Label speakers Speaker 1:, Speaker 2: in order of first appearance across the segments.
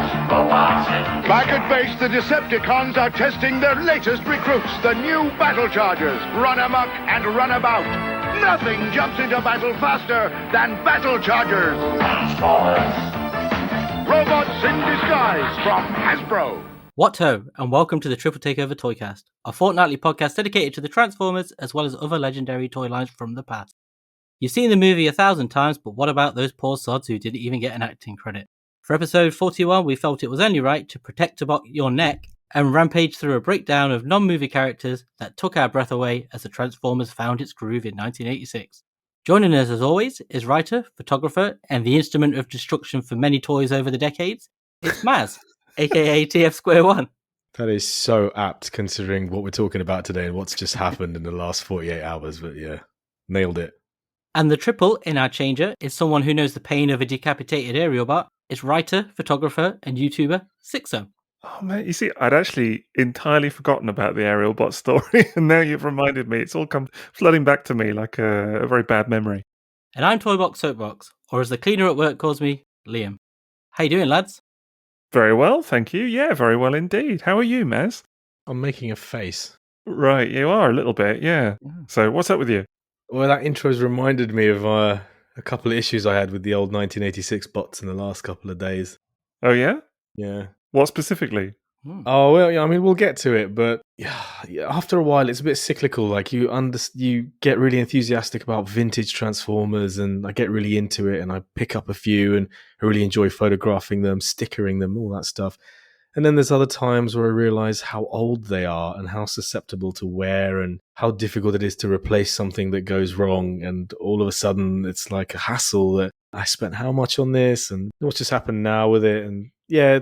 Speaker 1: Back at base, the Decepticons are testing their latest recruits, the new Battlechargers. Run amok and run about. Nothing jumps into battle faster than Battlechargers. Robots in disguise from Hasbro.
Speaker 2: What-ho, and welcome to the Triple Takeover Toycast, a fortnightly podcast dedicated to the Transformers as well as other legendary toy lines from the past. You've seen the movie 1,000 times, but what about those poor sods who didn't even get an acting credit? For episode 41, we felt it was only right to protect your neck and rampage through a breakdown of non-movie characters that took our breath away as the Transformers found its groove in 1986. Joining us as always is writer, photographer, and the instrument of destruction for many toys over the decades, it's M.A.S.K, aka TFsquareone.
Speaker 3: That is so apt considering what we're talking about today and what's just happened in the last 48 hours, but yeah, nailed it.
Speaker 2: And the triple in our changer is someone who knows the pain of a decapitated aerial bot. It's writer, photographer, and YouTuber Sixo.
Speaker 4: Oh, man, you see, I'd actually entirely forgotten about the aerial bot story, and now you've reminded me. It's all come flooding back to me like a very bad memory.
Speaker 2: And I'm Toybox Soapbox, or as the cleaner at work calls me, Liam. How you doing, lads?
Speaker 4: Very well, thank you. Yeah, very well indeed. How are you, Maz?
Speaker 3: I'm making a face.
Speaker 4: Right, you are a little bit, yeah. So what's up with you?
Speaker 3: Well, that intro's reminded me of a couple of issues I had with the old 1986 bots in the last couple of days.
Speaker 4: Oh, yeah?
Speaker 3: Yeah.
Speaker 4: What specifically?
Speaker 3: Oh, well, yeah, I mean, we'll get to it, but yeah, after a while, it's a bit cyclical. Like, you get really enthusiastic about vintage Transformers, and I get really into it, and I pick up a few, and I really enjoy photographing them, stickering them, all that stuff. And then there's other times where I realize how old they are and how susceptible to wear and how difficult it is to replace something that goes wrong. And all of a sudden, it's like a hassle that I spent how much on this and what's just happened now with it. And yeah,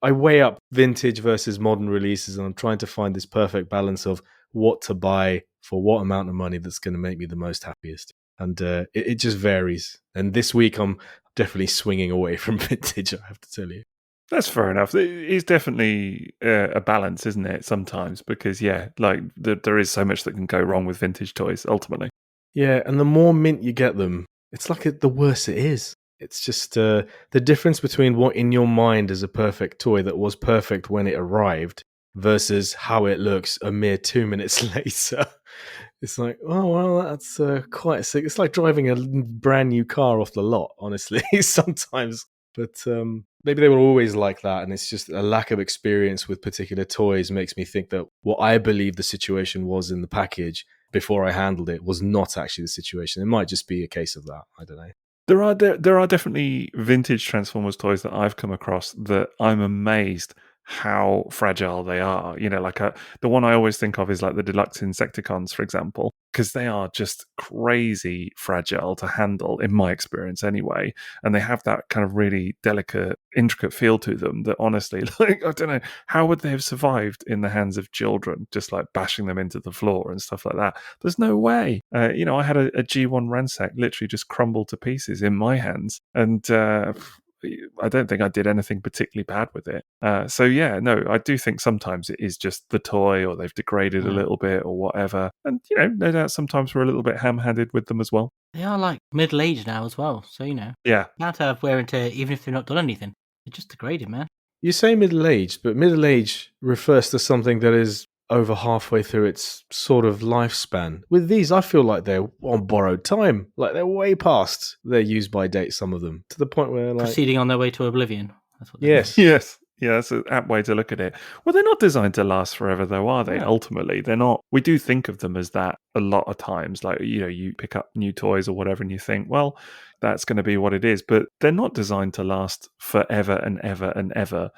Speaker 3: I weigh up vintage versus modern releases, and I'm trying to find this perfect balance of what to buy for what amount of money that's going to make me the most happiest. And it just varies. And this week, I'm definitely swinging away from vintage, I have to tell you.
Speaker 4: That's fair enough. It's definitely a balance, isn't it, sometimes? Because, yeah, like there is so much that can go wrong with vintage toys, ultimately.
Speaker 3: Yeah, and the more mint you get them, it's like the worse it is. It's just the difference between what in your mind is a perfect toy that was perfect when it arrived versus how it looks a mere 2 minutes later. It's like, oh, well, that's quite sick. It's like driving a brand new car off the lot, honestly, sometimes. But maybe they were always like that, and it's just a lack of experience with particular toys makes me think that what I believe the situation was in the package before I handled it was not actually the situation. It might just be a case of that. I don't know.
Speaker 4: There are definitely vintage Transformers toys that I've come across that I'm amazed how fragile they are. You know, like the one I always think of is like the deluxe Insecticons, for example, because they are just crazy fragile to handle, in my experience anyway. And they have that kind of really delicate, intricate feel to them that honestly, like, I don't know, how would they have survived in the hands of children, just like bashing them into the floor and stuff like that? There's no way. You know, I had a G1 Ransack literally just crumble to pieces in my hands. And I don't think I did anything particularly bad with it. So yeah, no, I do think sometimes it is just the toy, or they've degraded a little bit or whatever. And, you know, no doubt sometimes we're a little bit ham-handed with them as well.
Speaker 2: They are like middle-aged now as well, so you know.
Speaker 4: Yeah.
Speaker 2: Can't have wear and tear even if they've not done anything. They're just degraded, man.
Speaker 3: You say middle-aged, but middle-age refers to something that is over halfway through its sort of lifespan. With these, I feel like they're on borrowed time. Like they're way past their use-by date, some of them, to the point where like...
Speaker 2: Proceeding on their way to oblivion. That's what
Speaker 3: yes.
Speaker 4: Yes. Yeah, that's an apt way to look at it. Well, they're not designed to last forever, though, are they?
Speaker 3: Yeah.
Speaker 4: Ultimately, they're not. We do think of them as that a lot of times. Like, you know, you pick up new toys or whatever and you think, well, that's going to be what it is. But they're not designed to last forever and ever and ever.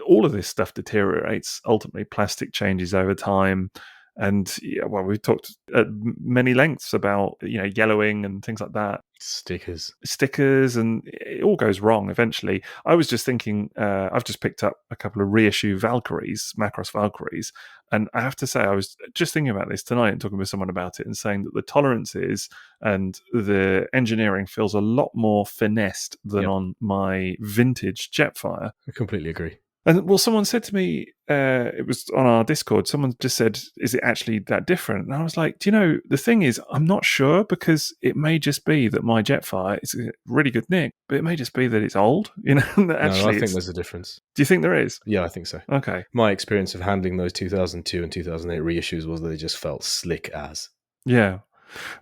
Speaker 4: All of this stuff deteriorates. Ultimately, plastic changes over time. And, yeah, well, we've talked at many lengths about, you know, yellowing and things like that. Stickers, and it all goes wrong eventually. I was just thinking, I've just picked up a couple of reissue Valkyries, Macross Valkyries, and I have to say, I was just thinking about this tonight and talking with someone about it and saying that the tolerances and the engineering feels a lot more finessed than on my vintage Jetfire.
Speaker 3: I completely agree.
Speaker 4: And well, someone said to me, it was on our Discord, someone just said, is it actually that different? And I was like, do you know, the thing is, I'm not sure, because it may just be that my Jetfire is a really good nick, but it may just be that it's old, that actually
Speaker 3: No, I think there's a difference.
Speaker 4: Do you think there is?
Speaker 3: Yeah, I think so.
Speaker 4: Okay.
Speaker 3: My experience of handling those 2002 and 2008 reissues was that they just felt slick as.
Speaker 4: Yeah.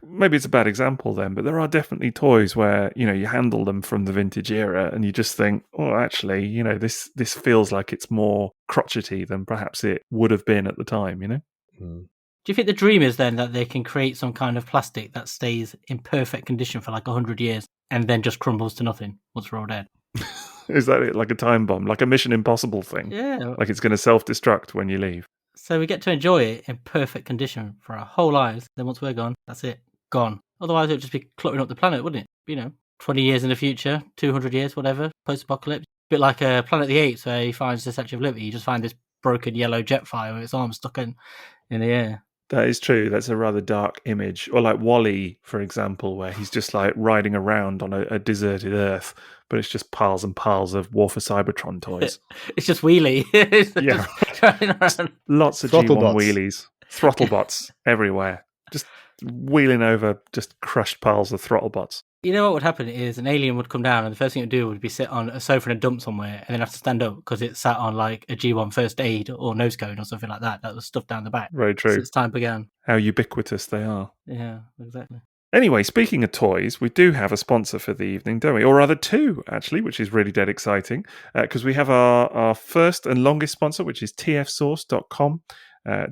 Speaker 4: Maybe it's a bad example then, but there are definitely toys where, you handle them from the vintage era and you just think, oh, actually, this feels like it's more crotchety than perhaps it would have been at the time,
Speaker 3: Mm.
Speaker 2: Do you think the dream is then that they can create some kind of plastic that stays in perfect condition for like 100 years and then just crumbles to nothing once we're all dead?
Speaker 4: Is that it? Like a time bomb, like a Mission Impossible thing?
Speaker 2: Yeah.
Speaker 4: Like it's going to self-destruct when you leave.
Speaker 2: So we get to enjoy it in perfect condition for our whole lives. Then once we're gone, that's it. Gone. Otherwise, it would just be cluttering up the planet, wouldn't it? 20 years in the future, 200 years, whatever, post-apocalypse. A bit like Planet of the Apes, where he finds the Statue of Liberty. You just find this broken yellow Jetfire with its arms stuck in the air.
Speaker 4: That is true. That's a rather dark image. Or like WALL-E, for example, where he's just like riding around on a deserted Earth, but it's just piles and piles of War for Cybertron toys.
Speaker 2: It's just wheelie.
Speaker 4: Yeah.
Speaker 2: Just running around.
Speaker 4: Lots of
Speaker 3: Throttle
Speaker 4: G1
Speaker 3: bots.
Speaker 4: wheelies. Throttle bots everywhere. Just wheeling over just crushed piles of throttle bots.
Speaker 2: You know what would happen is an alien would come down and the first thing it would do would be sit on a sofa in a dump somewhere and then have to stand up because it sat on like a G1 first aid or nose cone or something like that was stuffed down the back.
Speaker 4: Very true.
Speaker 2: Since time began.
Speaker 4: How ubiquitous they are.
Speaker 2: Yeah, exactly.
Speaker 4: Anyway, speaking of toys, we do have a sponsor for the evening, don't we? Or rather two, actually, which is really dead exciting, because we have our first and longest sponsor, which is TFsource.com.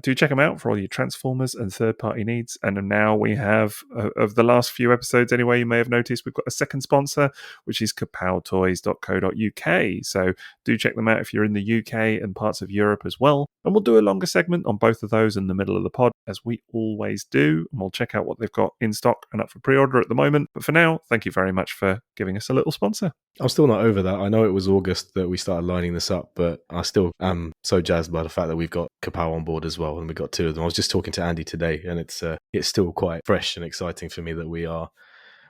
Speaker 4: Do check them out for all your Transformers and third-party needs. And now we have, of the last few episodes anyway, you may have noticed we've got a second sponsor, which is kapowtoys.co.uk. So do check them out if you're in the UK and parts of Europe as well. And we'll do a longer segment on both of those in the middle of the pod, as we always do. And we'll check out what they've got in stock and up for pre-order at the moment. But for now, thank you very much for giving us a little sponsor.
Speaker 3: I'm still not over that. I know it was August that we started lining this up, but I still am so jazzed by the fact that we've got Kapow on board as well, and we've got two of them. I was just talking to Andy today, and it's still quite fresh and exciting for me that we are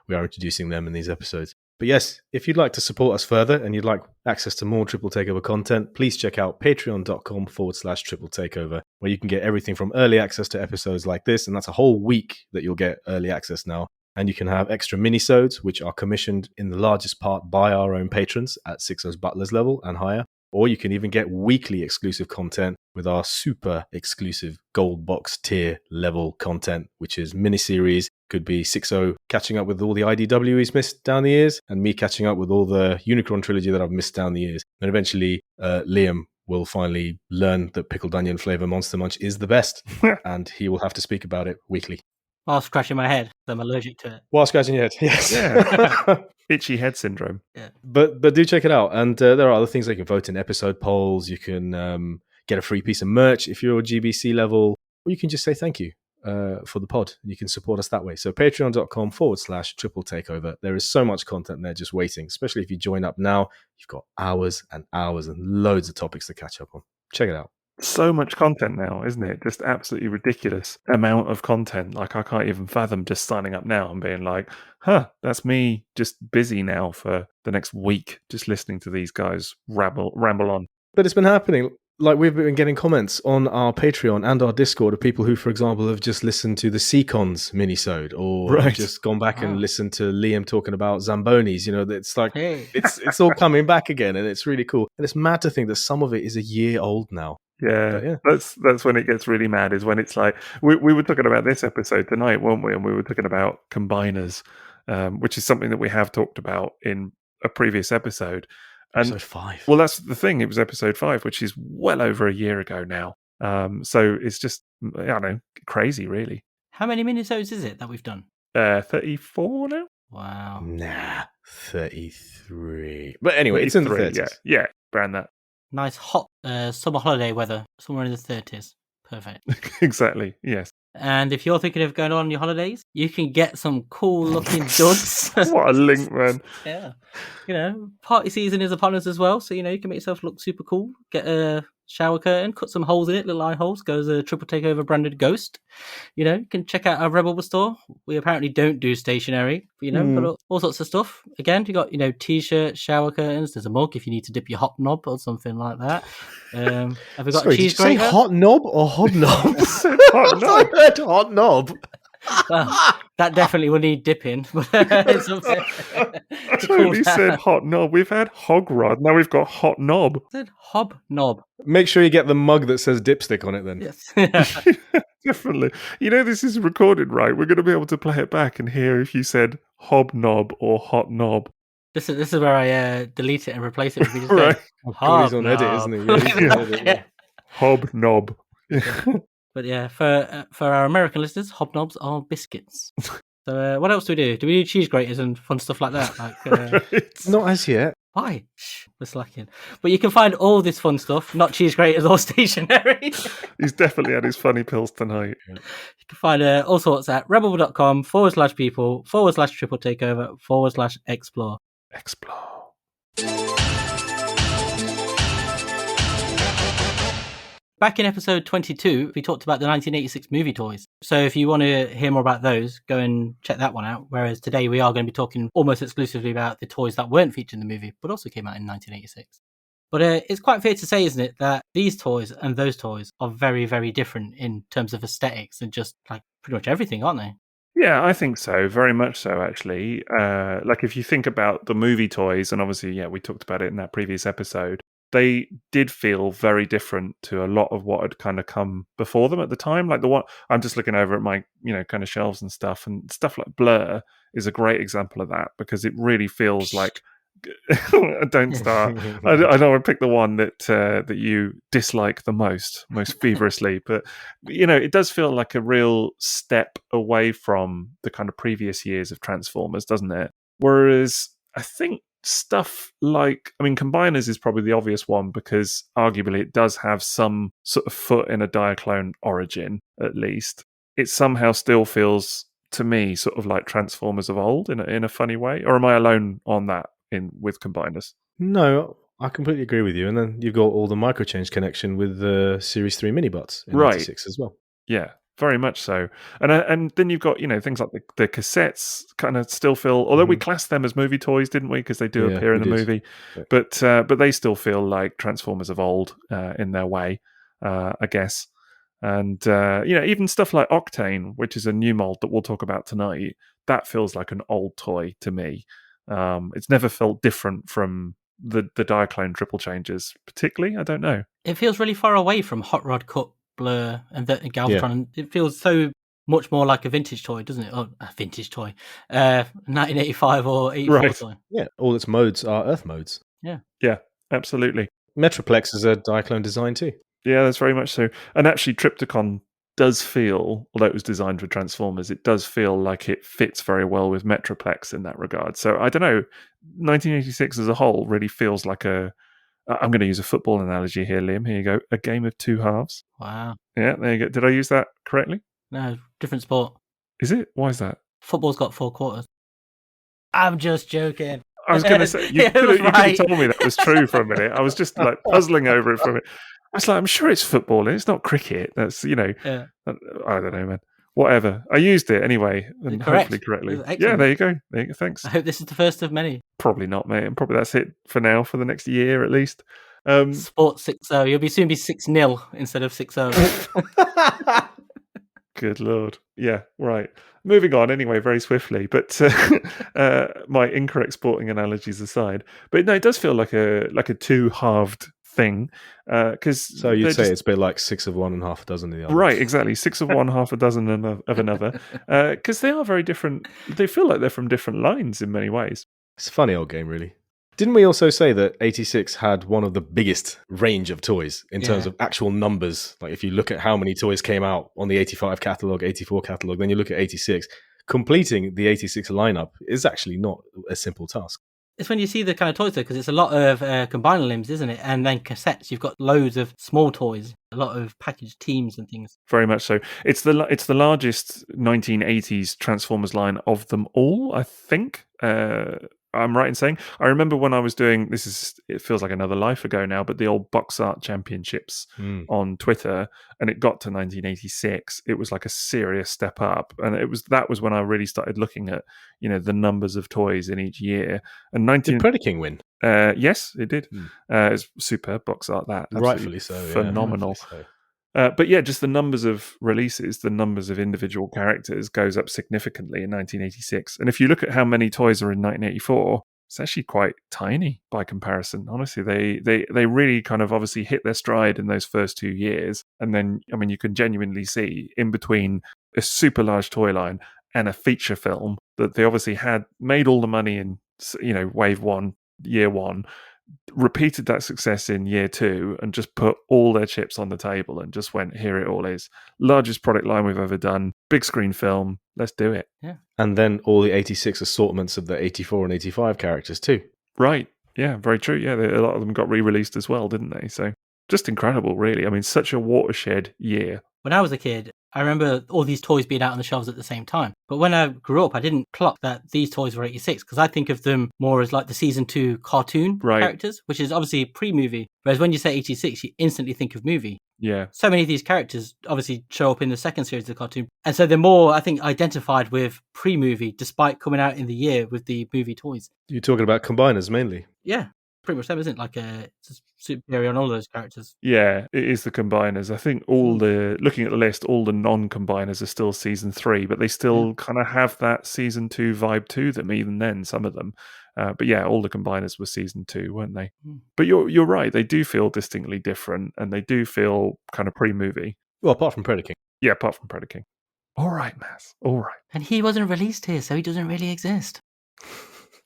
Speaker 3: introducing them in these episodes. But yes, if you'd like to support us further and you'd like access to more Triple Takeover content, please check out patreon.com/Triple Takeover, where you can get everything from early access to episodes like this, and that's a whole week that you'll get early access now. And you can have extra minisodes, which are commissioned in the largest part by our own patrons at Sixo's Butlers level and higher. Or you can even get weekly exclusive content with our super exclusive gold box tier level content, which is miniseries. Could be Sixo catching up with all the IDW he's missed down the years, and me catching up with all the Unicron trilogy that I've missed down the years. And eventually, Liam will finally learn that pickled onion flavor Monster Munch is the best, and he will have to speak about it weekly.
Speaker 2: While scratching my head, I'm allergic to it.
Speaker 3: While scratching your head, yes.
Speaker 4: Yeah. Itchy head syndrome.
Speaker 2: Yeah.
Speaker 3: But do check it out. And there are other things like you can vote in episode polls. You can get a free piece of merch if you're GBC level, or you can just say thank you for the pod. You can support us that way. So patreon.com/Triple Takeover. There is so much content there just waiting, especially if you join up now. You've got hours and hours and loads of topics to catch up on. Check it out.
Speaker 4: So much content now, isn't it? Just absolutely ridiculous amount of content. Like, I can't even fathom just signing up now and being like, that's me just busy now for the next week, just listening to these guys ramble on.
Speaker 3: But it's been happening. Like, we've been getting comments on our Patreon and our Discord of people who, for example, have just listened to the Seacons minisode, or have just gone back and listened to Liam talking about Zambonis. It's like, it's all coming back again, and it's really cool. And it's mad to think that some of it is a year old now.
Speaker 4: Yeah, that's when it gets really mad, is when it's like, we were talking about this episode tonight, weren't we? And we were talking about combiners, which is something that we have talked about in a previous episode.
Speaker 3: Episode 5.
Speaker 4: Well, that's the thing. It was episode 5, which is well over a year ago now. So it's just, I don't know, crazy, really.
Speaker 2: How many minisodes is it that we've done?
Speaker 4: 34 now?
Speaker 2: Wow.
Speaker 3: Nah, 33. But anyway, it's in the 30s.
Speaker 4: Yeah, around that.
Speaker 2: Nice hot summer holiday weather, somewhere in the 30s. Perfect.
Speaker 4: Exactly, yes.
Speaker 2: And if you're thinking of going on your holidays, you can get some cool looking duds.
Speaker 4: What a link, man.
Speaker 2: Yeah. Party season is upon us as well. So, you can make yourself look super cool. Get a shower curtain, cut some holes in it, little eye holes, goes a Triple Takeover branded ghost. You can check out our Rebel store. We apparently don't do stationery, but all sorts of stuff. Again, you got, t-shirts, shower curtains. There's a mug if you need to dip your hot knob or something like that. Have we got
Speaker 3: Sorry,
Speaker 2: a cheese
Speaker 3: did you say
Speaker 2: grater?
Speaker 3: hot knob or hobnob?
Speaker 4: Hot knob.
Speaker 3: I heard hot knob.
Speaker 2: Well, that definitely will need dipping. It's something to cool
Speaker 4: Totally said
Speaker 2: down.
Speaker 4: hot knob. We've had hog rod. Now we've got hot knob.
Speaker 2: I said hobnob.
Speaker 3: Make sure you get the mug that says dipstick on it then.
Speaker 2: Yes.
Speaker 4: Definitely. This is recorded, right? We're going to be able to play it back and hear if you said hobnob or hot knob.
Speaker 2: This is where I delete it and replace it with just
Speaker 4: Right.
Speaker 3: God, he's on edit, isn't he? Yeah, he's on edit, yeah.
Speaker 4: Hobnob.
Speaker 2: But yeah, for our American listeners, hobnobs are biscuits. So what else do we do? Do we do cheese graters and fun stuff like that?
Speaker 4: Right.
Speaker 3: Not as yet.
Speaker 2: Why? Shh, we're slacking. But you can find all this fun stuff, not cheese graters or stationery.
Speaker 4: He's definitely had his funny pills tonight.
Speaker 2: You can find all sorts at rebel.com/people/triple takeover/explore.
Speaker 4: Explore.
Speaker 2: Back in episode 22, we talked about the 1986 movie toys. So if you want to hear more about those, go and check that one out. Whereas today we are going to be talking almost exclusively about the toys that weren't featured in the movie, but also came out in 1986. But it's quite fair to say, isn't it, that these toys and those toys are very, very different in terms of aesthetics and just like pretty much everything, aren't they?
Speaker 4: Yeah, I think so. Very much so, actually. Like if you think about the movie toys, and obviously, yeah, we talked about it in that previous episode, they did feel very different to a lot of what had kind of come before them at the time. Like the one I'm just looking over at my, kind of shelves and stuff like Blur is a great example of that because it really feels like. Don't start. I don't want to pick the one that you dislike the most feverishly, but it does feel like a real step away from the kind of previous years of Transformers, doesn't it? Whereas I think stuff like, Combiners is probably the obvious one because arguably it does have some sort of foot in a Diaclone origin, at least. It somehow still feels to me sort of like Transformers of old in a funny way. Or am I alone on that with Combiners?
Speaker 3: No, I completely agree with you. And then you've got all the microchange connection with the Series 3 Minibots in
Speaker 4: Right.
Speaker 3: 86 as well.
Speaker 4: Yeah. Very much so, and then you've got things like the cassettes kind of still feel. Although we classed them as movie toys, didn't we? Because they do appear in the movie, yeah. But they still feel like Transformers of old in their way, I guess. And even stuff like Octane, which is a new mold that we'll talk about tonight, that feels like an old toy to me. It's never felt different from the Diaclone triple changes, particularly. I don't know.
Speaker 2: It feels really far away from Hot Rod Cut, Blur, and Galvatron. Yeah. It feels so much more like a vintage toy, doesn't it? Oh, a vintage toy. 1985 or 84
Speaker 3: right.
Speaker 2: toy.
Speaker 3: Yeah, all its modes are Earth modes.
Speaker 2: Yeah.
Speaker 4: Yeah, absolutely.
Speaker 3: Metroplex is a Diaclone design too.
Speaker 4: Yeah, that's very much so. And actually, Trypticon does feel, although it was designed for Transformers, it does feel like it fits very well with Metroplex in that regard. So I don't know, 1986 as a whole really feels like I'm going to use a football analogy here, Liam. Here you go. A game of two halves.
Speaker 2: Wow.
Speaker 4: Yeah, there you go. Did I use that correctly?
Speaker 2: No, different sport.
Speaker 4: Is it? Why is that?
Speaker 2: Football's got 4 quarters. I'm just joking.
Speaker 4: I was going to say, you could have told me that was true for a minute. I was just like puzzling over it for a minute. I was like, I'm sure it's football. It's not cricket. That's, yeah. I don't know, man. Whatever. I used it anyway, and hopefully correctly. Yeah, there you go. Thanks.
Speaker 2: I hope this is the first of many.
Speaker 4: Probably not, mate. And probably that's it for now, for the next year at least.
Speaker 2: Sports 6-0. You'll soon be 6-0 instead of 6-0.
Speaker 4: Good Lord. Yeah, right. Moving on anyway, very swiftly. But my incorrect sporting analogies aside. But no, it does feel like a two-halved thing.
Speaker 3: So you'd say it's a bit like 6 of one and half a dozen of the other.
Speaker 4: Right, exactly. 6 of one, half a dozen of another. Because they are very different. They feel like they're from different lines in many ways.
Speaker 3: It's a funny old game, really. Didn't we also say that 86 had one of the biggest range of toys in terms of actual numbers? Like if you look at how many toys came out on the 85 catalogue, 84 catalogue, then you look at 86, completing the 86 lineup is actually not a simple task.
Speaker 2: It's when you see the kind of toys, though, because it's a lot of combiner limbs, isn't it? And then cassettes. You've got loads of small toys, a lot of packaged teams and things.
Speaker 4: Very much so. It's the largest 1980s Transformers line of them all, I think. I'm right in saying? I remember when I was doing, it feels like another life ago now, but the old box art championships on Twitter, and it got to 1986. It was like a serious step up. And that was when I really started looking at, the numbers of toys in each year. And
Speaker 3: Did Predaking win?
Speaker 4: Yes, it did. It's superb box art, that.
Speaker 3: Rightfully so.
Speaker 4: Phenomenal.
Speaker 3: Yeah, rightfully so.
Speaker 4: But yeah, just the numbers of releases, the numbers of individual characters goes up significantly in 1986. And if you look at how many toys are in 1984, it's actually quite tiny by comparison. Honestly, they really kind of obviously hit their stride in those first 2 years. And then, I mean, you can genuinely see in between a super large toy line and a feature film that they obviously had made all the money in, wave one, year one, repeated that success in year two, and just put all their chips on the table and just went, here it all is. Largest product line we've ever done. Big screen film. Let's do it.
Speaker 2: Yeah.
Speaker 3: And then all the 86 assortments of the 84 and 85 characters too.
Speaker 4: Right. Yeah, very true. Yeah, a lot of them got re-released as well, didn't they? So just incredible, really. I mean, such a watershed year.
Speaker 2: When I was a kid, I remember all these toys being out on the shelves at the same time. But when I grew up, I didn't clock that these toys were 86, because I think of them more as like the season 2 cartoon characters, which is obviously pre-movie. Whereas when you say 86, you instantly think of movie.
Speaker 4: Yeah.
Speaker 2: So many of these characters obviously show up in the second series of the cartoon. And so they're more, I think, identified with pre-movie, despite coming out in the year with the movie toys.
Speaker 3: You're talking about combiners mainly?
Speaker 2: Yeah. Pretty much them, isn't it? Like a superior on all those characters.
Speaker 4: Yeah, it is the combiners. I think looking at the list, all the non-combiners are still season 3, but they still kind of have that season 2 vibe to them, even then, some of them. But yeah, all the combiners were season 2, weren't they? But you're right, they do feel distinctly different, and they do feel kind of pre-movie.
Speaker 3: Well, apart from Predaking.
Speaker 4: Yeah, apart from Predaking. All right, M.A.S.K, all right.
Speaker 2: And he wasn't released here, so he doesn't really exist.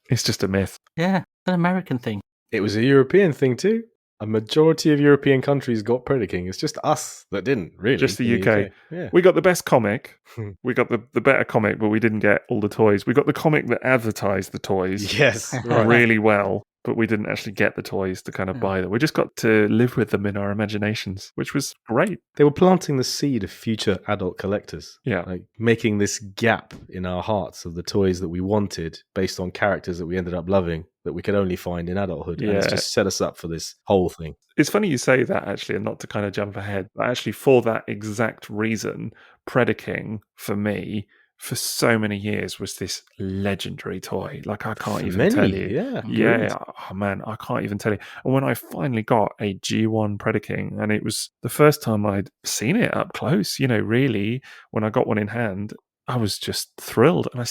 Speaker 4: It's just a myth.
Speaker 2: Yeah, it's an American thing.
Speaker 3: It was a European thing too. A majority of European countries got Predaking. It's just us that didn't, really.
Speaker 4: Just the UK.
Speaker 3: Yeah.
Speaker 4: We got the best comic. We got the better comic, but we didn't get all the toys. We got the comic that advertised the toys
Speaker 3: Yes,
Speaker 4: really well, but we didn't actually get the toys to kind of buy them. We just got to live with them in our imaginations, which was great.
Speaker 3: They were planting the seed of future adult collectors.
Speaker 4: Yeah.
Speaker 3: Like making this gap in our hearts of the toys that we wanted based on characters that we ended up loving that we could only find in adulthood.
Speaker 4: Yeah.
Speaker 3: And it's just set us up for this whole thing.
Speaker 4: It's funny you say that, actually, and not to kind of jump ahead, but actually for that exact reason, Predaking, for me, for so many years was this legendary toy. Like, I can't even tell you.
Speaker 3: Yeah.
Speaker 4: Oh man, I can't even tell you. And when I finally got a G1 Predaking, and it was the first time I'd seen it up close, really, when I got one in hand, I was just thrilled. And I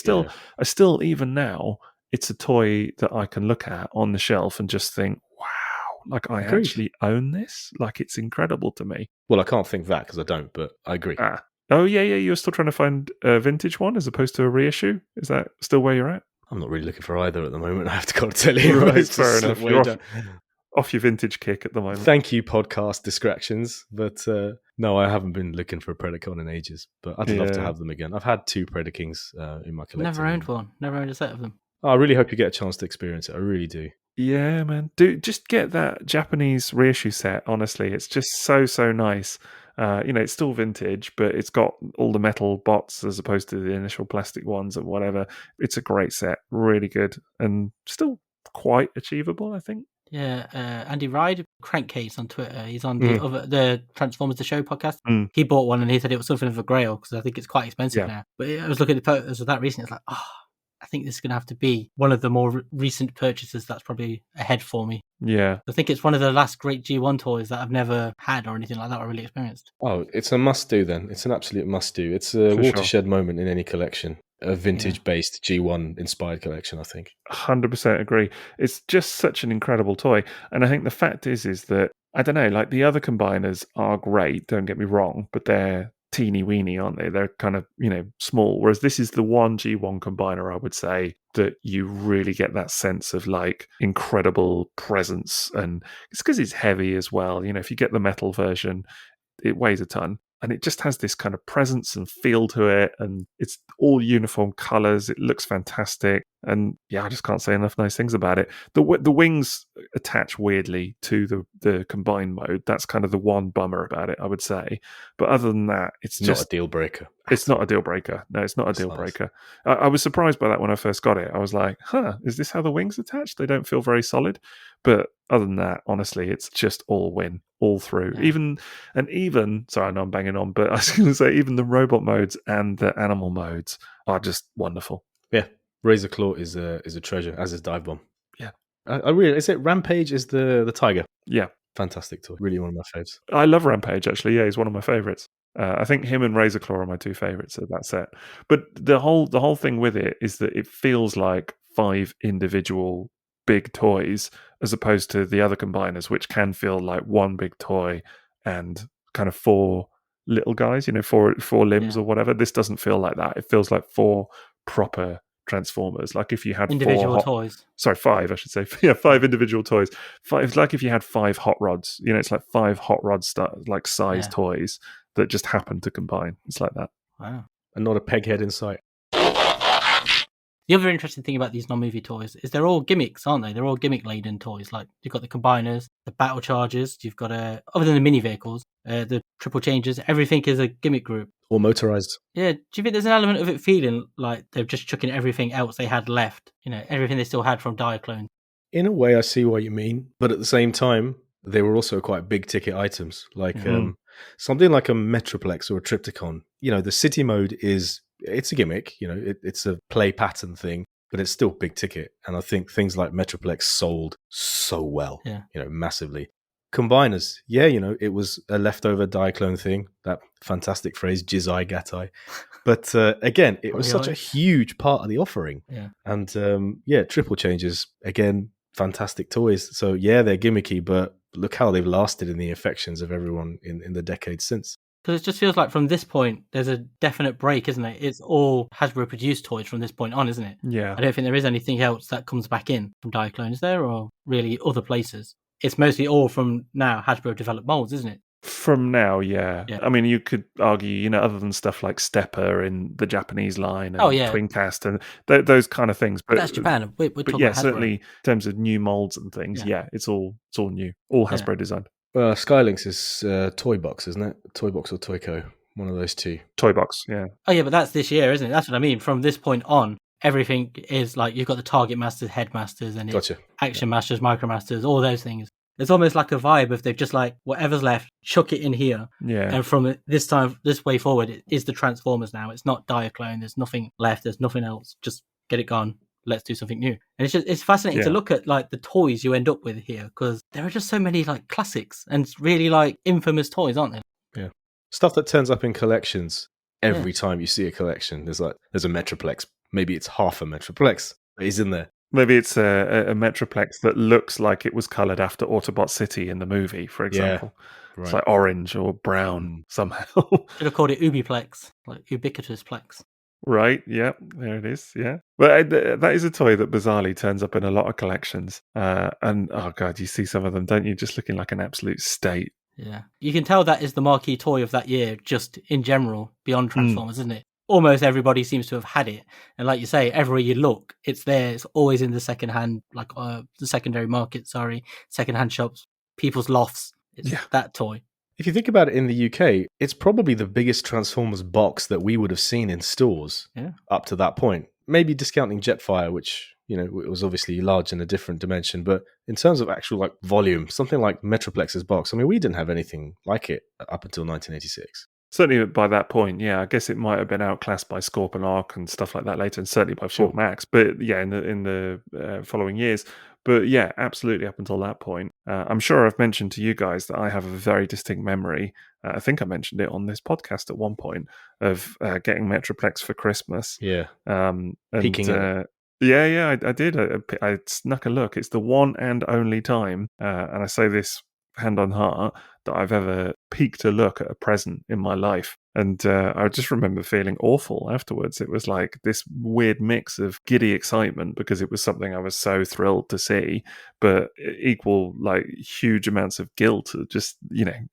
Speaker 4: still, even now, it's a toy that I can look at on the shelf and just think, wow, like I actually own this. Like, it's incredible to me.
Speaker 3: Well, I can't think that because I don't, but I agree.
Speaker 4: Oh, yeah, you're still trying to find a vintage one as opposed to a reissue? Is that still where you're at?
Speaker 3: I'm not really looking for either at the moment, I have to tell you.
Speaker 4: Right, fair enough. You're off your vintage kick at the moment.
Speaker 3: Thank you, podcast distractions. But no, I haven't been looking for a Predacon in ages, but I'd love to have them again. I've had 2 Predakings in my collection.
Speaker 2: Never owned one. Never owned a set of them.
Speaker 3: I really hope you get a chance to experience it. I really do.
Speaker 4: Yeah, man. Just get that Japanese reissue set, honestly. It's just so nice. It's still vintage, but it's got all the metal bots as opposed to the initial plastic ones and whatever. It's a great set. Really good. And still quite achievable, I think.
Speaker 2: Yeah, Andy Ride, Crankcase on Twitter. He's on the Transformers The Show podcast. He bought one and he said it was something of a grail because I think it's quite expensive now. But I was looking at the photos of that recently. It's like, I think this is going to have to be one of the more recent purchases that's probably ahead for me.
Speaker 4: Yeah.
Speaker 2: I think it's one of the last great G1 toys that I've never had or anything like that or really experienced.
Speaker 3: Oh, it's a must-do then. It's an absolute must-do. It's a watershed moment in any collection. A vintage-based G1-inspired collection, I think.
Speaker 4: 100% agree. It's just such an incredible toy. And I think the fact is that, I don't know, like the other combiners are great, don't get me wrong, but they're teeny weeny, aren't they? They're kind of, small. Whereas this is the one G1 combiner, I would say, that you really get that sense of like incredible presence. And it's because it's heavy as well. If you get the metal version, it weighs a ton. And it just has this kind of presence and feel to it. And it's all uniform colors. It looks fantastic. And yeah, I just can't say enough nice things about it. The wings attach weirdly to the combined mode. That's kind of the one bummer about it, I would say. But other than that, it's
Speaker 3: Not
Speaker 4: just
Speaker 3: a deal breaker.
Speaker 4: it's not a deal breaker. No, it's not a deal breaker. I was surprised by that when I first got it. I was like, is this how the wings attach? They don't feel very solid. But other than that, honestly, it's just all win, all through.
Speaker 2: Yeah.
Speaker 4: Even, sorry, I know I'm banging on, but I was going to say, even the robot modes and the animal modes are just wonderful.
Speaker 3: Yeah. Razor Claw is a treasure, as is Dive Bomb.
Speaker 4: Yeah.
Speaker 3: I really, is it Rampage is the tiger?
Speaker 4: Yeah.
Speaker 3: Fantastic toy. Really one of my faves.
Speaker 4: I love Rampage, actually. Yeah, he's one of my favorites. I think him and Razor Claw are my two favorites of that set. But the whole thing with it is that it feels like 5 individual big toys as opposed to the other combiners, which can feel like one big toy and kind of 4 little guys, four limbs or whatever. This doesn't feel like that. It feels like 4 proper Transformers. Like if you had
Speaker 2: individual toys.
Speaker 4: Sorry, 5, I should say. Yeah, 5 individual toys. It's like if you had 5 hot rods. It's like 5 hot rod like size toys that just happen to combine. It's like that.
Speaker 2: Wow.
Speaker 3: And not a peg head in sight.
Speaker 2: The other interesting thing about these non-movie toys is they're all gimmicks, aren't they? They're all gimmick-laden toys. Like, you've got the combiners, the Battlechargers, you've got, other than the mini vehicles, the triple changes, everything is a gimmick group.
Speaker 3: Or motorized.
Speaker 2: Yeah, do you think there's an element of it feeling like they're just chucking everything else they had left? Everything they still had from Diaclone.
Speaker 3: In a way, I see what you mean. But at the same time, they were also quite big ticket items. Like something like a Metroplex or a Triptychon. The city mode it's a gimmick. It's a play pattern thing, but it's still big ticket. And I think things like Metroplex sold so well, massively. Combiners, it was a leftover Diaclone thing, that fantastic phrase, Jizai Gatai. But again, it was such a huge part of the offering.
Speaker 2: Yeah.
Speaker 3: And triple changes, again, fantastic toys. So they're gimmicky, but look how they've lasted in the affections of everyone in the decades since.
Speaker 2: Because it just feels like from this point, there's a definite break, isn't it? It's all Hasbro produced toys from this point on, isn't it?
Speaker 4: Yeah.
Speaker 2: I don't think there is anything else that comes back in from Diaclone, is there? Or really other places? It's mostly all from now Hasbro developed molds, isn't it?
Speaker 4: From now, yeah. I mean, you could argue, other than stuff like Stepper in the Japanese line and Twincast and those kind of things. But
Speaker 2: that's Japan. We're talking
Speaker 4: but yeah,
Speaker 2: about Hasbro.
Speaker 4: Certainly in terms of new molds and things, it's all new, all Hasbro designed.
Speaker 3: Sky Lynx is Toybox, isn't it? Toybox or Toyco, one of those two.
Speaker 4: Toybox, yeah.
Speaker 2: Oh yeah, but that's this year, isn't it? That's what I mean. From this point on, everything is like you've got the Target Masters, Headmasters, and Action Masters, Micromasters, all those things. It's almost like a vibe if they've just like whatever's left, chuck it in here.
Speaker 4: Yeah.
Speaker 2: And from this way forward, it is the Transformers now. It's not Diaclone. There's nothing left. There's nothing else. Just get it gone. Let's do something new. And it's fascinating to look at like the toys you end up with here because there are just so many like classics and really like infamous toys, aren't there?
Speaker 3: Yeah. Stuff that turns up in collections every time you see a collection. There's a Metroplex. Maybe it's half a Metroplex. He's in there.
Speaker 4: Maybe it's a Metroplex that looks like it was coloured after Autobot City in the movie, for example. Yeah, right. It's like orange or brown somehow.
Speaker 2: Should have called it Ubiplex, like Ubiquitous Plex.
Speaker 4: Right, yeah, there it is, yeah. But that is a toy that bizarrely turns up in a lot of collections. And, oh God, you see some of them, don't you? Just looking like an absolute state.
Speaker 2: Yeah. You can tell that is the marquee toy of that year, just in general, beyond Transformers, isn't it? Almost everybody seems to have had it. And like you say, everywhere you look, it's there. It's always in the secondhand, like the secondary market, secondhand shops, people's lofts. It's that toy.
Speaker 3: If you think about it in the UK, it's probably the biggest Transformers box that we would have seen in stores up to that point. Maybe discounting Jetfire, which, it was obviously large in a different dimension. But in terms of actual like volume, something like Metroplex's box, I mean, we didn't have anything like it up until 1986.
Speaker 4: Certainly by that point, I guess it might have been outclassed by Scorp and Arc and stuff like that later, and certainly by Fort Max. But in the following years. But yeah, absolutely up until that point. I'm sure I've mentioned to you guys that I have a very distinct memory. I think I mentioned it on this podcast at one point of getting Metroplex for Christmas.
Speaker 3: Yeah.
Speaker 4: Peeking it. Yeah, I did. I snuck a look. It's the one and only time, and I say this hand on heart, that I've ever peeked a look at a present in my life. And I just remember feeling awful afterwards. It was like this weird mix of giddy excitement because it was something I was so thrilled to see, but equal like huge amounts of guilt of just,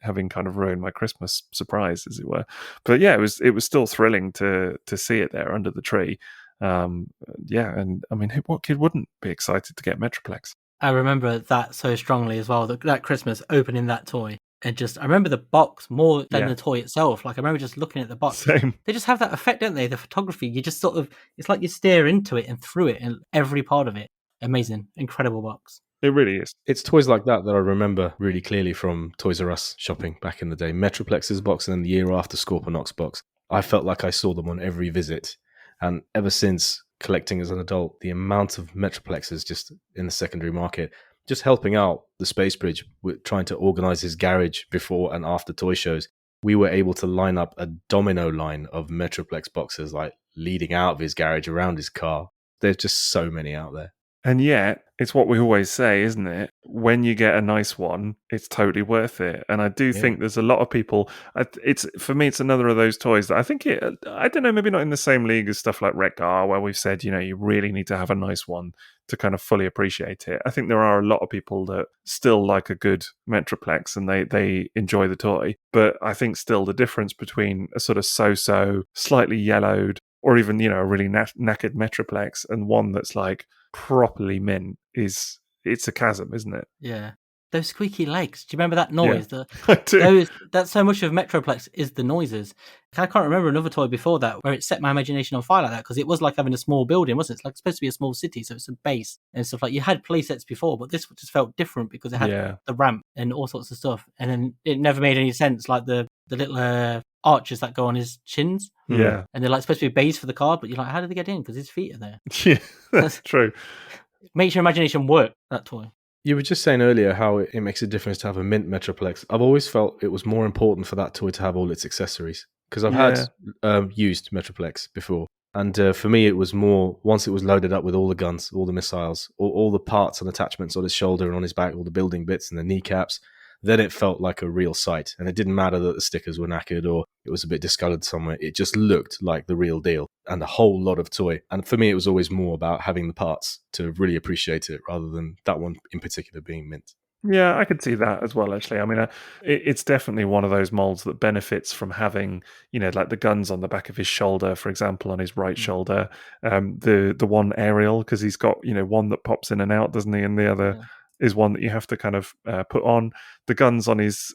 Speaker 4: having kind of ruined my Christmas surprise, as it were. But yeah, it was still thrilling to see it there under the tree. Yeah, and I mean, what kid wouldn't be excited to get Metroplex?
Speaker 2: I remember that so strongly as well. That Christmas opening that toy, and I remember the box more than the toy itself. Like I remember just looking at the box.
Speaker 4: Same.
Speaker 2: They just have that effect, don't they? The photography, you just sort of, it's like you stare into it and through it and every part of it. Amazing, incredible box.
Speaker 4: It really is.
Speaker 3: It's toys like that I remember really clearly from Toys R Us shopping back in the day. Metroplex's box, and then the year after Scorponok's box. I felt like I saw them on every visit. And ever since collecting as an adult, the amount of Metroplexes just in the secondary market, just helping out the Space Bridge with trying to organize his garage before and after toy shows, we were able to line up a domino line of Metroplex boxes, like leading out of his garage around his car. There's just so many out there.
Speaker 4: And yet, it's what we always say, isn't it? When you get a nice one, it's totally worth it. And I do think there's a lot of people. For me, it's another of those toys that I think I don't know, maybe not in the same league as stuff like Wreck-Gar, where we've said, you really need to have a nice one to kind of fully appreciate it. I think there are a lot of people that still like a good Metroplex and they enjoy the toy. But I think still the difference between a sort of so-so, slightly yellowed, or even, a really knackered Metroplex and one that's like properly mint it's a chasm, isn't it?
Speaker 2: Yeah. Those squeaky legs. Do you remember that noise?
Speaker 4: Yeah, I do.
Speaker 2: That's so much of Metroplex is the noises. I can't remember another toy before that where it set my imagination on fire like that, because it was like having a small building, wasn't it? It's like supposed to be a small city, so it's a base and stuff. Like you had play sets before, but this just felt different because it had the ramp and all sorts of stuff. And then it never made any sense, like the little arches that go on his chins.
Speaker 4: Yeah.
Speaker 2: And they're like supposed to be bays for the car, but you're like, how did they get in? Because his feet are there.
Speaker 4: Yeah, that's true.
Speaker 2: It makes your imagination work, that toy.
Speaker 3: You were just saying earlier how it makes a difference to have a mint Metroplex. I've always felt it was more important for that toy to have all its accessories, because I've had used Metroplex before. And for me, it was more, once it was loaded up with all the guns, all the missiles, all the parts and attachments on his shoulder and on his back, all the building bits and the kneecaps, then it felt like a real sight. And it didn't matter that the stickers were knackered or it was a bit discolored somewhere. It just looked like the real deal and a whole lot of toy. And for me, it was always more about having the parts to really appreciate it rather than that one in particular being mint.
Speaker 4: Yeah, I could see that as well, actually. I mean, it's definitely one of those molds that benefits from having, like the guns on the back of his shoulder, for example, on his right shoulder. The one aerial, because he's got, one that pops in and out, doesn't he? And the other is one that you have to kind of put on. The guns on his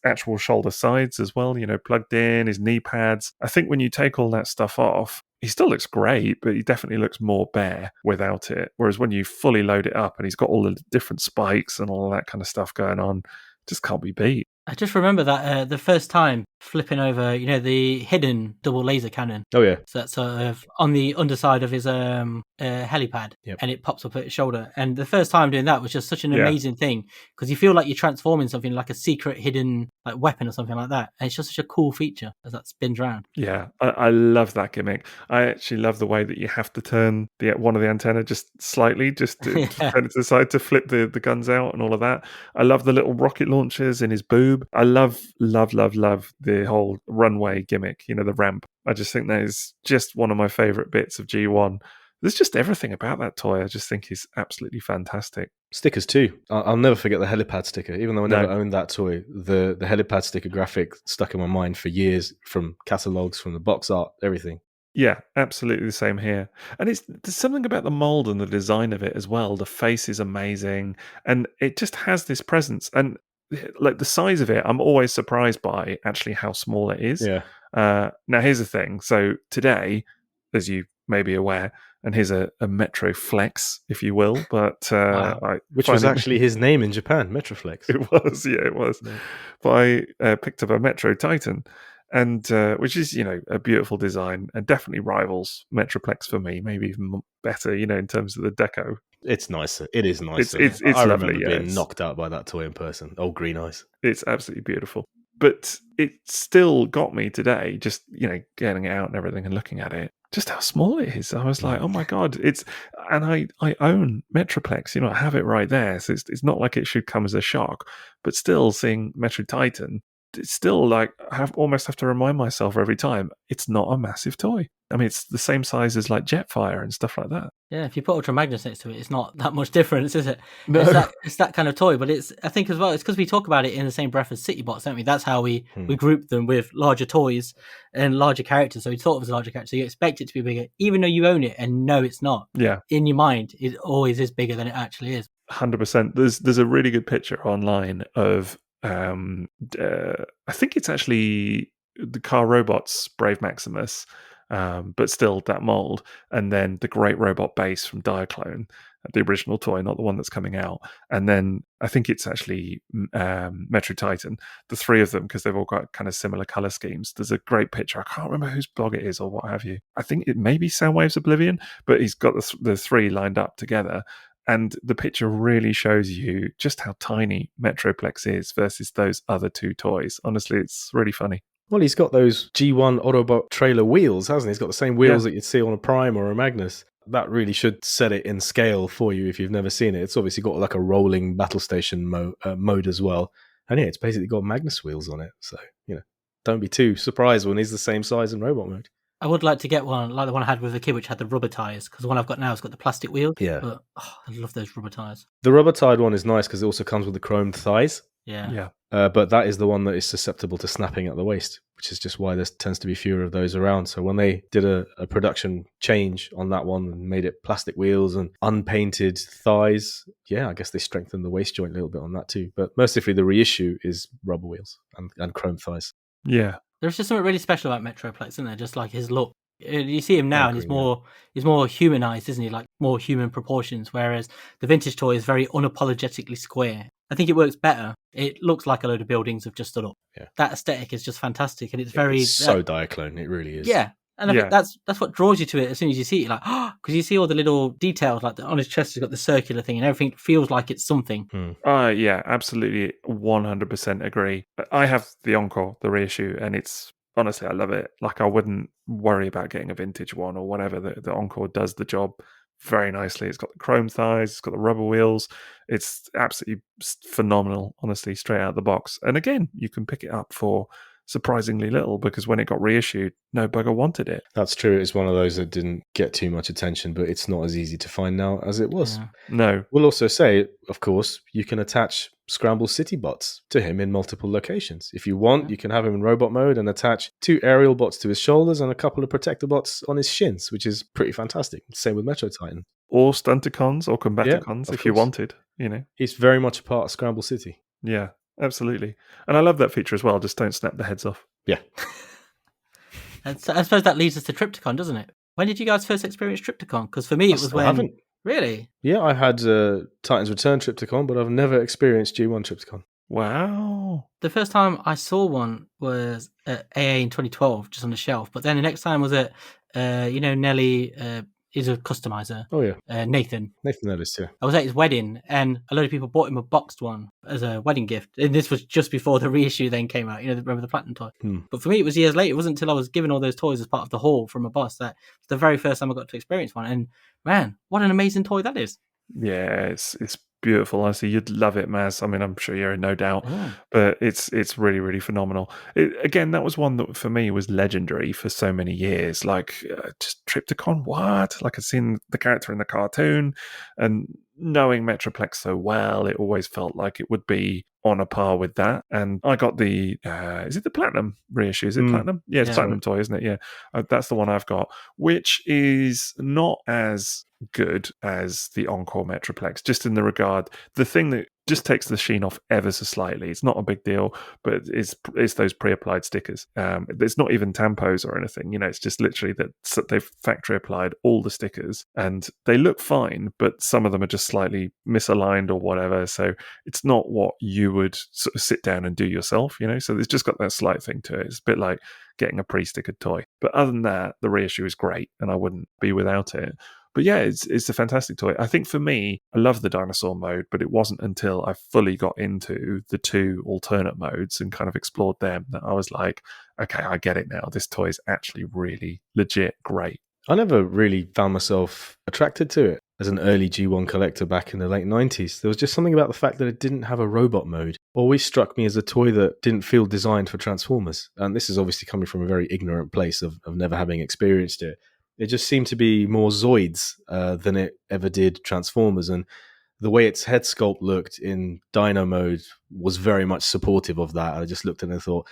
Speaker 4: actual shoulder sides as well, plugged in, his knee pads. I think when you take all that stuff off, he still looks great, but he definitely looks more bare without it. Whereas when you fully load it up and he's got all the different spikes and all that kind of stuff going on, just can't be beat.
Speaker 2: I just remember that the first time flipping over, the hidden double laser cannon.
Speaker 3: Oh, yeah.
Speaker 2: So that's sort of on the underside of his helipad, and it pops up at his shoulder. And the first time doing that was just such an amazing thing, because you feel like you're transforming something like a secret hidden like weapon or something like that. And it's just such a cool feature as that spins around.
Speaker 4: Yeah, I love that gimmick. I actually love the way that you have to turn one of the antenna just slightly, just to turn it to the side to flip the guns out and all of that. I love the little rocket launchers in his boob. I love the whole runway gimmick, the ramp. I just think that is just one of my favorite bits of G1. There's just everything about that toy I just think is absolutely fantastic.
Speaker 3: Stickers too. I'll never forget the helipad sticker. Even though I never owned that toy, the helipad sticker graphic stuck in my mind for years, from catalogs, from the box art, everything.
Speaker 4: Yeah, absolutely the same here. And there's something about the mold and the design of it as well. The face is amazing, and it just has this presence. And like the size of it, I'm always surprised by actually how small it is.
Speaker 3: Yeah.
Speaker 4: Now here's the thing. So today, as you may be aware, and here's a Metro Flex, if you will, but
Speaker 3: which was actually his name in Japan, Metroflex.
Speaker 4: It was, it was. Yeah. But I picked up a Metro Titan, and which is a beautiful design and definitely rivals Metroplex for me, maybe even better, in terms of the deco.
Speaker 3: It's nicer. It is nicer.
Speaker 4: It's
Speaker 3: I
Speaker 4: lovely.
Speaker 3: remember being knocked out by that toy in person. Oh, green eyes.
Speaker 4: It's absolutely beautiful. But it still got me today, just, getting it out and everything and looking at it, just how small it is. I was like, oh my God, and I own Metroplex, I have it right there. So it's not like it should come as a shock, but still seeing Metro Titan, it's still like, I almost have to remind myself every time, it's not a massive toy. I mean, it's the same size as like Jetfire and stuff like that.
Speaker 2: Yeah, if you put Ultra Magnus next to it, it's not that much difference, is it?
Speaker 3: No.
Speaker 2: It's that kind of toy, but I think as well, it's because we talk about it in the same breath as City Bots, don't we? That's how we group them with larger toys and larger characters. So we thought of as a larger character, so you expect it to be bigger, even though you own it and know it's not.
Speaker 4: Yeah.
Speaker 2: In your mind, it always is bigger than it actually is.
Speaker 4: 100%. There's a really good picture online of, I think it's actually the Car Robots Brave Maximus, but still that mold, and then the Great Robot Base from Diaclone, the original toy, not the one that's coming out, and then I think it's actually Metro Titan, the three of them, because they've all got kind of similar color schemes. There's a great picture. I can't remember whose blog it is or what have you. I think it may be Soundwaves Oblivion, but he's got the three lined up together. And the picture really shows you just how tiny Metroplex is versus those other two toys. Honestly, it's really funny.
Speaker 3: Well, he's got those G1 Autobot trailer wheels, hasn't he? He's got the same wheels that you'd see on a Prime or a Magnus. That really should set it in scale for you if you've never seen it. It's obviously got like a rolling battle station mode as well. And yeah, it's basically got Magnus wheels on it. So, don't be too surprised when he's the same size in robot mode.
Speaker 2: I would like to get one like the one I had with the kid, which had the rubber tyres, because the one I've got now has got the plastic wheels.
Speaker 3: Yeah.
Speaker 2: But I love those rubber tyres.
Speaker 3: The rubber tied one is nice because it also comes with the chromed thighs.
Speaker 2: Yeah.
Speaker 3: But that is the one that is susceptible to snapping at the waist, which is just why there tends to be fewer of those around. So when they did a production change on that one and made it plastic wheels and unpainted thighs, I guess they strengthened the waist joint a little bit on that too. But mercifully, the reissue is rubber wheels and chrome thighs.
Speaker 4: Yeah.
Speaker 2: There's just something really special about Metroplex, isn't there? Just like his look. You see him now, and he's more humanized, isn't he? Like more human proportions. Whereas the vintage toy is very unapologetically square. I think it works better. It looks like a load of buildings have just stood up.
Speaker 3: Yeah.
Speaker 2: That aesthetic is just fantastic, and it's
Speaker 3: so Diaclone. It really is.
Speaker 2: Yeah. And I think that's what draws you to it as soon as you see it. Like, because you see all the little details, like on his chest, he's got the circular thing, and everything feels like it's something.
Speaker 4: Yeah, absolutely, 100% agree. I have the Encore, the reissue, and it's honestly, I love it. Like, I wouldn't worry about getting a vintage one or whatever. The Encore does the job very nicely. It's got the chrome thighs, it's got the rubber wheels. It's absolutely phenomenal, honestly, straight out of the box. And again, you can pick it up for surprisingly little, because when it got reissued, no bugger wanted it.
Speaker 3: That's true. It's one of those that didn't get too much attention, but it's not as easy to find now as it was.
Speaker 2: Yeah.
Speaker 4: No.
Speaker 3: We'll also say, of course, you can attach Scramble City bots to him in multiple locations. If you want, you can have him in robot mode and attach 2 aerial bots to his shoulders and a couple of protector bots on his shins, which is pretty fantastic. Same with Metro Titan.
Speaker 4: Or Stunticons or Combaticons if you wanted,
Speaker 3: He's very much a part of Scramble City.
Speaker 4: Yeah. Absolutely. And I love that feature as well. Just don't snap the heads off.
Speaker 3: Yeah.
Speaker 2: And so I suppose that leads us to Trypticon, doesn't it? When did you guys first experience Trypticon? Because for me, it was when... I haven't.
Speaker 3: Really? Yeah, I had Titans Return Trypticon, but I've never experienced G1 Trypticon.
Speaker 4: Wow.
Speaker 2: The first time I saw one was at AA in 2012, just on the shelf. But then the next time was at, Nelly... is a customizer.
Speaker 3: Oh, yeah.
Speaker 2: Nathan
Speaker 3: Ellis, yeah.
Speaker 2: I was at his wedding, and a load of people bought him a boxed one as a wedding gift. And this was just before the reissue then came out. Remember the Platinum toy? But for me, it was years later. It wasn't until I was given all those toys as part of the haul from a boss that was the very first time I got to experience one. And man, what an amazing toy that is.
Speaker 4: Yeah, it's beautiful. Honestly, you'd love it, M.A.S. I mean, I'm sure you're in no doubt, but it's really, really phenomenal. Again, that was one that for me was legendary for so many years. Like, just Trypticon, what? Like, I'd seen the character in the cartoon, and knowing Metroplex so well, it always felt like it would be on a par with that. And I got the is it the Platinum reissue? Is it Platinum? Yeah, it's Platinum toy, isn't it? Yeah, that's the one I've got, which is not as good as the Encore Metroplex, just in the regard, the thing that just takes the sheen off ever so slightly. It's not a big deal, but it's those pre-applied stickers. It's not even tampos or anything. It's just literally that they've factory applied all the stickers, and they look fine, but some of them are just slightly misaligned or whatever. So it's not what you would sort of sit down and do yourself. So it's just got that slight thing to it. It's a bit like getting a pre-stickered toy. But other than that, the reissue is great, and I wouldn't be without it. But yeah, it's a fantastic toy. I think for me, I love the dinosaur mode, but it wasn't until I fully got into the 2 alternate modes and kind of explored them that I was like, okay, I get it now. This toy is actually really legit great.
Speaker 3: I never really found myself attracted to it as an early G1 collector back in the late 90s. There was just something about the fact that it didn't have a robot mode. Always struck me as a toy that didn't feel designed for Transformers. And this is obviously coming from a very ignorant place of never having experienced it. It just seemed to be more Zoids than it ever did Transformers. And the way its head sculpt looked in Dino mode was very much supportive of that. I just looked at it and thought,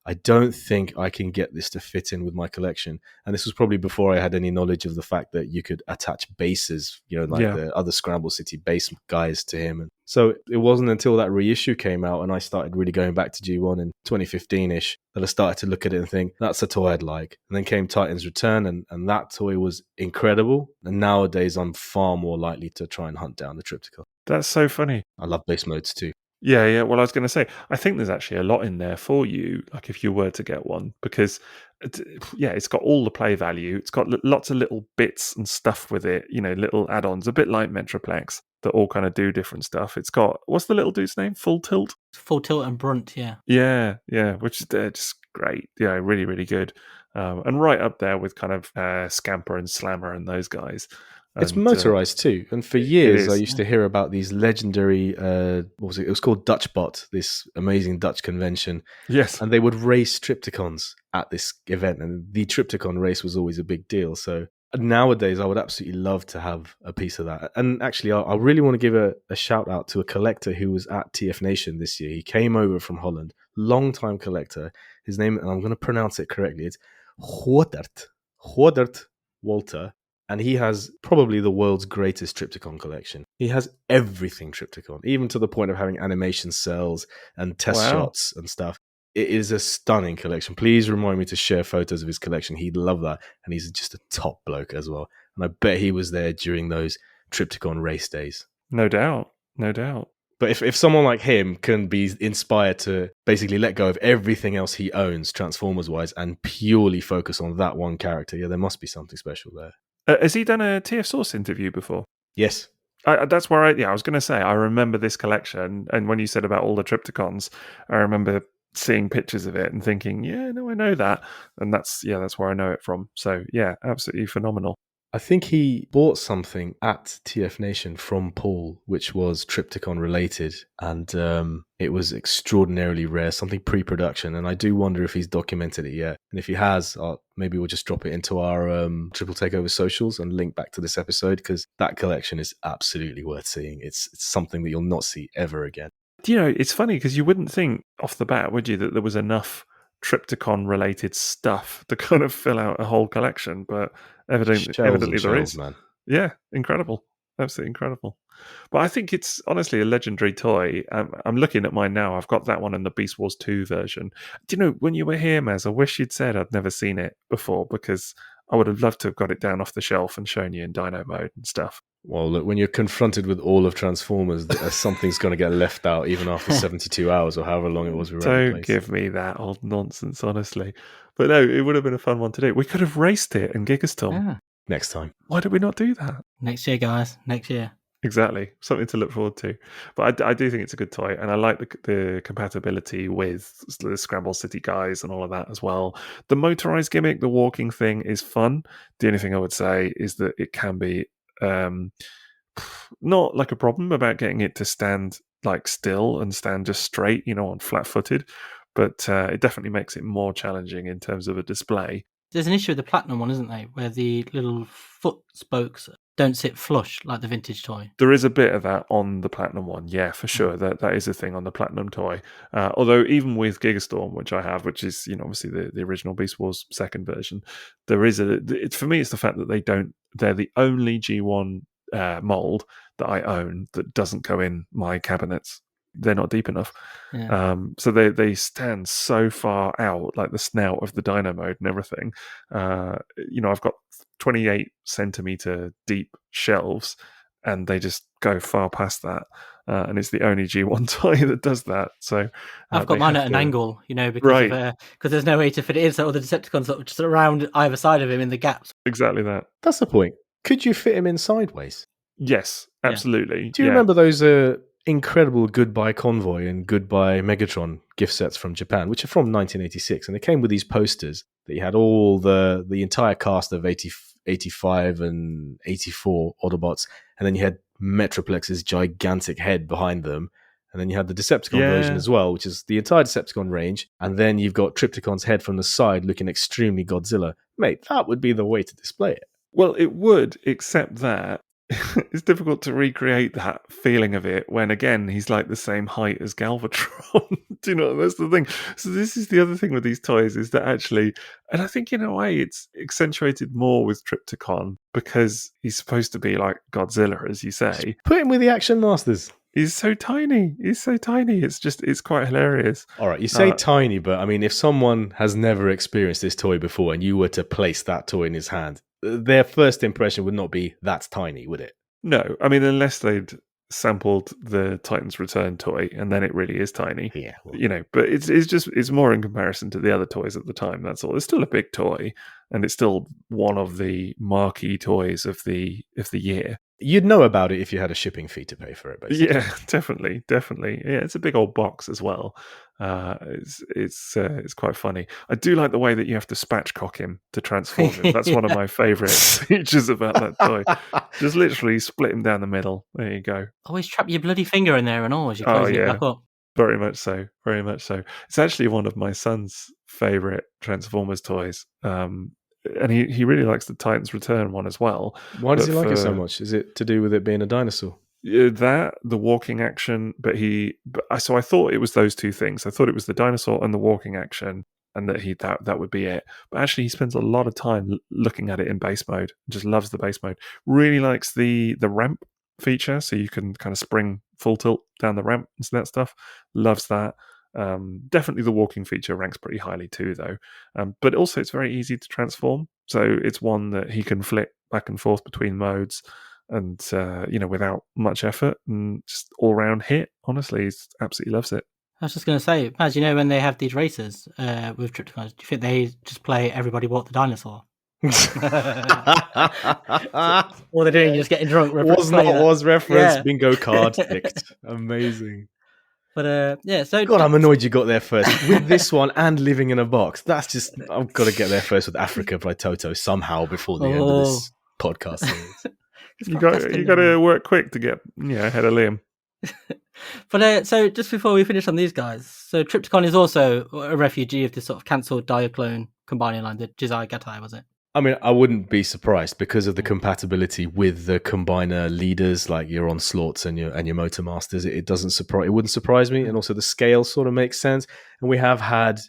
Speaker 3: I don't think I can get this to fit in with my collection. And this was probably before I had any knowledge of the fact that you could attach bases, the other Scramble City base guys to him. And so it wasn't until that reissue came out and I started really going back to G1 in 2015-ish that I started to look at it and think, that's a toy I'd like. And then came Titan's Return, and that toy was incredible. And nowadays I'm far more likely to try and hunt down the Triptychon.
Speaker 4: That's so funny.
Speaker 3: I love base modes too.
Speaker 4: Yeah. Well, I was going to say, I think there's actually a lot in there for you, like if you were to get one, because it's got all the play value. It's got lots of little bits and stuff with it, little add-ons, a bit like Metroplex, that all kind of do different stuff. It's got, what's the little dude's name? Full Tilt?
Speaker 2: Full Tilt and Brunt, yeah.
Speaker 4: Yeah, which is just great. Yeah, really, really good. And right up there with kind of Scamper and Slammer and those guys.
Speaker 3: It's motorized too, and for years I used to hear about these legendary. What was it? It was called Dutchbot, this amazing Dutch convention.
Speaker 4: Yes, and
Speaker 3: they would race Triptychons at this event, and the Triptychon race was always a big deal. So nowadays, I would absolutely love to have a piece of that. And actually, I really want to give a shout out to a collector who was at TF Nation this year. He came over from Holland, long-time collector. His name, and I'm going to pronounce it correctly, it's Hodert Walter. And he has probably the world's greatest Triptychon collection. He has everything Triptychon, even to the point of having animation cells and test shots and stuff. It is a stunning collection. Please remind me to share photos of his collection. He'd love that. And he's just a top bloke as well. And I bet he was there during those Triptychon race days.
Speaker 4: No doubt.
Speaker 3: But if someone like him can be inspired to basically let go of everything else he owns, Transformers-wise, and purely focus on that one character, there must be something special there.
Speaker 4: Has he done a TF Source interview before?
Speaker 3: Yes.
Speaker 4: That's where I was going to say, I remember this collection, and when you said about all the Triptychons, I remember seeing pictures of it and thinking, I know that. And that's where I know it from. So, yeah, absolutely phenomenal.
Speaker 3: I think he bought something at TF Nation from Paul, which was Triptychon related, and it was extraordinarily rare, something pre-production, and I do wonder if he's documented it yet. And if he has, maybe we'll just drop it into our Triple Takeover socials and link back to this episode, because that collection is absolutely worth seeing. It's something that you'll not see ever again.
Speaker 4: It's funny because you wouldn't think off the bat, would you, that there was enough Triptychon related stuff to kind of fill out a whole collection, but evidently there is.
Speaker 3: Man.
Speaker 4: Yeah, incredible. Absolutely incredible. But I think it's honestly a legendary toy. I'm looking at mine now. I've got that one in the Beast Wars 2 version. Do you know, when you were here, Maz, I wish you'd said I'd never seen it before, because I would have loved to have got it down off the shelf and shown you in Dino mode and stuff.
Speaker 3: Well, look, when you're confronted with all of Transformers, something's going to get left out even after 72 hours or however long it was.
Speaker 4: Don't give me that old nonsense, honestly. But no, it would have been a fun one to do. We could have raced it in Gigastorm.
Speaker 2: Yeah.
Speaker 3: Next time.
Speaker 4: Why did we not do that?
Speaker 2: Next year, guys. Next year.
Speaker 4: Exactly. Something to look forward to. But I do think it's a good toy, and I like the compatibility with the Scramble City guys and all of that as well. The motorized gimmick, the walking thing, is fun. The only thing I would say is that it can be not like a problem about getting it to stand like still and stand just straight, on flat-footed, but it definitely makes it more challenging in terms of a display.
Speaker 2: There's an issue with the Platinum one, isn't there, where the little foot spokes don't sit flush like the vintage toy.
Speaker 4: There is a bit of that on the Platinum one, yeah, for sure. That is a thing on the Platinum toy. Although even with Gigastorm, which I have, which is obviously the original Beast Wars second version, there is for me it's the fact that they're the only G1 mold that I own that doesn't go in my cabinets. They're not deep enough.
Speaker 2: Yeah.
Speaker 4: So they stand so far out, like the snout of the Dino mode and everything. I've got 28 centimeter deep shelves, and they just go far past that. And it's the only G1 toy that does that. So
Speaker 2: I've got mine at an angle, because there's no way to fit it in. So all the Decepticons sort of just around either side of him in the gaps.
Speaker 4: Exactly that.
Speaker 3: That's the point. Could you fit him in sideways?
Speaker 4: Yes, absolutely.
Speaker 3: Yeah. Do you remember those incredible Goodbye Convoy and Goodbye Megatron gift sets from Japan, which are from 1986, and they came with these posters that you had all the entire cast of 85 and 84 Autobots, and then you had Metroplex's gigantic head behind them. And then you had the Decepticon version as well, which is the entire Decepticon range. And then you've got Trypticon's head from the side looking extremely Godzilla. Mate, that would be the way to display it.
Speaker 4: Well, it would, except that it's difficult to recreate that feeling of it when, again, he's like the same height as Galvatron. Do you know? That's the thing. So this is the other thing with these toys is that actually, and I think in a way it's accentuated more with Trypticon because he's supposed to be like Godzilla, as you say.
Speaker 3: Put him with the Action Masters.
Speaker 4: He's so tiny. It's quite hilarious.
Speaker 3: All right, you say tiny, but I mean, if someone has never experienced this toy before and you were to place that toy in his hand, their first impression would not be that's tiny, would it?
Speaker 4: No, I mean, unless they'd sampled the Titan's Return toy, and then it really is tiny.
Speaker 3: Yeah, well,
Speaker 4: but it's more in comparison to the other toys at the time. That's all. It's still a big toy, and it's still one of the marquee toys of the year.
Speaker 3: You'd know about it if you had a shipping fee to pay for it, basically.
Speaker 4: Yeah, definitely. Yeah, it's a big old box as well. It's quite funny. I do like the way that you have to spatchcock him to transform him. That's one of my favourite features about that toy. Just literally split him down the middle. There you go.
Speaker 2: Always trap your bloody finger in there and all as you close it back up.
Speaker 4: Very much so. Very much so. It's actually one of my son's favourite Transformers toys. And he really likes the Titan's Return one as well.
Speaker 3: Why does he like it so much? Is it to do with it being a dinosaur?
Speaker 4: That, the walking action, so I thought it was those two things. I thought it was the dinosaur and the walking action, and that would be it. But actually, he spends a lot of time looking at it in base mode. Just loves the base mode. Really likes the ramp feature, so you can kind of spring full tilt down the ramp and that stuff. Loves that. Definitely the walking feature ranks pretty highly too, though. But also it's very easy to transform, so it's one that he can flick back and forth between modes, and without much effort, and just all round hit. Honestly, he absolutely loves it.
Speaker 2: I was just going to say, as you know, when they have these races with Trypticons, do you think they just play Everybody Walk the Dinosaur? All they're doing is getting drunk.
Speaker 3: Was reference. Yeah. Bingo card picked. Amazing.
Speaker 2: But so
Speaker 3: God, I'm annoyed you got there first with this one and Living in a Box. That's just, I've got to get there first with Africa by Toto somehow before the end of this podcast series.
Speaker 4: You got to work quick to get ahead of Liam.
Speaker 2: But so just before we finish on these guys, so Trypticon is also a refugee of this sort of cancelled Diaclone combining line, the Jizai Gatai, was it?
Speaker 3: I mean, I wouldn't be surprised because of the compatibility with the combiner leaders like your Onslaughts and your Motor Masters. It wouldn't surprise me, and also the scale sort of makes sense. And we have had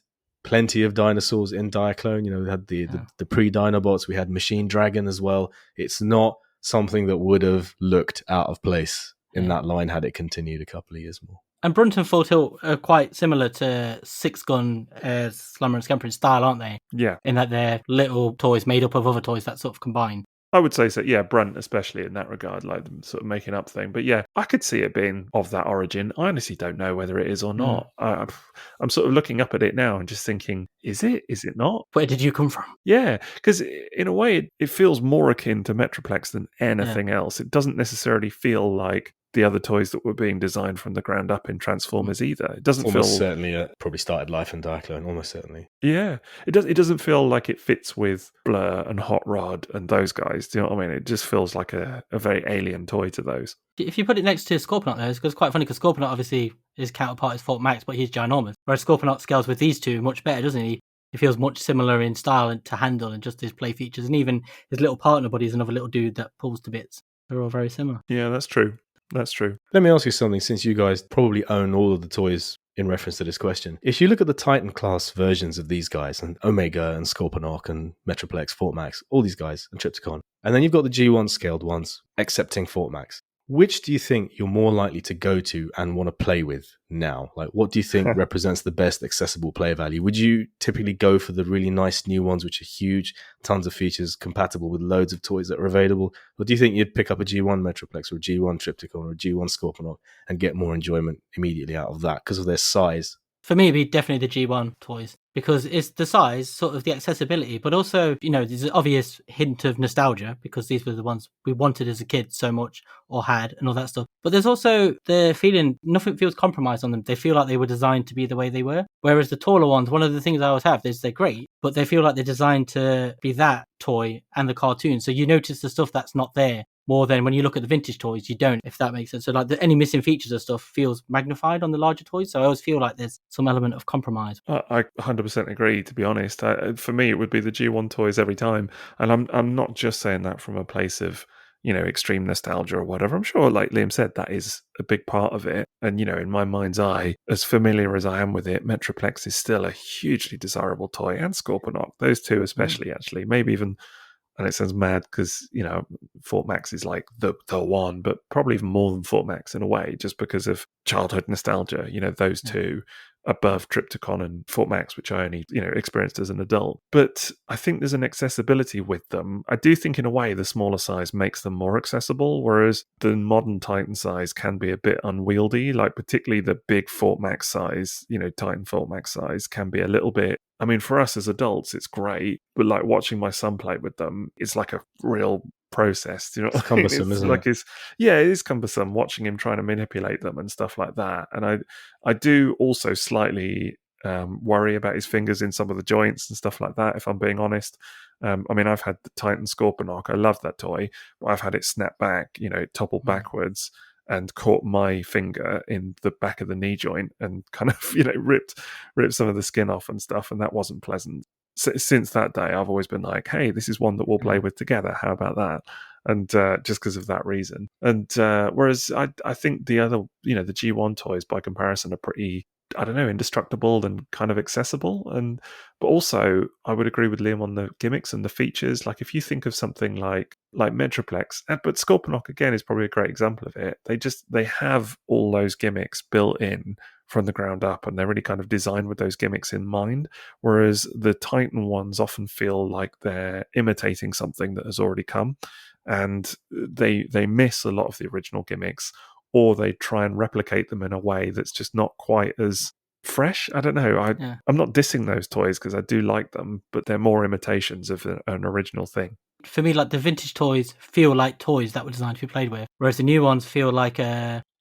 Speaker 3: plenty of dinosaurs in Diaclone. We had the pre-Dinobots, we had Machine Dragon as well. It's not something that would have looked out of place in that line had it continued a couple of years more.
Speaker 2: And Brunt and Full Tilt are quite similar to Six Gun, Slammer and Scamper in style, aren't they?
Speaker 4: Yeah.
Speaker 2: In that they're little toys made up of other toys that sort of combine.
Speaker 4: I would say so, yeah, Brunt especially in that regard, like the sort of making up thing. But yeah, I could see it being of that origin. I honestly don't know whether it is or not. I'm sort of looking up at it now and just thinking, is it? Is it not?
Speaker 2: Where did you come from?
Speaker 4: Yeah, because in a way it feels more akin to Metroplex than anything else. It doesn't necessarily feel like the other toys that were being designed from the ground up in Transformers either. It doesn't
Speaker 3: almost
Speaker 4: feel
Speaker 3: certainly probably started life in Diaclone, almost certainly.
Speaker 4: Yeah, it doesn't feel like it fits with Blur and Hot Rod and those guys. Do you know what I mean? It just feels like a very alien toy to those.
Speaker 2: If you put it next to Scorponok, though, it's quite funny because Scorponok obviously his counterpart is Fort Max, but he's ginormous. Whereas Scorponok scales with these two much better, doesn't he? He feels much similar in style and to handle and just his play features, and even his little partner buddy is another little dude that pulls to bits. They're all very similar.
Speaker 4: Yeah, that's true. That's true.
Speaker 3: Let me ask you something, since you guys probably own all of the toys in reference to this question. If you look at the Titan class versions of these guys, and Omega and Scorponok and Metroplex, Fort Max, all these guys, and Trypticon, and then you've got the G1 scaled ones, excepting Fort Max. Which do you think you're more likely to go to and want to play with now? Like, what do you think represents the best accessible play value? Would you typically go for the really nice new ones, which are huge, tons of features, compatible with loads of toys that are available? Or do you think you'd pick up a G1 Metroplex or a G1 Trypticon or a G1 Scorponok and get more enjoyment immediately out of that because of their size?
Speaker 2: For me, it'd be definitely the G1 toys. because it's the size, sort of the accessibility, but also, there's an obvious hint of nostalgia because these were the ones we wanted as a kid so much or had and all that stuff. But there's also the feeling nothing feels compromised on them. They feel like they were designed to be the way they were. Whereas the taller ones, one of the things I always have is they're great, but they feel like they're designed to be that toy and the cartoon. So you notice the stuff that's not there more than when you look at the vintage toys, you don't, if that makes sense. So like any missing features of stuff feels magnified on the larger toys. So I always feel like there's some element of compromise.
Speaker 4: I 100% agree, to be honest. For me, it would be the G1 toys every time. And I'm not just saying that from a place of, extreme nostalgia or whatever. I'm sure, like Liam said, that is a big part of it. And, in my mind's eye, as familiar as I am with it, Metroplex is still a hugely desirable toy, and Scorponok, those two especially, actually. Maybe even... And it sounds mad because, Fort Max is like the one, but probably even more than Fort Max in a way, just because of childhood nostalgia. Those two above Triptychon and Fort Max, which I only, experienced as an adult. But I think there's an accessibility with them. I do think in a way the smaller size makes them more accessible, whereas the modern Titan size can be a bit unwieldy, like particularly the big Fort Max size, Titan Fort Max size can be a little bit... I mean, for us as adults, it's great, but like watching my son play with them, it's like a real process.
Speaker 3: It's cumbersome, isn't it?
Speaker 4: It is cumbersome watching him trying to manipulate them and stuff like that. And I do also slightly worry about his fingers in some of the joints and stuff like that, if I'm being honest. I mean, I've had the Titan Scorponok. I love that toy, but I've had it snap back, it toppled backwards and caught my finger in the back of the knee joint and kind of, ripped some of the skin off and stuff. And that wasn't pleasant. Since that day, I've always been like, hey, this is one that we'll play with together. How about that? And just because of that reason. And whereas I think the other, the G1 toys by comparison are pretty, I don't know, indestructible and kind of accessible. But also, I would agree with Liam on the gimmicks and the features. Like if you think of something like Metroplex, but Scorponok again is probably a great example of it. They have all those gimmicks built in from the ground up, and they're really kind of designed with those gimmicks in mind. Whereas the Titan ones often feel like they're imitating something that has already come, and they miss a lot of the original gimmicks, or they try and replicate them in a way that's just not quite as fresh. I don't know. I'm not dissing those toys because I do like them, but they're more imitations of an original thing.
Speaker 2: For me, like the vintage toys feel like toys that were designed to be played with, whereas the new ones feel like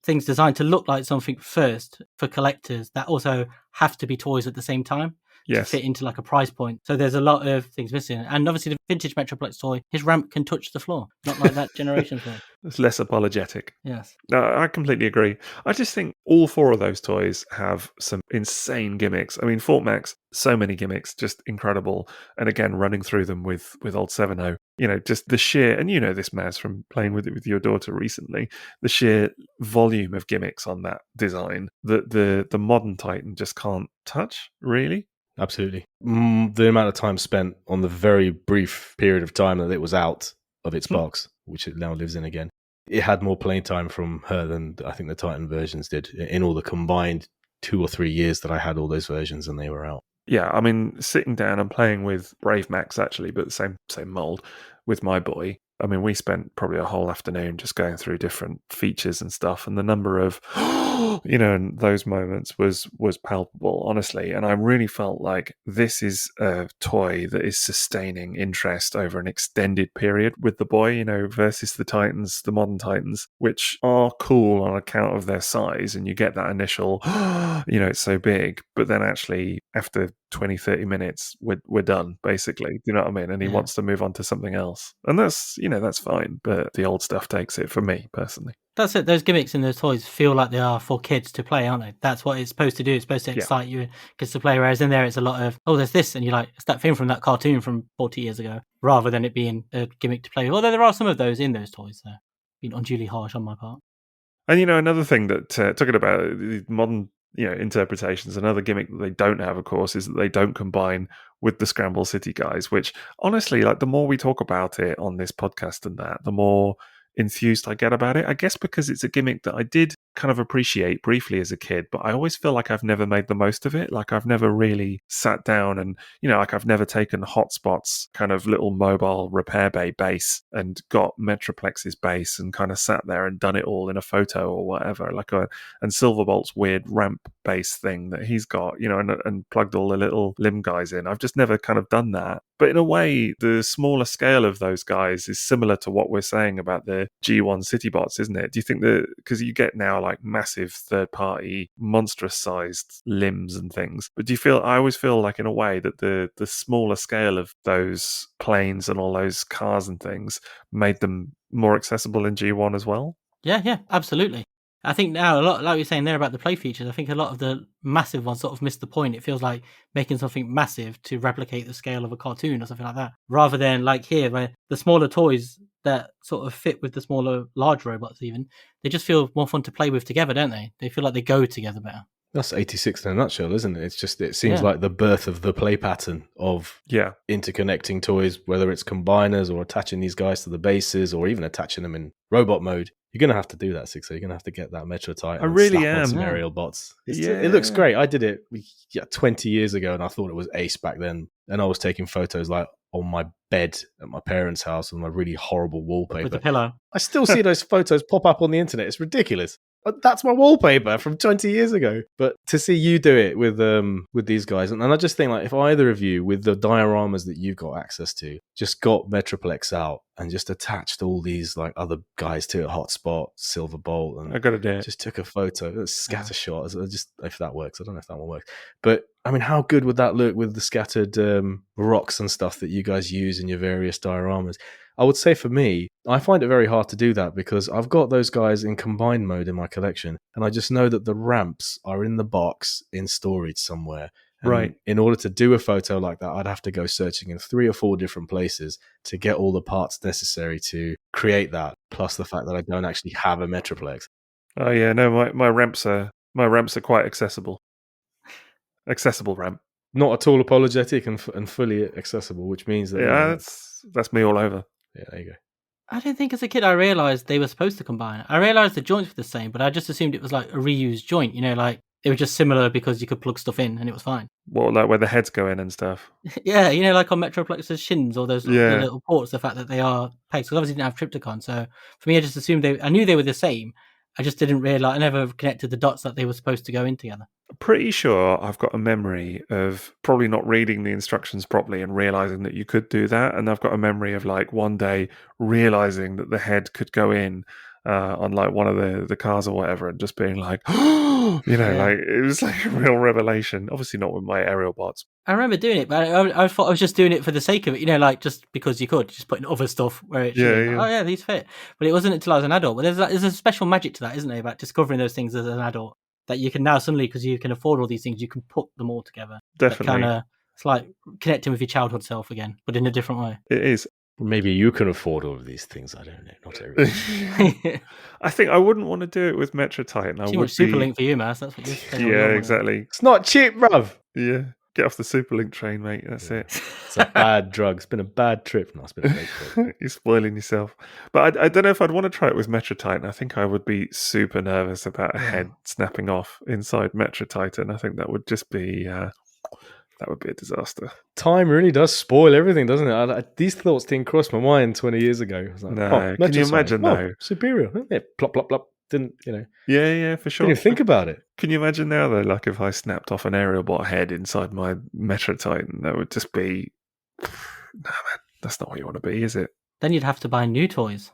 Speaker 2: things designed to look like something first for collectors that also have to be toys at the same time. To fit into like a price point. So there's a lot of things missing. And obviously the vintage Metroplex toy, his ramp can touch the floor. Not like that generation toy.
Speaker 4: It's less apologetic.
Speaker 2: Yes.
Speaker 4: No, I completely agree. I just think all four of those toys have some insane gimmicks. I mean, Fort Max, so many gimmicks, just incredible. And again, running through them with old 7.0, just the sheer, and this, M.A.S., from playing with it with your daughter recently, the sheer volume of gimmicks on that design that the modern Titan just can't touch, really.
Speaker 3: Absolutely. The amount of time spent on the very brief period of time that it was out of its box, which it now lives in again, it had more playing time from her than I think the Titan versions did in all the combined 2 or 3 years that I had all those versions and they were out.
Speaker 4: Yeah, I mean, sitting down and playing with Brave Max, actually, but the same mold with my boy. I mean, we spent probably a whole afternoon just going through different features and stuff, and the number of, and those moments was palpable, honestly. And I really felt like this is a toy that is sustaining interest over an extended period with the boy, versus the Titans, the modern Titans, which are cool on account of their size, and you get that initial, it's so big, but then actually after 20, 30 minutes, we're done, basically. Do you know what I mean? And he wants to move on to something else. And that's, that's fine. But the old stuff takes it for me, personally.
Speaker 2: That's it. Those gimmicks in those toys feel like they are for kids to play, aren't they? That's what it's supposed to do. It's supposed to excite you kids to play. Whereas in there, it's a lot of, there's this. And you're like, it's that thing from that cartoon from 40 years ago, rather than it being a gimmick to play with. Although there are some of those in those toys, so being unduly harsh on my part.
Speaker 4: And, another thing that, talking about the modern interpretations, another gimmick that they don't have, of course, is that they don't combine with the Scramble City guys, which honestly, like the more we talk about it on this podcast and that, the more enthused I get about it. I guess because it's a gimmick that I did kind of appreciate briefly as a kid, but I always feel like I've never made the most of it. Like I've never really sat down and, like I've never taken Hotspot's kind of little mobile repair bay base and got Metroplex's base and kind of sat there and done it all in a photo or whatever. And Silverbolt's weird ramp base thing that he's got, and plugged all the little limb guys in. I've just never kind of done that. But in a way, the smaller scale of those guys is similar to what we're saying about the G1 Citybots, isn't it? Do you think that, because you get now like massive third-party, monstrous-sized limbs and things, but I always feel like in a way that the smaller scale of those planes and all those cars and things made them more accessible in G1 as well?
Speaker 2: Yeah, absolutely. I think now, a lot, like you're saying there about the play features, I think a lot of the massive ones sort of missed the point. It feels like making something massive to replicate the scale of a cartoon or something like that, rather than like here, where the smaller toys that sort of fit with the smaller, large robots even, they just feel more fun to play with together, don't they? They feel like they go together better.
Speaker 3: That's 86 in a nutshell, isn't it? It's just, it seems like the birth of the play pattern of interconnecting toys, whether it's combiners or attaching these guys to the bases or even attaching them in robot mode. You're going to have to do that, Sixo. You're going to have to get that Metro Titan.
Speaker 4: I really
Speaker 3: am. Some aerial bots. It looks great. I did it 20 years ago and I thought it was ace back then. And I was taking photos like on my bed at my parents' house with my really horrible wallpaper.
Speaker 2: With the pillow.
Speaker 3: I still see those photos pop up on the internet. It's ridiculous. But that's my wallpaper from 20 years ago. But to see you do it with these guys, and I just think like if either of you, with the dioramas that you've got access to, just got Metroplex out and just attached all these like other guys to it, Hotspot, Silverbolt, and
Speaker 4: I got to do it.
Speaker 3: Just took a photo, a scatter shot. Just if that works, I don't know if that one works, but I mean, how good would that look with the scattered rocks and stuff that you guys use in your various dioramas? I would say for me, I find it very hard to do that because I've got those guys in combined mode in my collection, and I just know that the ramps are in the box in storage somewhere. And
Speaker 4: right.
Speaker 3: In order to do a photo like that, I'd have to go searching in 3 or 4 different places to get all the parts necessary to create that, plus the fact that I don't actually have a Metroplex.
Speaker 4: Oh yeah, no, my ramps are quite accessible. Accessible ramp.
Speaker 3: Not at all apologetic and fully accessible, which means that
Speaker 4: that's me all over.
Speaker 3: Yeah, there you go.
Speaker 2: I don't think as a kid I realised they were supposed to combine. I realised the joints were the same, but I just assumed it was like a reused joint, like they were just similar because you could plug stuff in and it was fine.
Speaker 4: Well, like where the heads go in and stuff.
Speaker 2: Yeah, like on Metroplex's shins or those the little ports, the fact that they are pegs, because obviously didn't have Trypticon. So for me, I just assumed I knew they were the same. I just didn't realise, I never connected the dots that they were supposed to go in together.
Speaker 4: Pretty sure I've got a memory of probably not reading the instructions properly and realising that you could do that. And I've got a memory of like one day realising that the head could go in on like one of the cars or whatever and just being like, like it was like a real revelation. Obviously not with my aerial bots.
Speaker 2: I remember doing it, but I thought I was just doing it for the sake of it, like just because you could, just putting other stuff where it's oh yeah, these fit. But it wasn't until I was an adult. But there's a special magic to that, isn't there, about discovering those things as an adult, that you can now suddenly, because you can afford all these things, you can put them all together.
Speaker 4: Definitely.
Speaker 2: It's like connecting with your childhood self again, but in a different way.
Speaker 4: It is.
Speaker 3: Maybe you can afford all of these things. I don't know. Not everyone.
Speaker 4: I think I wouldn't want to do it with Metro Titan.
Speaker 2: Too much Superlink for you, Mas. That's what you're saying.
Speaker 4: Yeah, exactly.
Speaker 3: It's not cheap, bruv.
Speaker 4: Yeah. Get off the Superlink train, mate. That's it.
Speaker 3: It's a bad drug. It's been a bad trip. No, it's been a great trip.
Speaker 4: You're spoiling yourself. But I don't know if I'd want to try it with Metro Titan. I think I would be super nervous about a head snapping off inside Metro Titan. I think that would just be... that would be a disaster.
Speaker 3: Time really does spoil everything, doesn't it? These thoughts didn't cross my mind 20 years ago. I was like,
Speaker 4: no, can you imagine though?
Speaker 3: Superior. Yeah, plop, plop, plop. Didn't,
Speaker 4: Yeah, for sure.
Speaker 3: Didn't even think about it.
Speaker 4: Can you imagine now though, like if I snapped off an aerial bot head inside my Metro Titan, that would just be... No, man, that's not what you want to be, is it?
Speaker 2: Then you'd have to buy new toys.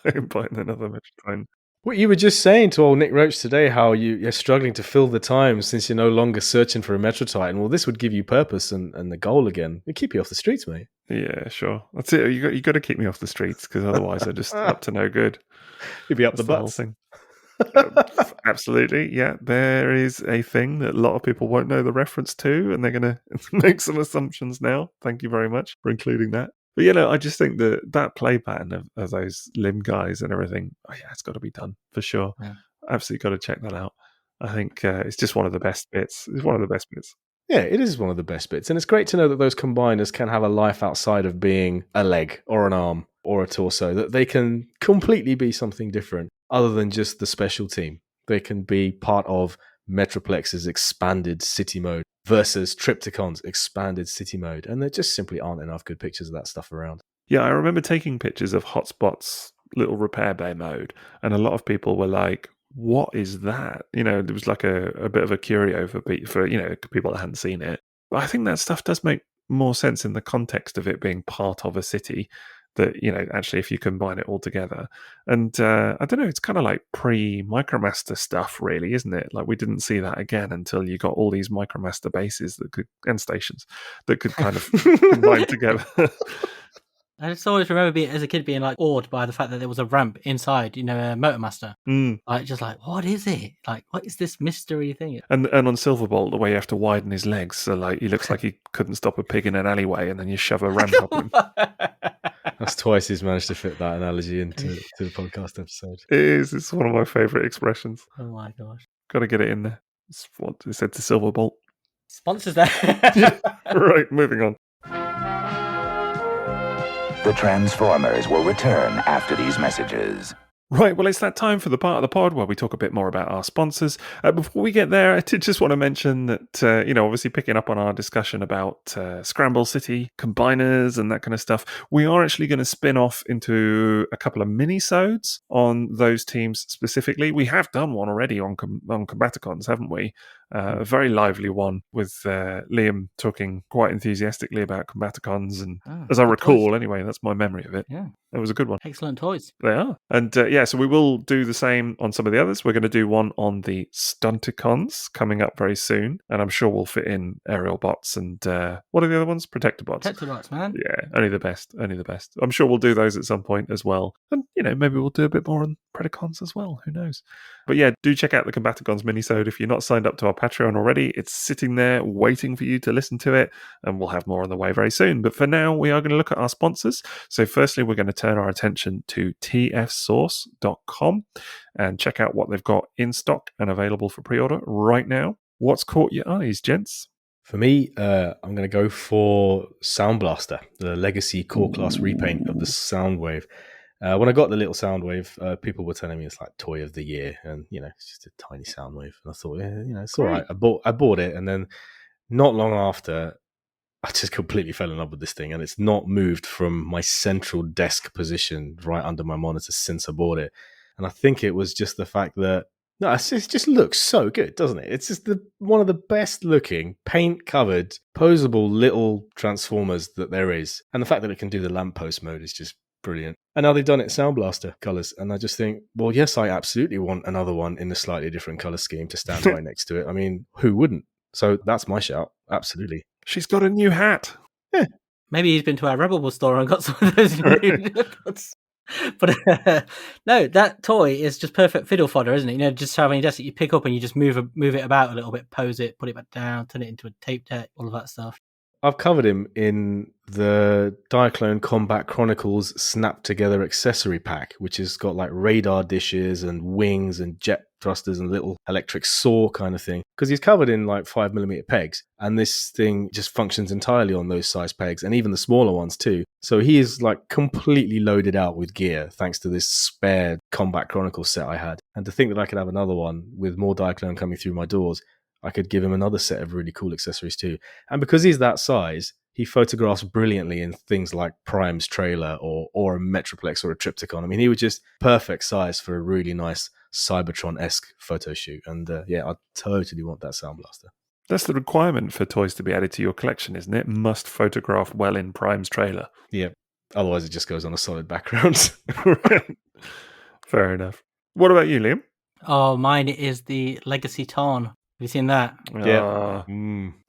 Speaker 4: I'm buying another Metro Titan.
Speaker 3: What you were just saying to old Nick Roach today, how you're struggling to fill the time since you're no longer searching for a Metro Titan. Well, this would give you purpose and the goal again. It'd keep you off the streets, mate.
Speaker 4: Yeah, sure. That's it. You got to keep me off the streets because otherwise I'm just up to no good.
Speaker 3: You'd be up
Speaker 4: That's
Speaker 3: the
Speaker 4: whole
Speaker 3: butts.
Speaker 4: thing. Absolutely, yeah. There is a thing that a lot of people won't know the reference to, and they're going to make some assumptions now. Thank you very much for including that. But I just think that play pattern of those limb guys and everything, it's got to be done for sure.
Speaker 2: Yeah.
Speaker 4: Absolutely got to check that out. I think it's just one of the best bits. It's one of the best bits.
Speaker 3: Yeah, it is one of the best bits. And it's great to know that those combiners can have a life outside of being a leg or an arm or a torso, that they can completely be something different other than just the special team. They can be part of Metroplex's expanded city mode versus Triptychon's expanded city mode. And there just simply aren't enough good pictures of that stuff around.
Speaker 4: Yeah, I remember taking pictures of Hotspot's little repair bay mode, and a lot of people were like, what is that? You know, there was like a bit of a curio for people that hadn't seen it. But I think that stuff does make more sense in the context of it being part of a city, that, you know, actually if you combine it all together. And I don't know, it's kind of like pre-Micromaster stuff, really, isn't it? Like, we didn't see that again until you got all these Micromaster bases and stations that could kind of combine together.
Speaker 2: I just always remember as a kid being like awed by the fact that there was a ramp inside, a Motormaster. Like, just like, what is it? Like, what is this mystery thing?
Speaker 4: And on Silverbolt, the way you have to widen his legs, so like he looks like he couldn't stop a pig in an alleyway, and then you shove a ramp up him.
Speaker 3: That's twice he's managed to fit that analogy into the podcast episode.
Speaker 4: It is. It's one of my favourite expressions.
Speaker 2: Oh my gosh.
Speaker 4: Got to get it in there. It's what they said to Silverbolt.
Speaker 2: Sponsors there.
Speaker 4: Yeah, right, moving on.
Speaker 5: The Transformers will return after these messages.
Speaker 4: Right, well, it's that time for the part of the pod where we talk a bit more about our sponsors. Before we get there, I did just want to mention that, obviously picking up on our discussion about Scramble City, combiners and that kind of stuff, we are actually going to spin off into a couple of mini-sodes on those teams specifically. We have done one already on Combaticons, haven't we? A very lively one with Liam talking quite enthusiastically about Combaticons. And as I recall,
Speaker 2: toys.
Speaker 4: Anyway, that's my memory of it.
Speaker 2: Yeah.
Speaker 4: It was a good one.
Speaker 2: Excellent toys.
Speaker 4: They are. And so we will do the same on some of the others. We're going to do one on the Stunticons coming up very soon. And I'm sure we'll fit in aerial bots and what are the other ones? Protector bots.
Speaker 2: Protector bots, man.
Speaker 4: Yeah, only the best. Only the best. I'm sure we'll do those at some point as well. And, maybe we'll do a bit more on Predacons as well. Who knows? But yeah, do check out the Combaticons minisode. If you're not signed up to our Patreon already, it's sitting there waiting for you to listen to it. And we'll have more on the way very soon. But for now, we are going to look at our sponsors. So firstly, we're going to turn our attention to tfsource.com and check out what they've got in stock and available for pre-order right now. What's caught your eyes, gents?
Speaker 3: For me, I'm going to go for Sound Blaster, the legacy core class repaint of the Soundwave. When I got the little Soundwave, people were telling me it's like toy of the year, and it's just a tiny Soundwave. And I thought, it's all right. I bought it, and then not long after, I just completely fell in love with this thing, and it's not moved from my central desk position right under my monitor since I bought it. And I think it was just the fact that it just looks so good, doesn't it? It's just one of the best looking paint-covered, posable little Transformers that there is. And the fact that it can do the lamppost mode is just brilliant. And now they've done it Sound Blaster colours. And I just think, well, yes, I absolutely want another one in a slightly different colour scheme to stand right next to it. I mean, who wouldn't? So that's my shout. Absolutely.
Speaker 4: She's got a new hat.
Speaker 3: Yeah.
Speaker 2: Maybe he's been to our Rebel store and got some of those new ones. But no, that toy is just perfect fiddle fodder, isn't it? Just having a desk that you pick up and you just move it about a little bit, pose it, put it back down, turn it into a tape deck, all of that stuff.
Speaker 3: I've covered him in the Diaclone Combat Chronicles Snap Together accessory pack, which has got like radar dishes and wings and jet thrusters and little electric saw kind of thing. Because he's covered in like 5mm pegs, and this thing just functions entirely on those size pegs, and even the smaller ones too. So he is like completely loaded out with gear thanks to this spare Combat Chronicles set I had. And to think that I could have another one with more Diaclone coming through my doors, I could give him another set of really cool accessories too. And because he's that size, he photographs brilliantly in things like Prime's trailer or a Metroplex or a Triptychon. I mean, he was just perfect size for a really nice Cybertron-esque photo shoot. And I totally want that Sound Blaster.
Speaker 4: That's the requirement for toys to be added to your collection, isn't it? Must photograph well in Prime's trailer.
Speaker 3: Yeah. Otherwise, it just goes on a solid background.
Speaker 4: Fair enough. What about you, Liam?
Speaker 2: Oh, mine is the Legacy Tarn. Have you seen that?
Speaker 3: Yeah.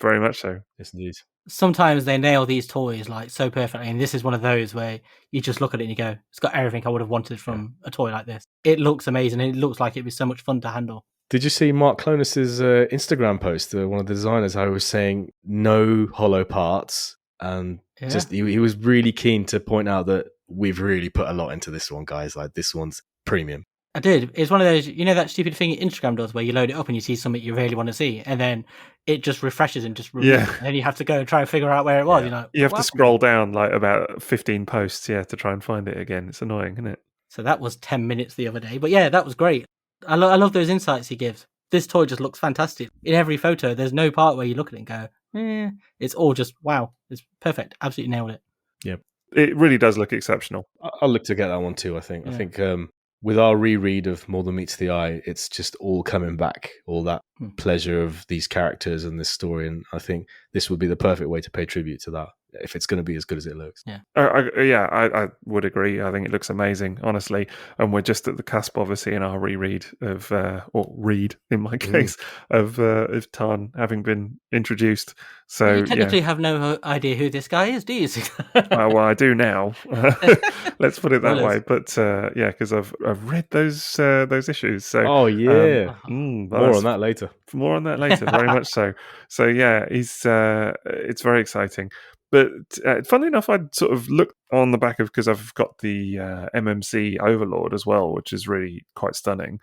Speaker 4: Very much so.
Speaker 3: Yes, indeed.
Speaker 2: Sometimes they nail these toys like so perfectly, and this is one of those where you just look at it and you go, it's got everything I would have wanted from a toy like this. It looks amazing, and it looks like it'd be so much fun to handle.
Speaker 3: Did you see Mark Clonus's Instagram post? One of the designers, I was saying no hollow parts, and just he was really keen to point out that we've really put a lot into this one, guys. Like, this one's premium.
Speaker 2: I did. It's one of those, that stupid thing Instagram does where you load it up and you see something you really want to see, and then it just refreshes and just removes it, and then you have to go and try and figure out where it was.
Speaker 3: Yeah.
Speaker 2: You're like,
Speaker 4: You have
Speaker 2: "What
Speaker 4: to
Speaker 2: happened?"
Speaker 4: scroll down like about 15 posts, to try and find it again. It's annoying, isn't it?
Speaker 2: So that was 10 minutes the other day. But yeah, that was great. I love those insights he gives. This toy just looks fantastic. In every photo, there's no part where you look at it and go, it's all just, wow. It's perfect. Absolutely nailed it.
Speaker 3: Yep.
Speaker 4: It really does look exceptional.
Speaker 3: I'll look to get that one too, I think.
Speaker 2: Yeah.
Speaker 3: I think with our reread of More Than Meets the Eye, it's just all coming back, all that pleasure of these characters and this story. And I think this would be the perfect way to pay tribute to that, if it's going to be as good as it looks.
Speaker 2: Yeah.
Speaker 4: I would agree. I think it looks amazing, honestly. And we're just at the cusp, obviously, in our reread of, or read in my case, of Tarn having been introduced. So
Speaker 2: you technically have no idea who this guy is, do you?
Speaker 4: well, I do now. Let's put it that way. But because I've read those issues. So
Speaker 3: more on that later.
Speaker 4: More on that later, very much so. So yeah, it's very exciting. But funnily enough, I'd sort of looked on the back of, because I've got the MMC Overlord as well, which is really quite stunning.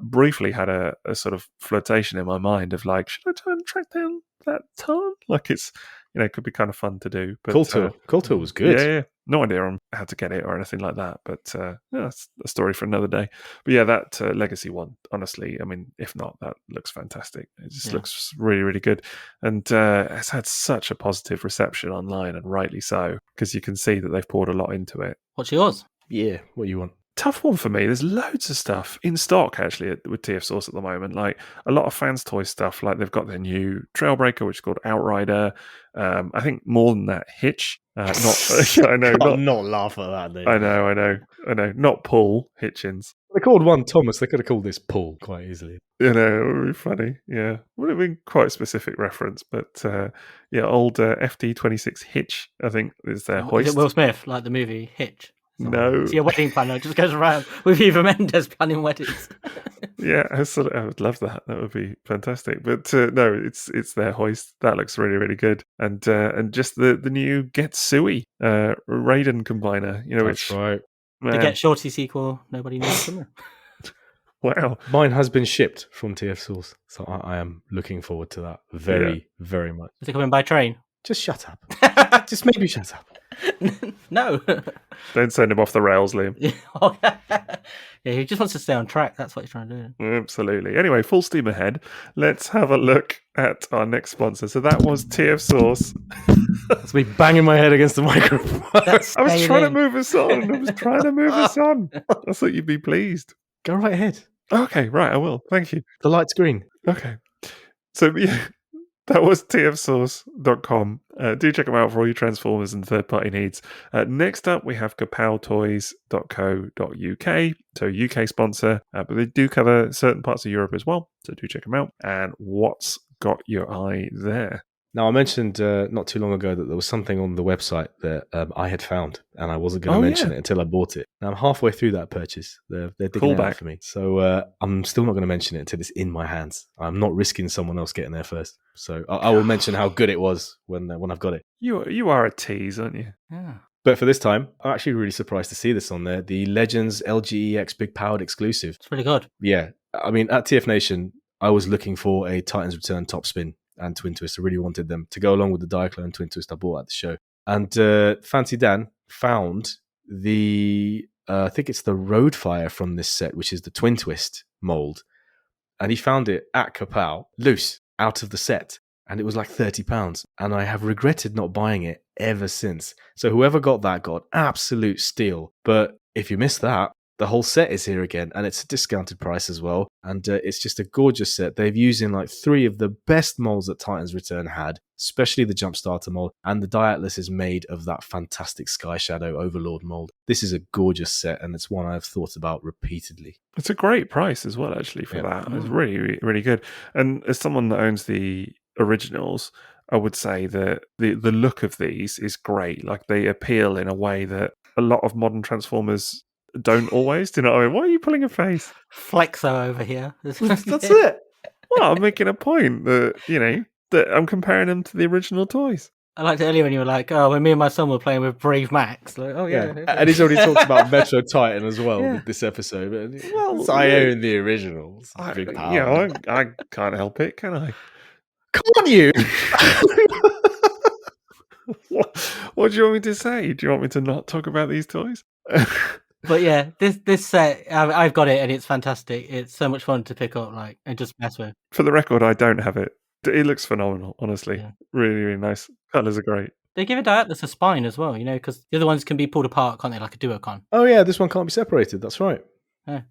Speaker 4: Briefly had a sort of flirtation in my mind of like, should I try and track down that Tarn? Like it's, it could be kind of fun to do. But
Speaker 3: Coulter was good.
Speaker 4: Yeah. No idea on how to get it or anything like that. But that's a story for another day. But yeah, that Legacy one, honestly, I mean, if not, that looks fantastic. It just looks really, really good. And it's had such a positive reception online, and rightly so, because you can see that they've poured a lot into it.
Speaker 2: What's yours?
Speaker 3: Yeah, what do you want?
Speaker 4: Tough one for me. There's loads of stuff in stock actually with TF Source at the moment. Like a lot of Fans Toy stuff. Like they've got their new Trailbreaker, which is called Outrider. I think more than that, Hitch. Not I know.
Speaker 3: Not laugh at that. Dude.
Speaker 4: I know. Not Paul Hitchens.
Speaker 3: They called one Thomas. They could have called this Paul quite easily.
Speaker 4: It would be funny. Yeah, would have been quite a specific reference. But old FD26 Hitch, I think, is their hoist.
Speaker 2: Is it Will Smith, like the movie Hitch?
Speaker 4: No.
Speaker 2: See, a wedding planner just goes around with Eva Mendes planning weddings.
Speaker 4: Yeah, I would love that. That would be fantastic. But no, it's their hoist. That looks really, really good. And just the new Get Suey Raiden combiner.
Speaker 3: That's right.
Speaker 2: The Get Shorty sequel, nobody knows.
Speaker 4: Wow.
Speaker 3: Mine has been shipped from TF Source, so I am looking forward to that very, very much.
Speaker 2: Is it coming by train?
Speaker 3: Just shut up. Just maybe shut up.
Speaker 2: No.
Speaker 4: Don't send him off the rails, Liam.
Speaker 2: Yeah, he just wants to stay on track. That's what he's trying to do.
Speaker 4: Absolutely. Anyway, full steam ahead. Let's have a look at our next sponsor. So that was TF Source.
Speaker 3: That's me banging my head against the microphone.
Speaker 4: I was trying to move us on. I thought you'd be pleased.
Speaker 3: Go right ahead.
Speaker 4: Okay, right, I will. Thank you.
Speaker 3: The light's green.
Speaker 4: Okay. So yeah, that was tfsource.com. Do check them out for all your Transformers and third-party needs. Next up, we have kapowtoys.co.uk, so UK sponsor, but they do cover certain parts of Europe as well, so do check them out. And what's got your eye there?
Speaker 3: Now, I mentioned not too long ago that there was something on the website that I had found, and I wasn't going to mention it until I bought it. Now, I'm halfway through that purchase. They're digging it out for me. So I'm still not going to mention it until it's in my hands. I'm not risking someone else getting there first. So I will mention how good it was when I've got it.
Speaker 4: You are a tease, aren't you?
Speaker 2: Yeah.
Speaker 3: But for this time, I'm actually really surprised to see this on there. The Legends LGEX Big Powered exclusive.
Speaker 2: It's really good.
Speaker 3: Yeah. I mean, at TF Nation, I was looking for a Titans Return top spin and Twin Twist. I really wanted them to go along with the Diaclone Twin Twist I bought at the show. And Fancy Dan found the, I think it's the Roadfire from this set, which is the Twin Twist mold. And he found it at Kapow, loose, out of the set. And it was like £30. And I have regretted not buying it ever since. So whoever got that got absolute steal. But if you missed that, the whole set is here again, and it's a discounted price as well. And it's just a gorgeous set. They've used in like 3 of the best molds that Titans Return had, especially the Jumpstarter mold. And the Diatlas is made of that fantastic Sky Shadow Overlord mold. This is a gorgeous set, and it's one I've thought about repeatedly.
Speaker 4: It's a great price as well, actually, for that. It's really, really good. And as someone that owns the originals, I would say that the look of these is great. Like, they appeal in a way that a lot of modern Transformers don't always. Do you know what I mean? Why are you pulling a face?
Speaker 2: Flexo over here.
Speaker 3: That's it.
Speaker 4: Well, I'm making a point that, that I'm comparing them to the original toys.
Speaker 2: I liked it earlier when you were like, "Oh, when me and my son were playing with Brave Max." Like, oh yeah, okay.
Speaker 3: And he's already talked about Metro Titan as well
Speaker 2: Yeah.
Speaker 3: this episode.
Speaker 4: Well,
Speaker 3: I
Speaker 4: yeah.
Speaker 3: own the originals. Big power.
Speaker 4: Yeah, I can't help it, can I?
Speaker 3: Can't you?
Speaker 4: What do you want me to say? Do you want me to not talk about these toys?
Speaker 2: But yeah, this set, I've got it, and it's fantastic. It's so much fun to pick up, like, and just mess with.
Speaker 4: For the record, I don't have it. It looks phenomenal, honestly.
Speaker 2: Yeah.
Speaker 4: Really, really nice. Colours are great.
Speaker 2: They give a Diaclone a spine as well, you know, because the other ones can be pulled apart, can't they? Like a Duocon.
Speaker 3: Oh yeah, this one can't be separated. That's right.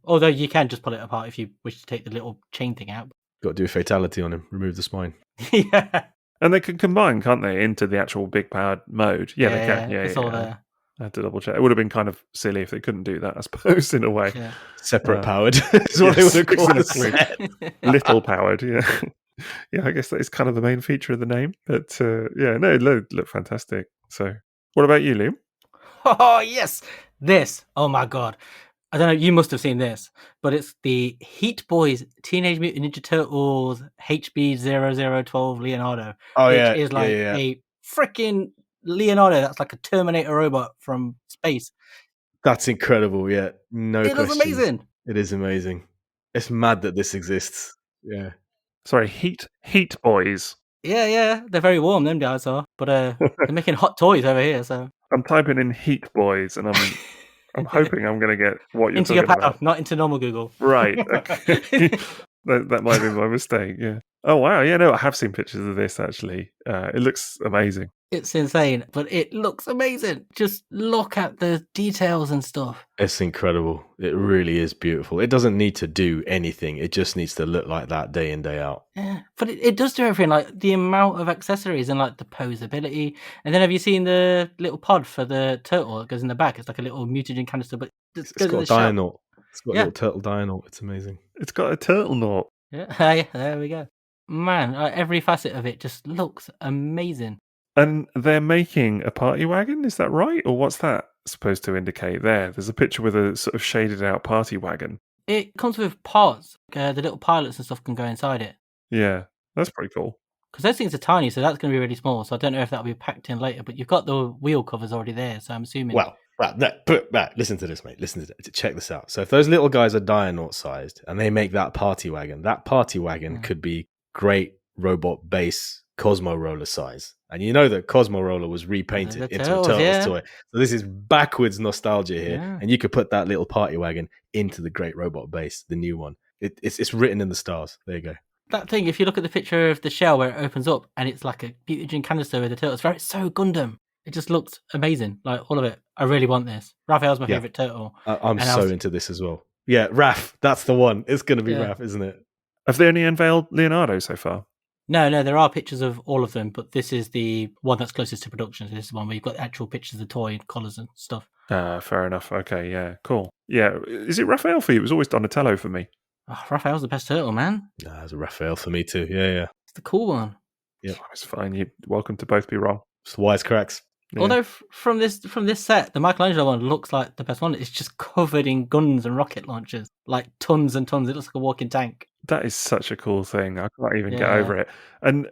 Speaker 2: Although you can just pull it apart if you wish to take the little chain thing out.
Speaker 3: Got to do a fatality on him. Remove the spine.
Speaker 2: Yeah.
Speaker 4: And they can combine, can't they, into the actual big powered mode? Yeah, they can. Yeah,
Speaker 2: it's all there.
Speaker 4: I had to double check. It would have been kind of silly if they couldn't do that, I suppose, in a way.
Speaker 2: Yeah.
Speaker 3: Separate powered is what they would have called
Speaker 4: exactly.
Speaker 3: the set.
Speaker 4: Little powered, yeah. Yeah, I guess that is kind of the main feature of the name. But yeah, no, it looked fantastic. So, what about you, Liam?
Speaker 2: Oh, yes. This. Oh, my God. I don't know. You must have seen this, but it's the Heat Boys Teenage Mutant Ninja Turtles HB0012 Leonardo.
Speaker 3: Oh,
Speaker 2: which
Speaker 3: yeah.
Speaker 2: is like
Speaker 3: yeah.
Speaker 2: a freaking Leonardo. That's like a Terminator robot from space.
Speaker 3: That's incredible. Yeah. No
Speaker 2: It
Speaker 3: question.
Speaker 2: looks amazing.
Speaker 3: It is amazing. It's mad that this exists. Yeah.
Speaker 4: Sorry, Heat Boys.
Speaker 2: Yeah. They're very warm, them guys are. But they're making hot toys over here, so.
Speaker 4: I'm typing in Heat Boys, and I'm hoping I'm going to get what you're
Speaker 2: into
Speaker 4: talking
Speaker 2: your
Speaker 4: about.
Speaker 2: not into normal Google.
Speaker 4: Right. Okay. that might be my mistake. Yeah. Oh wow. Yeah. No, I have seen pictures of this actually. It looks amazing.
Speaker 2: It's insane, but it looks amazing. Just look at the details and stuff.
Speaker 3: It's incredible. It really is beautiful. It doesn't need to do anything. It just needs to look like that day in, day out.
Speaker 2: Yeah, but it does do everything, like the amount of accessories and like the posability. And then have you seen the little pod for the turtle that goes in the back? It's like a little mutagen canister, but
Speaker 3: It's got a Dianaut. It's got a little turtle Dianaut. It's amazing.
Speaker 4: It's got a turtle knot.
Speaker 2: Yeah, there we go. Man, every facet of it just looks amazing.
Speaker 4: And they're making a party wagon, is that right? Or what's that supposed to indicate there? There's a picture with a sort of shaded out party wagon.
Speaker 2: It comes with parts. The little pilots and stuff can go inside it.
Speaker 4: Yeah, that's pretty cool.
Speaker 2: Because those things are tiny, so that's going to be really small. So I don't know if that'll be packed in later, but you've got the wheel covers already there, so I'm assuming.
Speaker 3: Well, listen to this, mate. Listen to this. Check this out. So if those little guys are Dianaut sized and they make that party wagon could be great robot base Cosmo Roller size. And you know that Cosmo Roller was repainted into a Turtles toy. So this is backwards nostalgia here.
Speaker 2: Yeah.
Speaker 3: And you could put that little party wagon into the great robot base, the new one. It's written in the stars. There you go.
Speaker 2: That thing, if you look at the picture of the shell where it opens up and it's like a mutagen canister with the turtles, it's so Gundam. It just looks amazing. Like all of it. I really want this. Raphael's my favourite turtle.
Speaker 3: I'm into this as well. Yeah, Raph, that's the one. It's going to be Raph, isn't it?
Speaker 4: Have they only unveiled Leonardo so far?
Speaker 2: No, there are pictures of all of them, but this is the one that's closest to production. So this is the one where you've got actual pictures of the toy and colours and stuff.
Speaker 4: Fair enough. Okay, yeah, cool. Yeah, is it Raphael for you? It was always Donatello for me.
Speaker 2: Oh, Raphael's the best turtle, man.
Speaker 3: Nah, it's a Raphael for me too. Yeah.
Speaker 2: It's the cool one.
Speaker 3: Yeah,
Speaker 4: it's fine. You're welcome to both be wrong.
Speaker 3: It's wisecracks.
Speaker 2: Yeah. Although from this set, the Michelangelo one looks like the best one. It's just covered in guns and rocket launchers, like tons and tons. It looks like a walking tank.
Speaker 4: That is such a cool thing. I can't even get over it. And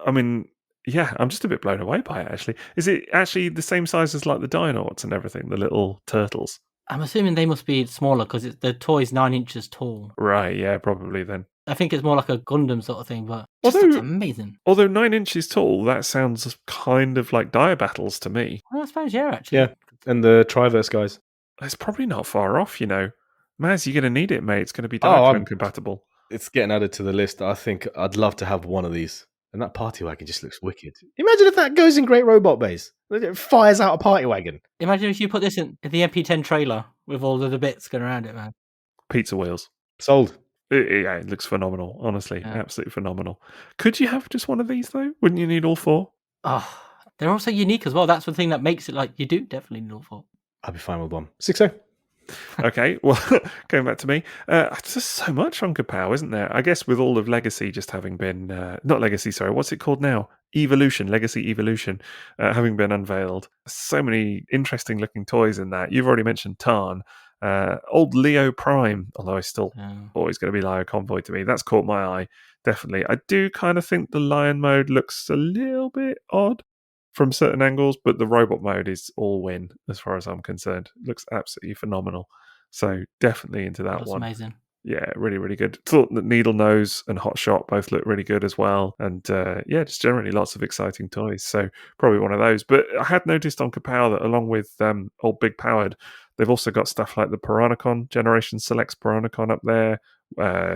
Speaker 4: I mean, yeah, I'm just a bit blown away by it. Actually, is it actually the same size as like the Dinauts and everything? The little turtles.
Speaker 2: I'm assuming they must be smaller because the toy's 9 inches tall.
Speaker 4: Right. Yeah. Probably then.
Speaker 2: I think it's more like a Gundam sort of thing, but it looks amazing.
Speaker 4: Although 9 inches tall, that sounds kind of like Dia Battles to me.
Speaker 2: Well, I suppose, yeah, actually.
Speaker 3: Yeah, and the Triverse guys.
Speaker 4: It's probably not far off, you know. M.A.S.K, you're going to need it, mate. It's going to be Diaclone compatible.
Speaker 3: It's getting added to the list. I think I'd love to have one of these. And that party wagon just looks wicked. Imagine if that goes in Great Robot Base. It fires out a party wagon.
Speaker 2: Imagine if you put this in the MP10 trailer with all of the bits going around it, man.
Speaker 4: Pizza wheels.
Speaker 3: Sold.
Speaker 4: Yeah, it looks phenomenal. Honestly, absolutely phenomenal. Could you have just one of these, though? Wouldn't you need all four?
Speaker 2: Oh, they're also unique as well. That's the thing that makes it like you do definitely need all four.
Speaker 3: I'll be fine with one. Sixo.
Speaker 4: Okay, well, going back to me, there's so much on Kapow, isn't there? I guess with all of Legacy just having been, not Legacy, sorry, what's it called now? Legacy Evolution, having been unveiled. So many interesting looking toys in that. You've already mentioned Tarn. Old Leo Prime, although it's still always going to be Lio Convoy to me. That's caught my eye, definitely. I do kind of think the Lion mode looks a little bit odd. from certain angles, but the robot mode is all win as far as I'm concerned. It looks absolutely phenomenal. So definitely into that
Speaker 2: That's
Speaker 4: one.
Speaker 2: amazing.
Speaker 4: Yeah, really, really good. Thought that Needle Nose and Hot Shot both look really good as well. And just generally lots of exciting toys. So probably one of those. But I had noticed on Kapow that along with Old Big Powered, they've also got stuff like the Piranacon, Generation Selects Piranacon up there,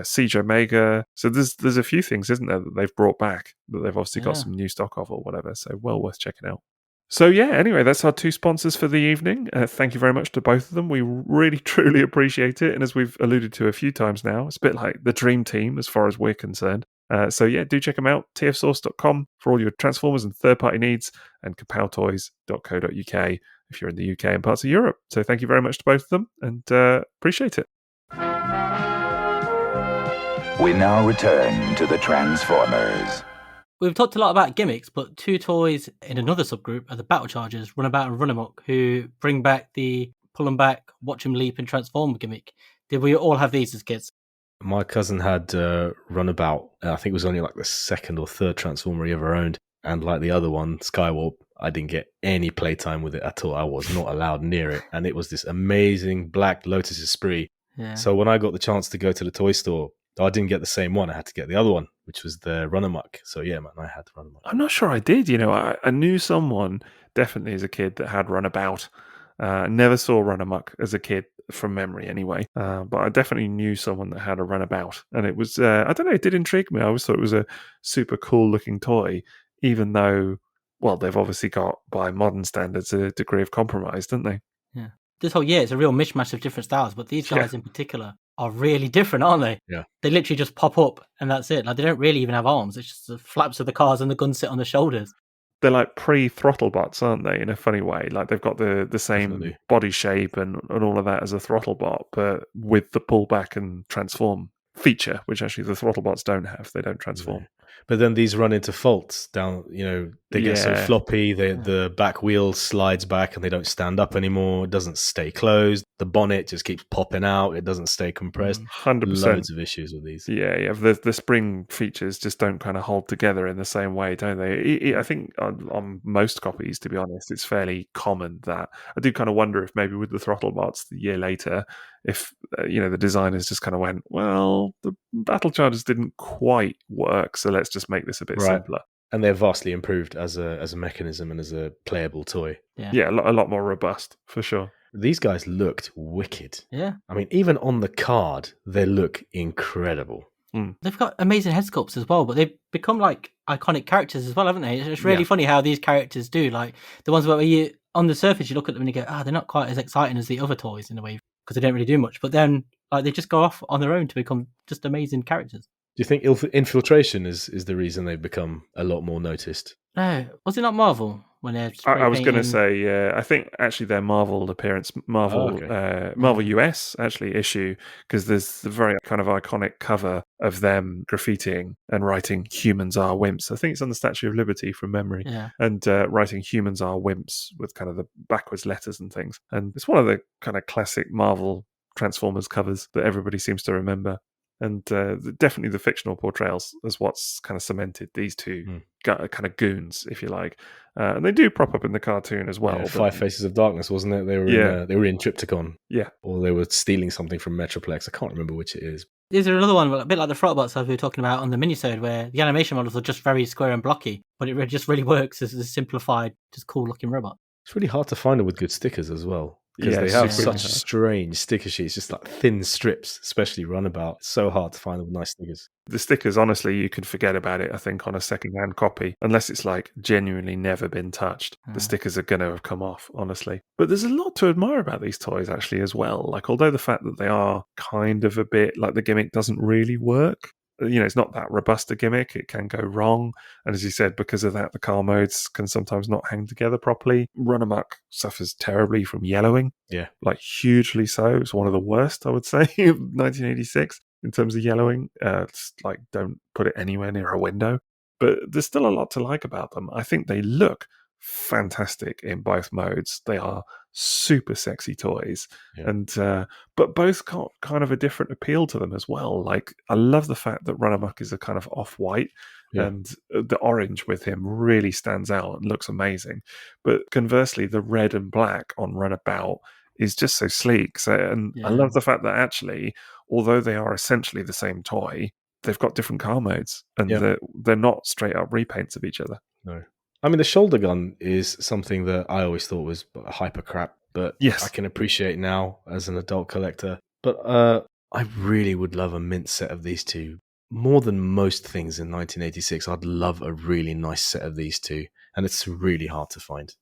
Speaker 4: Siege Omega. So there's a few things, isn't there, that they've brought back that they've obviously got some new stock of or whatever. So well worth checking out. So anyway, that's our two sponsors for the evening. Thank you very much to both of them. We really, truly appreciate it. And as we've alluded to a few times now, it's a bit like the dream team as far as we're concerned. Do check them out, tfsource.com for all your Transformers and third-party needs, and kapowtoys.co.uk if you're in the UK and parts of Europe. So thank you very much to both of them, and appreciate it.
Speaker 5: We now return to the Transformers.
Speaker 2: We've talked a lot about gimmicks, but two toys in another subgroup are the Battlechargers, Runabout and Runamuck, who bring back the pull them back, watch them leap and transform gimmick. Did we all have these as kids?
Speaker 3: My cousin had Runabout. I think it was only like the second or third Transformer he ever owned. And like the other one, Skywarp, I didn't get any playtime with it at all. I was not allowed near it. And it was this amazing black Lotus Esprit.
Speaker 2: Yeah.
Speaker 3: So when I got the chance to go to the toy store, I didn't get the same one. I had to get the other one, which was the Runamuck. So yeah, man, I had Runamuck.
Speaker 4: I'm not sure I did. I knew someone definitely as a kid that had Runabout. Never saw Runamuck as a kid from memory anyway. But I definitely knew someone that had a Runabout. And it was, I don't know, it did intrigue me. I always thought it was a super cool looking toy, even though, well, they've obviously got, by modern standards, a degree of compromise, don't they?
Speaker 2: Yeah. This whole year, it's a real mishmash of different styles, but these guys in particular are really different, aren't they?
Speaker 3: Yeah.
Speaker 2: They literally just pop up and that's it. Like, they don't really even have arms. It's just the flaps of the cars and the guns sit on the shoulders.
Speaker 4: They're like pre-throttle bots, aren't they, in a funny way? Like they've got the same
Speaker 3: Definitely.
Speaker 4: body shape and all of that as a throttle bot, but with the pull back and transform feature, which actually the throttle bots don't have. They don't transform.
Speaker 3: Right. But then these run into faults down, they get so floppy, the back wheel slides back and they don't stand up anymore. It doesn't stay closed. The bonnet just keeps popping out. It doesn't stay compressed.
Speaker 4: 100%.
Speaker 3: Loads of issues with these.
Speaker 4: Yeah. The spring features just don't kind of hold together in the same way, don't they? I think on most copies, to be honest, it's fairly common that. I do kind of wonder if maybe with the throttle bots the year later, if the designers just kind of went, well, the Battlechargers didn't quite work, so let's just make this a bit simpler.
Speaker 3: And they're vastly improved as a mechanism and as a playable toy.
Speaker 4: Yeah, a lot more robust for sure.
Speaker 3: These guys looked wicked.
Speaker 2: Yeah.
Speaker 3: I mean, even on the card, they look incredible.
Speaker 2: They've got amazing head sculpts as well, but they've become like iconic characters as well, haven't they? It's really funny how these characters do. Like the ones where you, on the surface, you look at them and you go, they're not quite as exciting as the other toys in a way because they don't really do much. But then like they just go off on their own to become just amazing characters.
Speaker 3: Do you think infiltration is the reason they've become a lot more noticed?
Speaker 2: No, was it not Marvel when they're?
Speaker 4: I was going to say, I think actually their Marvel appearance, Marvel US actually issue, because there's the very kind of iconic cover of them graffitiing and writing "Humans are wimps." I think it's on the Statue of Liberty from memory, and writing "Humans are wimps" with kind of the backwards letters and things. And it's one of the kind of classic Marvel Transformers covers that everybody seems to remember. And definitely the fictional portrayals is what's kind of cemented these two kind of goons, if you like. And they do prop up in the cartoon as well.
Speaker 3: Yeah, Five Faces of Darkness, wasn't it? They were in Triptychon.
Speaker 4: Yeah.
Speaker 3: Or they were stealing something from Metroplex. I can't remember which it is.
Speaker 2: Is there another one, a bit like the Throttlebots that we were talking about on the minisode, where the animation models are just very square and blocky, but it just really works as a simplified, just cool-looking robot.
Speaker 3: It's really hard to find them with good stickers as well. Because they have such strange sticker sheets, just like thin strips, especially Runabout. It's so hard to find them with nice stickers.
Speaker 4: The stickers, honestly, you can forget about it, I think, on a second-hand copy. Unless it's like genuinely never been touched. The stickers are going to have come off, honestly. But there's a lot to admire about these toys, actually, as well. Like, although the fact that they are kind of a bit like the gimmick doesn't really work, it's not that robust a gimmick. It can go wrong. And as you said, because of that, the car modes can sometimes not hang together properly. Runamuck suffers terribly from yellowing.
Speaker 3: Yeah.
Speaker 4: Like hugely so. It's one of the worst, I would say, of 1986 in terms of yellowing. It's like, don't put it anywhere near a window. But there's still a lot to like about them. I think they look fantastic in both modes. They are super sexy toys.
Speaker 3: Yeah.
Speaker 4: And but both got kind of a different appeal to them as well. Like, I love the fact that Run Amok is a kind of off-white,
Speaker 3: Yeah.
Speaker 4: and the orange with him really stands out and looks amazing. But conversely, the red and black on Runabout is just so sleek. So, and I love the fact that actually, although they are essentially the same toy, they've got different car modes, and
Speaker 3: Yeah.
Speaker 4: they're not straight up repaints of each other.
Speaker 3: No. I mean, the shoulder gun is something that I always thought was hyper crap, but
Speaker 4: Yes.
Speaker 3: I can appreciate now as an adult collector. But I really would love a mint set of these two. More than most things in 1986, I'd love a really nice set of these two, and it's really hard to find.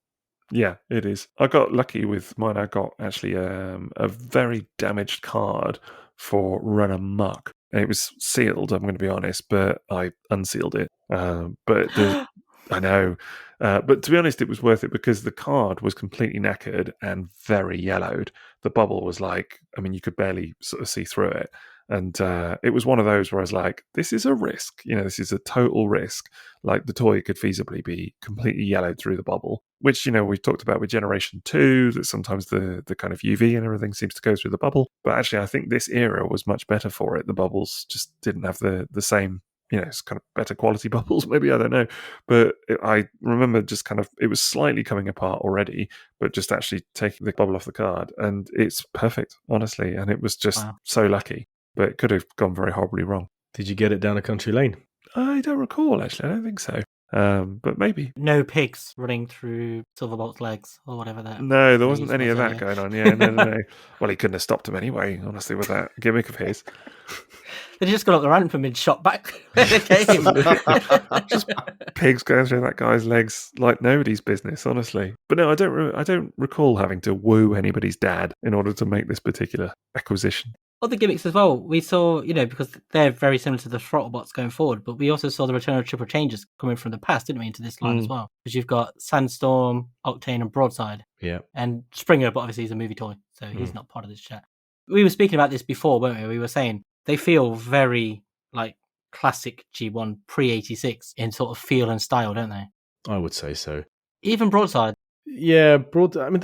Speaker 4: Yeah, it is. I got lucky with mine. I got actually a very damaged card for Run Amok. It was sealed, I'm going to be honest, but I unsealed it. I know. But to be honest, it was worth it because the card was completely knackered and very yellowed. The bubble was like, I mean, you could barely sort of see through it. And it was one of those where I was like, this is a risk. You know, this is a total risk. Like, the toy could feasibly be completely yellowed through the bubble, which, you know, we've talked about with Generation 2, that sometimes the kind of UV and everything seems to go through the bubble. But actually, I think this era was much better for it. The bubbles just didn't have the same, you know, it's kind of better quality bubbles, maybe, I don't know. But I remember just kind of, it was slightly coming apart already, but just actually taking the bubble off the card. And it's perfect, honestly. And it was just so lucky. But it could have gone very horribly wrong.
Speaker 3: Did you get it down a country lane?
Speaker 4: I don't recall, actually. I don't think so. But maybe.
Speaker 2: No pigs running through Silverbolt's legs or whatever that.
Speaker 4: No, there wasn't any of that going on. Yeah, no. Well, he couldn't have stopped him anyway, honestly, with that gimmick of his.
Speaker 2: They just got up the ramp and been shot back.
Speaker 4: Just pigs going through that guy's legs like nobody's business, honestly. But no, I don't recall having to woo anybody's dad in order to make this particular acquisition.
Speaker 2: Other gimmicks as well. We saw, you know, because they're very similar to the Throttlebots going forward, but we also saw the return of triple changes coming from the past, didn't we, into this line as well? Because you've got Sandstorm, Octane, and Broadside.
Speaker 3: Yeah.
Speaker 2: And Springer, but obviously he's a movie toy, so he's not part of this chat. We were speaking about this before, weren't we? We were saying they feel very like classic G1 pre-86 in sort of feel and style, don't they?
Speaker 3: I would say so.
Speaker 2: Even Broadside.
Speaker 3: Yeah, I mean,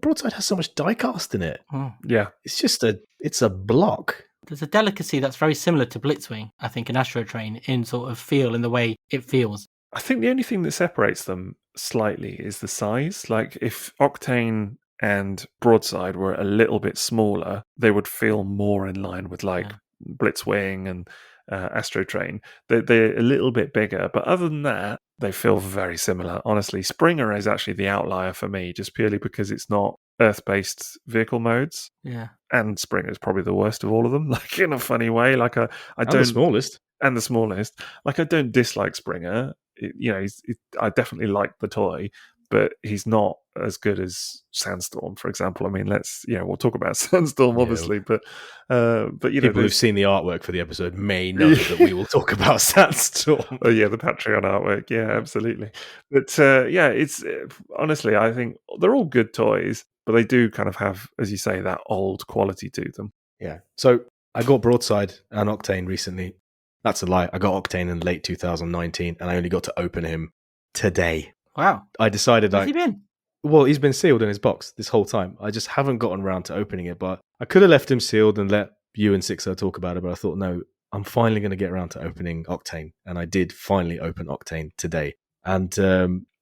Speaker 3: Broadside has so much die-cast in it.
Speaker 4: Yeah.
Speaker 3: It's just it's a block.
Speaker 2: There's a delicacy that's very similar to Blitzwing, I think, and Astro Train in sort of feel in the way it feels.
Speaker 4: I think the only thing that separates them slightly is the size. Like, if Octane and Broadside were a little bit smaller, they would feel more in line with Blitzwing and Astro Train. They're a little bit bigger, but other than that, they feel very similar. Honestly, Springer is actually the outlier for me, just purely because it's not Earth-based vehicle modes.
Speaker 2: Yeah,
Speaker 4: and Springer is probably the worst of all of them, like, in a funny way. Like, I don't,
Speaker 3: the smallest.
Speaker 4: And the smallest. Like, I don't dislike Springer. I definitely like the toy, but he's not as good as Sandstorm, for example. I mean, we'll talk about Sandstorm, obviously, but
Speaker 3: people who've seen the artwork for the episode may know that we will talk about Sandstorm.
Speaker 4: Oh yeah, the Patreon artwork, yeah, absolutely. But it's honestly, I think they're all good toys, but they do kind of have, as you say, that old quality to them.
Speaker 3: Yeah. So I got Broadside and Octane recently. That's a lie. I got Octane in late 2019, and I only got to open him today.
Speaker 2: Wow.
Speaker 3: I decided
Speaker 2: Where's he been?
Speaker 3: Well, he's been sealed in his box this whole time. I just haven't gotten around to opening it, but I could have left him sealed and let you and Sixo talk about it, but I thought, no, I'm finally going to get around to opening Octane. And I did finally open Octane today. And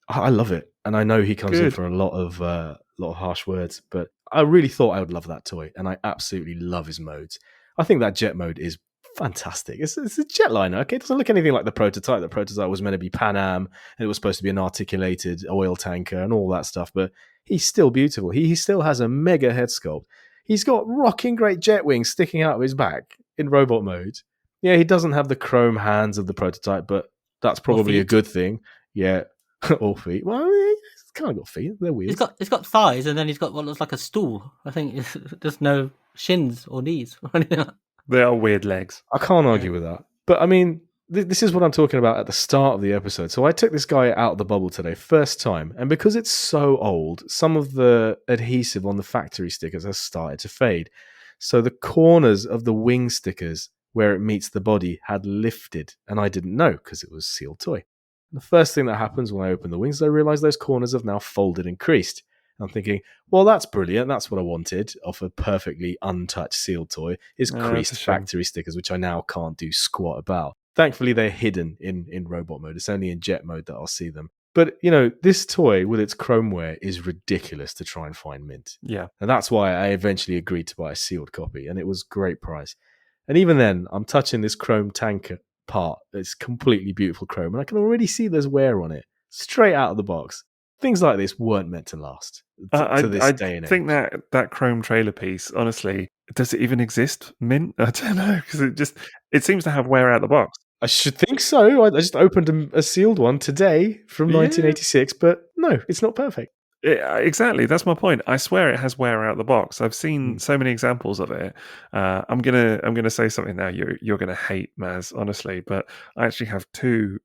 Speaker 3: I love it. And I know he comes in for a lot of harsh words, but I really thought I would love that toy. And I absolutely love his modes. I think that jet mode is fantastic. It's a jetliner. Okay, it doesn't look anything like the prototype. The prototype was meant to be Pan Am, and it was supposed to be an articulated oil tanker and all that stuff. But he's still beautiful. He still has a mega head sculpt. He's got rocking great jet wings sticking out of his back in robot mode. Yeah, he doesn't have the chrome hands of the prototype, but that's probably a good thing. Yeah, all feet. Well, he's kind of got feet. They're weird.
Speaker 2: He's got thighs, and then he's got what looks like a stool. I think there's no shins or knees or anything like that.
Speaker 4: They are weird legs.
Speaker 3: I can't argue with that. But I mean, this is what I'm talking about at the start of the episode. So I took this guy out of the bubble today, first time. And because it's so old, some of the adhesive on the factory stickers has started to fade. So the corners of the wing stickers where it meets the body had lifted. And I didn't know because it was sealed toy. The first thing that happens when I open the wings is I realize those corners have now folded and creased. I'm thinking, well, that's brilliant. That's what I wanted of a perfectly untouched sealed toy, is
Speaker 4: That's a
Speaker 3: creased
Speaker 4: shame.
Speaker 3: factory stickers, which I now can't do squat about. Thankfully, they're hidden in robot mode. It's only in jet mode that I'll see them. But, this toy with its chromeware is ridiculous to try and find mint.
Speaker 4: Yeah.
Speaker 3: And that's why I eventually agreed to buy a sealed copy, and it was great price. And even then, I'm touching this chrome tanker part. It's completely beautiful chrome, and I can already see there's wear on it straight out of the box. Things like this weren't meant to last to this day and age.
Speaker 4: I think that chrome trailer piece, honestly, does it even exist, mint? I don't know, because it seems to have wear out the box.
Speaker 3: I should think so. I just opened a sealed one today from 1986, but no, it's not perfect.
Speaker 4: Exactly, that's my point. I swear it has wear out the box. I've seen so many examples of it. I'm gonna say something now you're gonna hate, Maz, honestly, but I actually have two.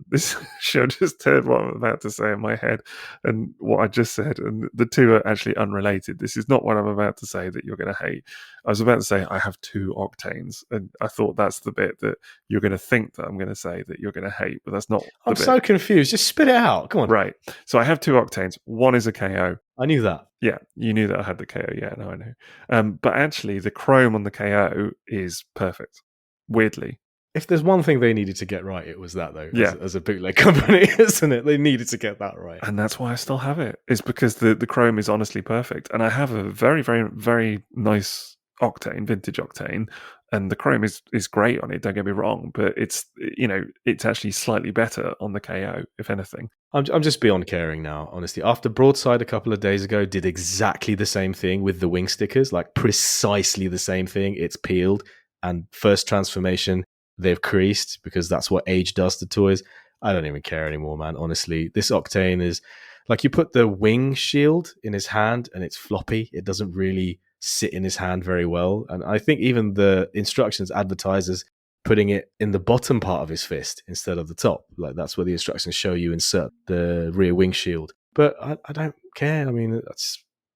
Speaker 4: This show just turned what I'm about to say in my head and what I just said, and the two are actually unrelated. This is not what I'm about to say that you're gonna hate. I was about to say I have 2 octanes, and I thought that's the bit that you're gonna think that I'm gonna say that you're gonna hate, but that's not.
Speaker 3: I'm so confused. Just spit it out. Come on.
Speaker 4: Right. So I have 2 octanes. One is a KO.
Speaker 3: I knew that.
Speaker 4: Yeah, you knew that I had the KO. Yeah, no, I know. But actually, the chrome on the KO is perfect. Weirdly,
Speaker 3: if there's one thing they needed to get right, it was that, though.
Speaker 4: Yeah.
Speaker 3: As a bootleg company, isn't it? They needed to get that right,
Speaker 4: and that's why I still have it. It's because the chrome is honestly perfect, and I have a very, very, very nice octane, vintage octane, and the chrome is great on it. Don't get me wrong, but it's actually slightly better on the KO, if anything.
Speaker 3: I'm just beyond caring now, honestly. After Broadside a couple of days ago did exactly the same thing with the wing stickers, like precisely the same thing. It's peeled, and first transformation, they've creased because that's what age does to toys. I don't even care anymore, man. Honestly, this octane is like you put the wing shield in his hand and it's floppy. It doesn't really sit in his hand very well. And I think even the instructions advertises putting it in the bottom part of his fist instead of the top. Like that's where the instructions show you insert the rear wing shield. But I don't care. I mean,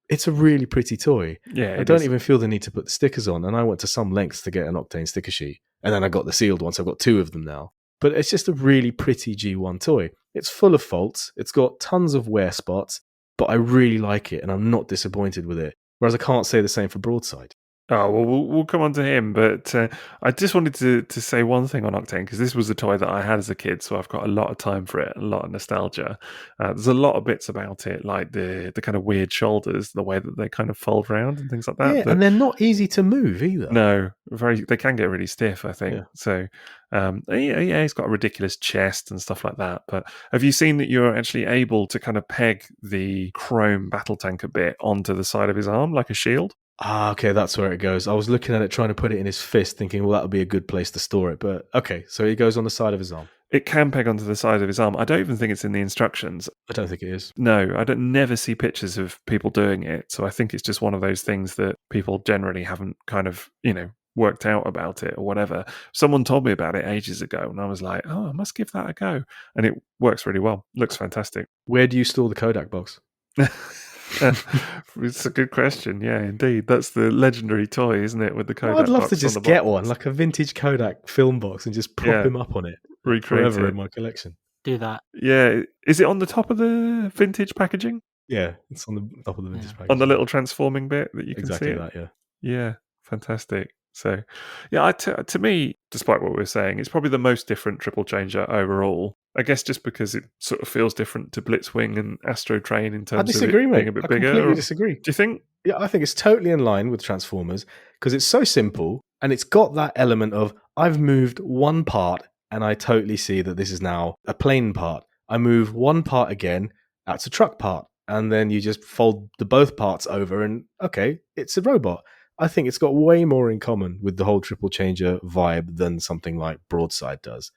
Speaker 3: it's a really pretty toy.
Speaker 4: Yeah,
Speaker 3: I don't even feel the need to put the stickers on. And I went to some lengths to get an octane sticker sheet. And then I got the sealed one, so I've got 2 of them now. But it's just a really pretty G1 toy. It's full of faults. It's got tons of wear spots, but I really like it and I'm not disappointed with it. Whereas I can't say the same for Broadside.
Speaker 4: Oh, well, we'll come on to him, but I just wanted to say one thing on Octane, because this was a toy that I had as a kid, so I've got a lot of time for it, a lot of nostalgia. There's a lot of bits about it, like the kind of weird shoulders, the way that they kind of fold round and things like that.
Speaker 3: Yeah, and they're not easy to move either.
Speaker 4: No, they can get really stiff, I think. Yeah. So, he's got a ridiculous chest and stuff like that. But have you seen that you're actually able to kind of peg the chrome battle tanker bit onto the side of his arm like a shield?
Speaker 3: Ah, okay, that's where it goes. I was looking at it, trying to put it in his fist, thinking, well, that would be a good place to store it. But okay, so it goes on the side of his arm.
Speaker 4: It can peg onto the side of his arm. I don't even think it's in the instructions.
Speaker 3: I don't think it is.
Speaker 4: No, I never see pictures of people doing it. So I think it's just one of those things that people generally haven't kind of, worked out about it or whatever. Someone told me about it ages ago and I was like, oh, I must give that a go. And it works really well. Looks fantastic.
Speaker 3: Where do you store the Kodak box?
Speaker 4: It's a good question. Yeah, indeed. That's the legendary toy, isn't it? With the Kodak box.
Speaker 3: I'd love to just get one, like a vintage Kodak film box, and just prop him up on it.
Speaker 4: Recreate
Speaker 3: forever
Speaker 4: it
Speaker 3: in my collection.
Speaker 2: Do that.
Speaker 4: Yeah. Is it on the top of the vintage packaging?
Speaker 3: Yeah, it's on the top of the vintage packaging.
Speaker 4: On the little transforming bit that you can see.
Speaker 3: Exactly that, yeah.
Speaker 4: Yeah, fantastic. So, yeah, to me, despite what we were saying, it's probably the most different triple changer overall. I guess just because it sort of feels different to Blitzwing and Astro Train in terms of it being a bit bigger.
Speaker 3: I completely disagree.
Speaker 4: Do you think?
Speaker 3: Yeah, I think it's totally in line with Transformers because it's so simple and it's got that element of I've moved one part and I totally see that this is now a plane part. I move one part again, that's a truck part. And then you just fold the both parts over and, okay, it's a robot. I think it's got way more in common with the whole triple changer vibe than something like Broadside does,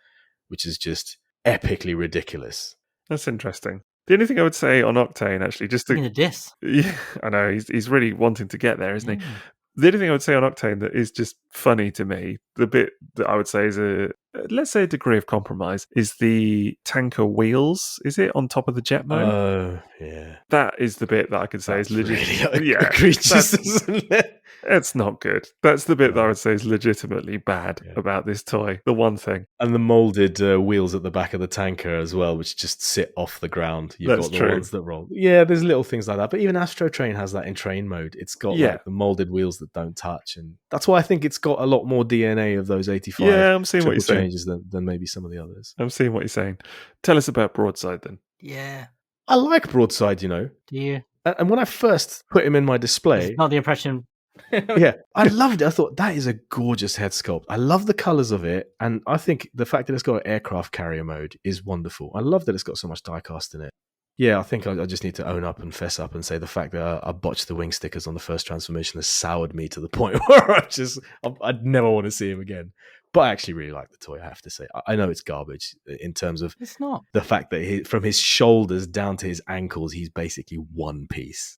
Speaker 3: which is just epically ridiculous.
Speaker 4: That's interesting. The only thing I would say on Octane, actually, just to...
Speaker 2: In a diss.
Speaker 4: Yeah, I know, he's really wanting to get there, isn't he? The only thing I would say on Octane that is just funny to me, the bit that I would say is let's say a degree of compromise, is the tanker wheels, is it, on top of the jet mode?
Speaker 3: Oh, yeah.
Speaker 4: That is the bit that I could say is legit.
Speaker 3: Really egregious, isn't it?
Speaker 4: It's not good. That's the bit that I would say is legitimately bad about this toy. The one thing.
Speaker 3: And the molded wheels at the back of the tanker as well, which just sit off the ground. You've
Speaker 4: That's
Speaker 3: got the
Speaker 4: true.
Speaker 3: ones that roll. Yeah, there's little things like that. But even Astro Train has that in train mode. It's got like the molded wheels that don't touch. And that's why I think it's got a lot more DNA of those 85
Speaker 4: I'm seeing what you're saying.
Speaker 3: changes than maybe some of the others.
Speaker 4: I'm seeing what you're saying. Tell us about Broadside then.
Speaker 2: Yeah.
Speaker 3: I like Broadside, you know.
Speaker 2: Do you?
Speaker 3: And when I first put him in my display...
Speaker 2: It's not the impression...
Speaker 3: Yeah, I loved it. I thought, that is a gorgeous head sculpt. I love the colours of it. And I think the fact that it's got an aircraft carrier mode is wonderful. I love that it's got so much die-cast in it. Yeah, I think I just need to own up and fess up and say the fact that I botched the wing stickers on the first transformation has soured me to the point where I'd never want to see him again. But I actually really like the toy, I have to say. I know it's garbage in terms of
Speaker 2: it's not.
Speaker 3: The fact that from his shoulders down to his ankles, he's basically one piece.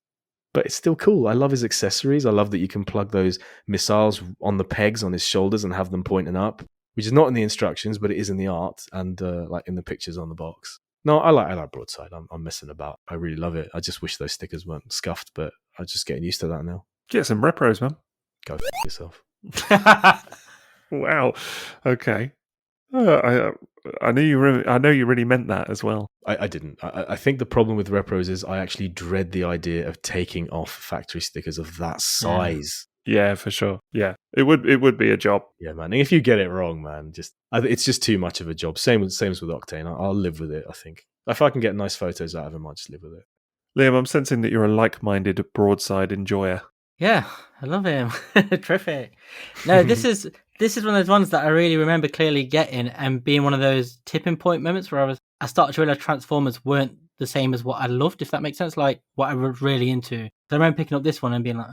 Speaker 3: But it's still cool. I love his accessories. I love that you can plug those missiles on the pegs on his shoulders and have them pointing up, which is not in the instructions, but it is in the art and like in the pictures on the box. No, I like Broadside. I'm messing about. I really love it. I just wish those stickers weren't scuffed, but I'm just getting used to that now.
Speaker 4: Get some repros, man.
Speaker 3: Go f*** yourself.
Speaker 4: Wow. Okay. I know you really meant that as well.
Speaker 3: I didn't. I think the problem with repros is I actually dread the idea of taking off factory stickers of that size.
Speaker 4: Yeah, for sure. Yeah, it would be a job.
Speaker 3: Yeah, man. And if you get it wrong, man, it's just too much of a job. Same as with Octane. I'll live with it. I think if I can get nice photos out of him, I'll just live with it.
Speaker 4: Liam, I'm sensing that you're a like-minded Broadside enjoyer.
Speaker 2: Yeah, I love him. Terrific. No, this is one of those ones that I really remember clearly getting and being one of those tipping point moments where I started to realize Transformers weren't the same as what I loved, if that makes sense, like what I was really into. So I remember picking up this one and being like,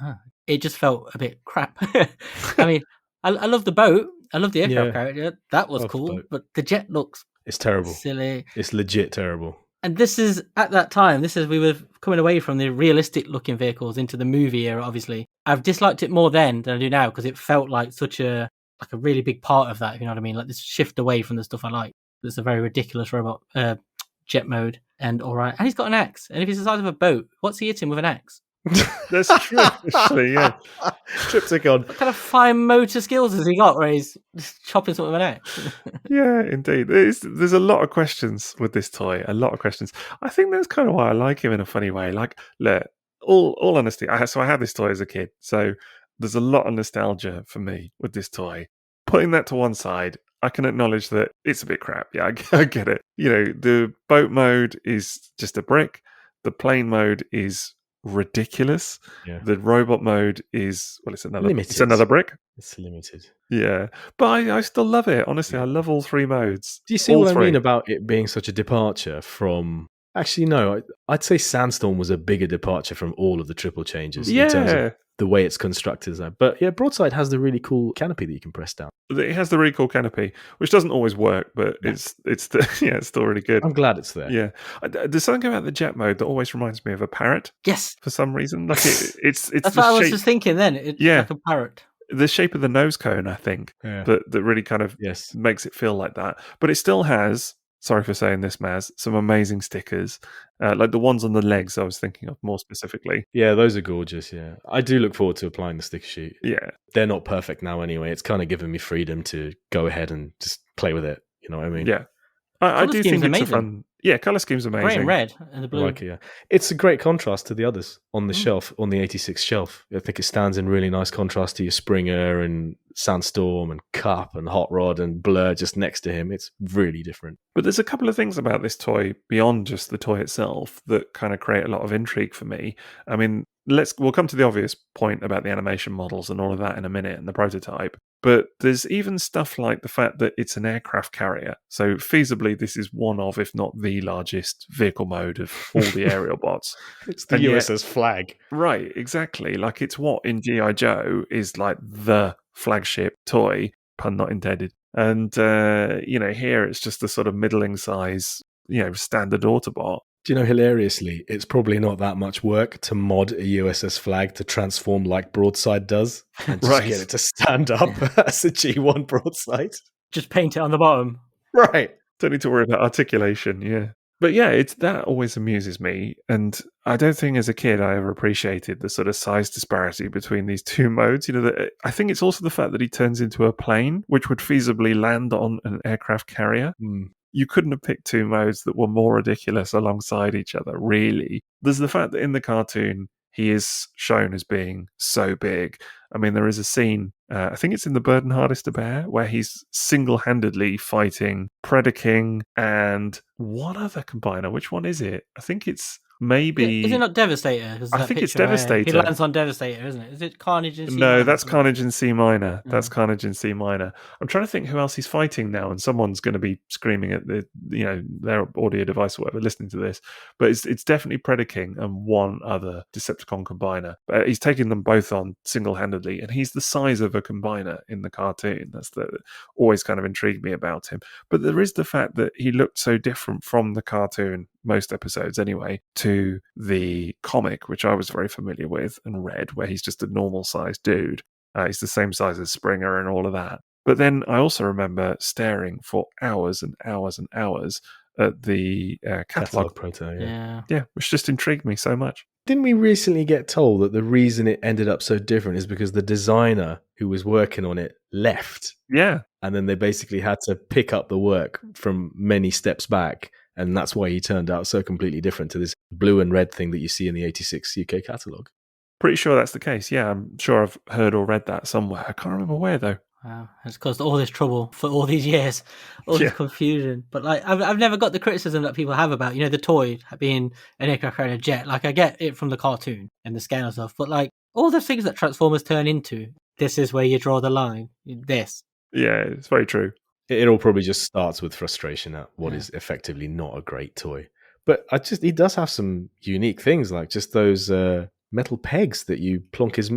Speaker 2: it just felt a bit crap. I mean, I love the boat. I love the aircraft character. That was cool, but the jet looks
Speaker 3: it's terrible.
Speaker 2: Silly.
Speaker 3: It's legit terrible.
Speaker 2: And this is, at that time, we were coming away from the realistic looking vehicles into the movie era, obviously. I've disliked it more then than I do now because it felt like such a really big part of that, if you know what I mean? Like this shift away from the stuff I like. It's a very ridiculous robot jet mode and all right. And he's got an axe. And if he's the size of a boat, what's he hitting with an axe?
Speaker 4: That's true, actually, yeah.
Speaker 3: Triptychon.
Speaker 2: What kind of fine motor skills has he got where he's just chopping something with an axe?
Speaker 4: Yeah, indeed. There's a lot of questions with this toy. A lot of questions. I think that's kind of why I like him in a funny way. Like, look, all honesty, I had this toy as a kid, so there's a lot of nostalgia for me with this toy. Putting that to one side, I can acknowledge that it's a bit crap. Yeah, I get it. You know, the boat mode is just a brick. The plane mode is ridiculous.
Speaker 3: Yeah.
Speaker 4: The robot mode is it's another
Speaker 3: limited.
Speaker 4: It's another brick.
Speaker 3: It's limited.
Speaker 4: Yeah, but I still love it. Honestly, I love all three modes.
Speaker 3: Do you see what I mean about it being such a departure from? Actually, no. I'd say Sandstorm was a bigger departure from all of the triple changes in terms of the way it's constructed. But yeah, Broadside has the really cool canopy that you can press down.
Speaker 4: It has the really cool canopy, which doesn't always work, but it's still really good.
Speaker 3: I'm glad it's there.
Speaker 4: Yeah, there's something about the jet mode that always reminds me of a parrot.
Speaker 2: Yes,
Speaker 4: for some reason, like it's
Speaker 2: that's what I was just thinking. Then it's like a parrot.
Speaker 4: The shape of the nose cone, I think, that really kind of makes it feel like that. But it still has. Sorry for saying this, M.A.S., some amazing stickers, like the ones on the legs I was thinking of more specifically.
Speaker 3: Yeah, those are gorgeous, yeah. I do look forward to applying the sticker sheet.
Speaker 4: Yeah.
Speaker 3: They're not perfect now anyway. It's kind of given me freedom to go ahead and just play with it. You know what I mean?
Speaker 4: Yeah. I do think it's a fun... Yeah, colour scheme's amazing.
Speaker 2: Grey and red and the blue.
Speaker 3: I like it, yeah. It's a great contrast to the others on the shelf, on the 86 shelf. I think it stands in really nice contrast to your Springer and Sandstorm and Cup and Hot Rod and Blur just next to him. It's really different.
Speaker 4: But there's a couple of things about this toy beyond just the toy itself that kind of create a lot of intrigue for me. I mean, we'll come to the obvious point about the animation models and all of that in a minute and the prototype. But there's even stuff like the fact that it's an aircraft carrier. So feasibly, this is one of, if not the largest vehicle mode of all the aerial bots.
Speaker 3: It's the USS flag.
Speaker 4: Right, exactly. Like it's what in G.I. Joe is like the flagship toy, pun not intended. And, here it's just a sort of middling size, standard Autobot.
Speaker 3: Do you know, hilariously, it's probably not that much work to mod a USS flag to transform like Broadside does and just get it to stand up as a G1 Broadside.
Speaker 2: Just paint it on the bottom.
Speaker 3: Right.
Speaker 4: Don't need to worry about articulation, yeah. But yeah, that always amuses me. And I don't think as a kid I ever appreciated the sort of size disparity between these two modes. I think it's also the fact that he turns into a plane, which would feasibly land on an aircraft carrier. You couldn't have picked two modes that were more ridiculous alongside each other, really. There's the fact that in the cartoon, he is shown as being so big. I mean, there is a scene, I think it's in The Bird and Hardest to Bear, where he's single-handedly fighting Predaking and one other combiner. Which one is it? I think it's maybe...
Speaker 2: Is it not Devastator?
Speaker 4: I think it's Devastator.
Speaker 2: He lands on Devastator, isn't it? Is it Carnage in C
Speaker 4: minor?
Speaker 2: minor?
Speaker 4: No, that's Carnage in C minor. That's Carnage in C minor. I'm trying to think who else he's fighting now, and someone's going to be screaming at their audio device or whatever listening to this. But it's definitely Predaking and one other Decepticon combiner. But he's taking them both on single-handedly, and he's the size of a combiner in the cartoon. That's always kind of intrigued me about him. But there is the fact that he looked so different from the cartoon, most episodes anyway, to the comic, which I was very familiar with and read, where he's just a normal sized dude. He's the same size as Springer and all of that. But then I also remember staring for hours and hours and hours at the catalog
Speaker 3: proto.
Speaker 4: Yeah, which just intrigued me so much.
Speaker 3: Didn't we recently get told that the reason it ended up so different is because the designer who was working on it left?
Speaker 4: Yeah.
Speaker 3: And then they basically had to pick up the work from many steps back. And that's why he turned out so completely different to this blue and red thing that you see in the 86 UK catalogue.
Speaker 4: Pretty sure that's the case. Yeah, I'm sure I've heard or read that somewhere. I can't remember where, though.
Speaker 2: Wow, it's caused all this trouble for all these years, all this confusion. But like, I've never got the criticism that people have about, the toy being an aircraft carrier jet. Like, I get it from the cartoon and the scale and stuff, but like all the things that Transformers turn into, this is where you draw the line. This.
Speaker 4: Yeah, it's very true.
Speaker 3: It all probably just starts with frustration at what is effectively not a great toy. But he does have some unique things, like just those metal pegs that you plonk his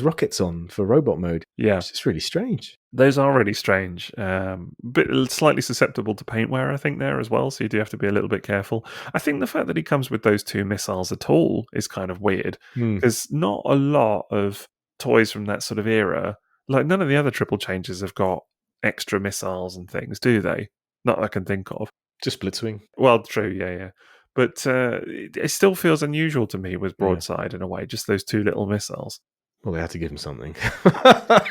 Speaker 3: rockets on for robot mode.
Speaker 4: Yeah.
Speaker 3: It's just really strange.
Speaker 4: Those are really strange. But slightly susceptible to paint wear, I think, there as well. So you do have to be a little bit careful. I think the fact that he comes with those two missiles at all is kind of weird. Because not a lot of toys from that sort of era, like none of the other triple changes have got extra missiles and things, do they? Not that I can think of.
Speaker 3: Just Blitzwing.
Speaker 4: Well, true, yeah. But it still feels unusual to me with Broadside in a way, just those two little missiles.
Speaker 3: Well, they had to give him something.
Speaker 4: I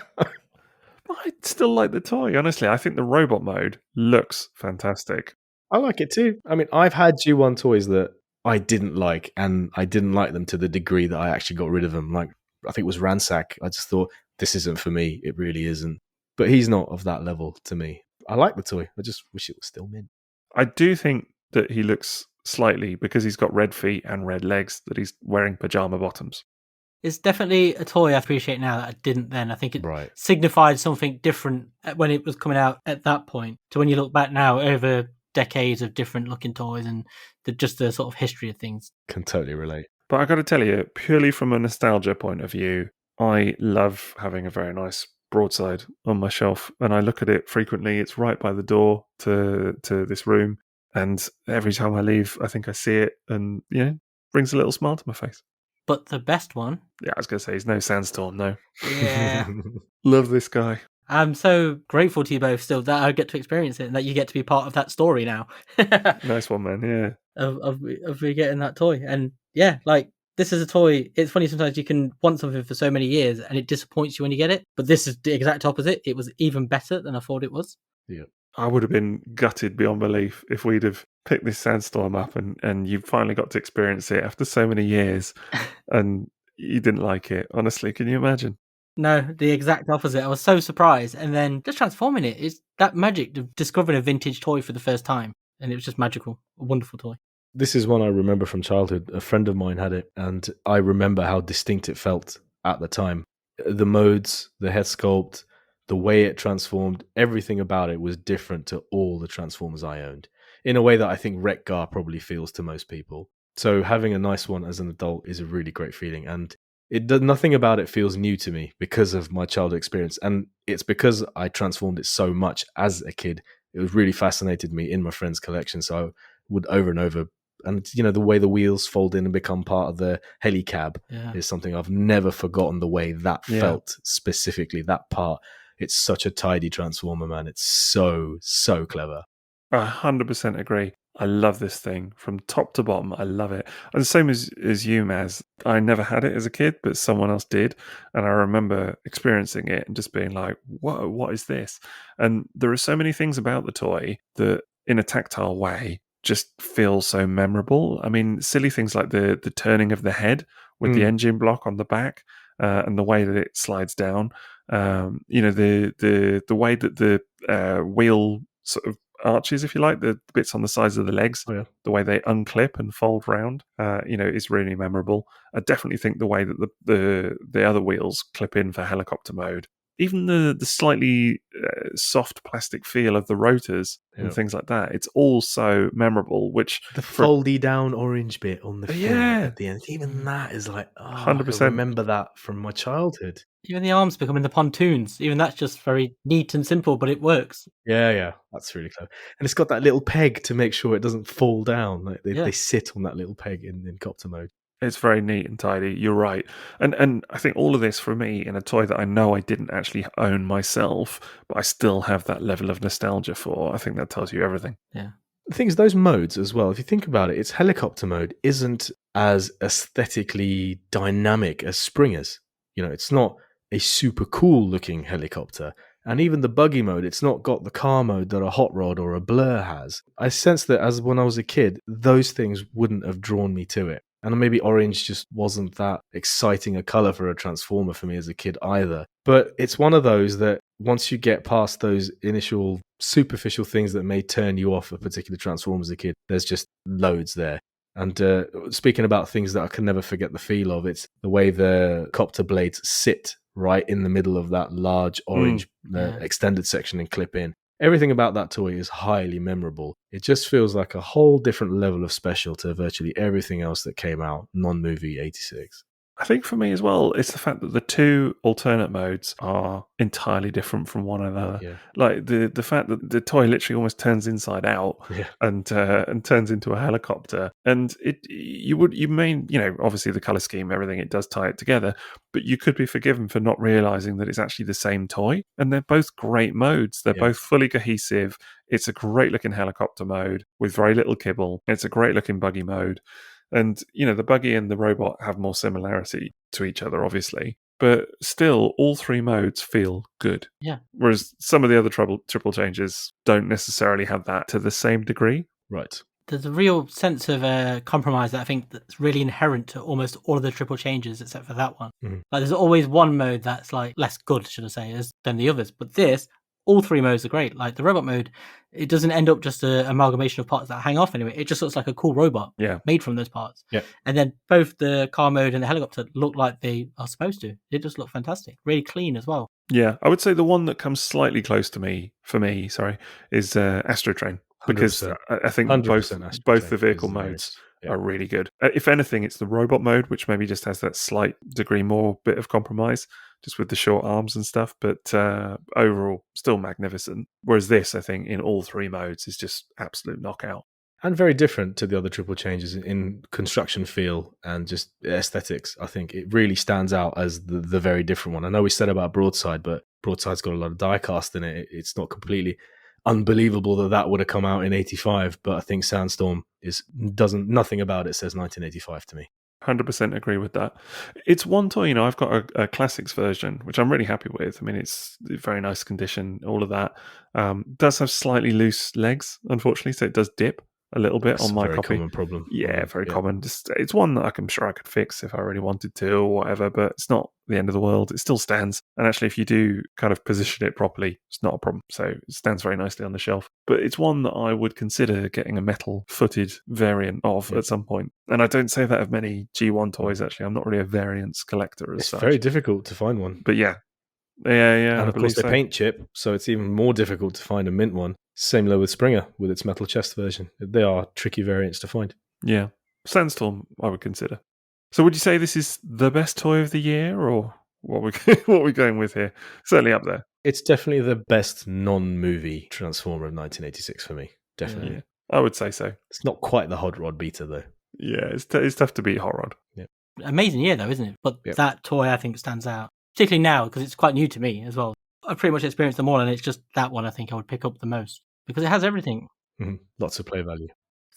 Speaker 4: still like the toy, honestly. I think the robot mode looks fantastic.
Speaker 3: I like it too. I mean, I've had G1 toys that I didn't like, and I didn't like them to the degree that I actually got rid of them. Like, I think it was Ransack. I just thought, this isn't for me. It really isn't. But he's not of that level to me. I like the toy. I just wish it was still mint.
Speaker 4: I do think that he looks slightly, because he's got red feet and red legs, that he's wearing pajama bottoms.
Speaker 2: It's definitely a toy I appreciate now that I didn't then. I think it signified something different when it was coming out at that point to when you look back now over decades of different looking toys and just the sort of history of things.
Speaker 3: Can totally relate.
Speaker 4: But I got to tell you, purely from a nostalgia point of view, I love having a very nice Broadside on my shelf, and I look at it frequently. It's right by the door to this room, and every time I leave, I think I see it, and brings a little smile to my face.
Speaker 2: But the best one,
Speaker 4: I was going to say, is no Sandstorm. No,
Speaker 2: yeah,
Speaker 4: love this guy.
Speaker 2: I'm so grateful to you both still that I get to experience it and that you get to be part of that story now.
Speaker 4: Nice one, man. Yeah,
Speaker 2: of me getting that toy, and like. This is a toy. It's funny sometimes you can want something for so many years and it disappoints you when you get it. But this is the exact opposite. It was even better than I thought it was.
Speaker 3: Yeah.
Speaker 4: I would have been gutted beyond belief if we'd have picked this Sandstorm up and you finally got to experience it after so many years and you didn't like it. Honestly, can you imagine?
Speaker 2: No, the exact opposite. I was so surprised. And then just transforming it is that magic of discovering a vintage toy for the first time. And it was just magical. A wonderful toy.
Speaker 3: This is one I remember from childhood. A friend of mine had it, and I remember how distinct it felt at the time. The modes, the head sculpt, the way it transformed, everything about it was different to all the Transformers I owned, in a way that I think Wreck-Gar probably feels to most people. So having a nice one as an adult is a really great feeling, and nothing about it feels new to me because of my childhood experience, and it's because I transformed it so much as a kid. It was really fascinated me in my friend's collection, so I would over and over. And, the way the wheels fold in and become part of the helicab is something I've never forgotten, the way that felt specifically, that part. It's such a tidy Transformer, man. It's so, so clever.
Speaker 4: 100% agree. I love this thing from top to bottom. I love it. And the same as you, Maz. I never had it as a kid, but someone else did. And I remember experiencing it and just being like, whoa, what is this? And there are so many things about the toy that in a tactile way just feel so memorable. I mean, silly things like the turning of the head with the engine block on the back and the way that it slides down. The way that the wheel sort of arches, if you like, the bits on the sides of the legs, the way they unclip and fold round, is really memorable. I definitely think the way that the other wheels clip in for helicopter mode, even the slightly soft plastic feel of the rotors and things like that, it's all so memorable. Which
Speaker 3: the foldy down orange bit on the fin at the end, even that is like,
Speaker 4: 100%.
Speaker 3: I remember that from my childhood.
Speaker 2: Even the arms becoming the pontoons, even that's just very neat and simple, but it works.
Speaker 3: Yeah, that's really clever. And it's got that little peg to make sure it doesn't fall down. Like they sit on that little peg in copter mode.
Speaker 4: It's very neat and tidy. You're right. And I think all of this for me in a toy that I know I didn't actually own myself, but I still have that level of nostalgia for. I think that tells you everything.
Speaker 2: Yeah.
Speaker 3: The thing is, those modes as well, if you think about it, its helicopter mode isn't as aesthetically dynamic as Springer's. It's not a super cool looking helicopter. And even the buggy mode, it's not got the car mode that a Hot Rod or a Blur has. I sense that as when I was a kid, those things wouldn't have drawn me to it. And maybe orange just wasn't that exciting a color for a Transformer for me as a kid either. But it's one of those that once you get past those initial superficial things that may turn you off a particular Transformer as a kid, there's just loads there. And speaking about things that I can never forget the feel of, it's the way the copter blades sit right in the middle of that large orange extended section and clip in. Everything about that toy is highly memorable. It just feels like a whole different level of special to virtually everything else that came out non-movie 86.
Speaker 4: I think for me as well, it's the fact that the two alternate modes are entirely different from one another.
Speaker 3: Yeah.
Speaker 4: Like the fact that the toy literally almost turns inside out and turns into a helicopter. And obviously the color scheme, everything, it does tie it together, but you could be forgiven for not realizing that it's actually the same toy. And they're both great modes. They're both fully cohesive. It's a great looking helicopter mode with very little kibble. It's a great looking buggy mode. And, the buggy and the robot have more similarity to each other, obviously. But still, all three modes feel good.
Speaker 2: Yeah.
Speaker 4: Whereas some of the other triple changes don't necessarily have that to the same degree.
Speaker 3: Right.
Speaker 2: There's a real sense of compromise that I think that's really inherent to almost all of the triple changes, except for that one.
Speaker 3: Mm-hmm.
Speaker 2: Like, there's always one mode that's like less good, should I say, than the others. But all three modes are great. Like the robot mode, it doesn't end up just an amalgamation of parts that hang off anyway. It just looks like a cool robot made from those parts.
Speaker 3: Yeah.
Speaker 2: And then both the car mode and the helicopter look like they are supposed to. It just look fantastic. Really clean as well.
Speaker 4: Yeah, I would say the one that comes slightly close to me, is Astrotrain. Because
Speaker 3: 100%.
Speaker 4: I think both the vehicle modes are really good. If anything, it's the robot mode, which maybe just has that slight degree more bit of compromise, just with the short arms and stuff, but overall, still magnificent. Whereas this, I think, in all three modes is just absolute knockout.
Speaker 3: And very different to the other triple changes in construction feel and just aesthetics. I think it really stands out as the very different one. I know we said about Broadside, but Broadside's got a lot of die-cast in it. It's not completely unbelievable that would have come out in 85, but I think Sandstorm nothing about it says 1985 to me.
Speaker 4: 100% agree with that. It's one toy, I've got a classics version, which I'm really happy with. I mean, it's very nice condition, all of that. Does have slightly loose legs, unfortunately, so it does dip a little bit on my copy.
Speaker 3: Very common problem.
Speaker 4: Yeah, very common. It's one that I'm sure I could fix if I really wanted to or whatever, but it's not the end of the world. It still stands. And actually, if you do kind of position it properly, it's not a problem. So it stands very nicely on the shelf. But it's one that I would consider getting a metal-footed variant of at some point. And I don't say that of many G1 toys, actually. I'm not really a variants collector as such.
Speaker 3: It's very difficult to find one.
Speaker 4: But yeah.
Speaker 3: And of course, they paint chip, so it's even more difficult to find a mint one. Same low with Springer, with its metal chest version. They are tricky variants to find.
Speaker 4: Yeah. Sandstorm, I would consider. So would you say this is the best toy of the year, or what are we going with here? Certainly up there.
Speaker 3: It's definitely the best non-movie Transformer of 1986 for me. Definitely.
Speaker 4: Yeah, I would say so.
Speaker 3: It's not quite the Hot Rod beater, though.
Speaker 4: Yeah, it's tough to beat Hot Rod.
Speaker 3: Yeah.
Speaker 2: Amazing year, though, isn't it? But that toy, I think, stands out. Particularly now, because it's quite new to me as well. I've pretty much experienced them all, and it's just that one I think I would pick up the most. Because it has everything.
Speaker 3: Mm-hmm. Lots of play value.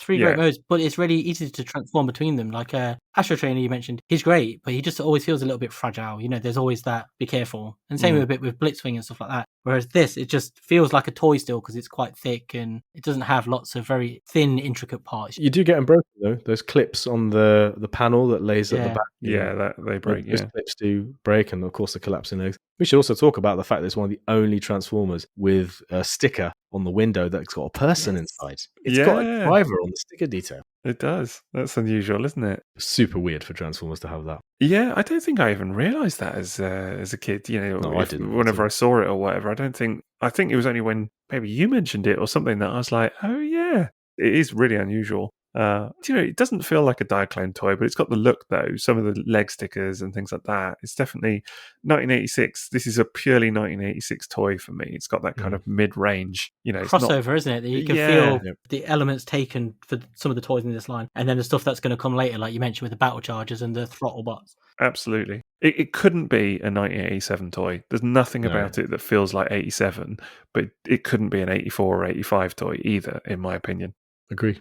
Speaker 2: three great modes, but it's really easy to transform between them. Like Astro Trainer, you mentioned, he's great, but he just always feels a little bit fragile. There's always that, be careful. And same with a bit with Blitzwing and stuff like that. Whereas this, it just feels like a toy still because it's quite thick and it doesn't have lots of very thin, intricate parts.
Speaker 3: You do get them broken though. Those clips on the panel that lays at the back.
Speaker 4: That they break.
Speaker 3: Those clips do break, and of course the collapsing legs. We should also talk about the fact that it's one of the only Transformers with a sticker on the window that's got a person inside. It's got a driver on the sticker detail.
Speaker 4: It does. That's unusual, isn't it?
Speaker 3: Super weird for Transformers to have that.
Speaker 4: Yeah, I don't think I even realised that as a kid.
Speaker 3: No, I didn't.
Speaker 4: Whenever I saw it or whatever, I think it was only when maybe you mentioned it or something that I was like, oh yeah, it is really unusual. It doesn't feel like a Diaclone toy, but it's got the look though. Some of the leg stickers and things like that. It's definitely 1986. This is a purely 1986 toy for me. It's got that kind of mid-range,
Speaker 2: crossover, isn't it? You can feel the elements taken for some of the toys in this line, and then the stuff that's going to come later, like you mentioned with the Battlechargers and the Throttlebots.
Speaker 4: Absolutely. It couldn't be a 1987 toy. There's nothing about it that feels like 87, but it couldn't be an 84 or 85 toy either, in my opinion.
Speaker 3: Agree.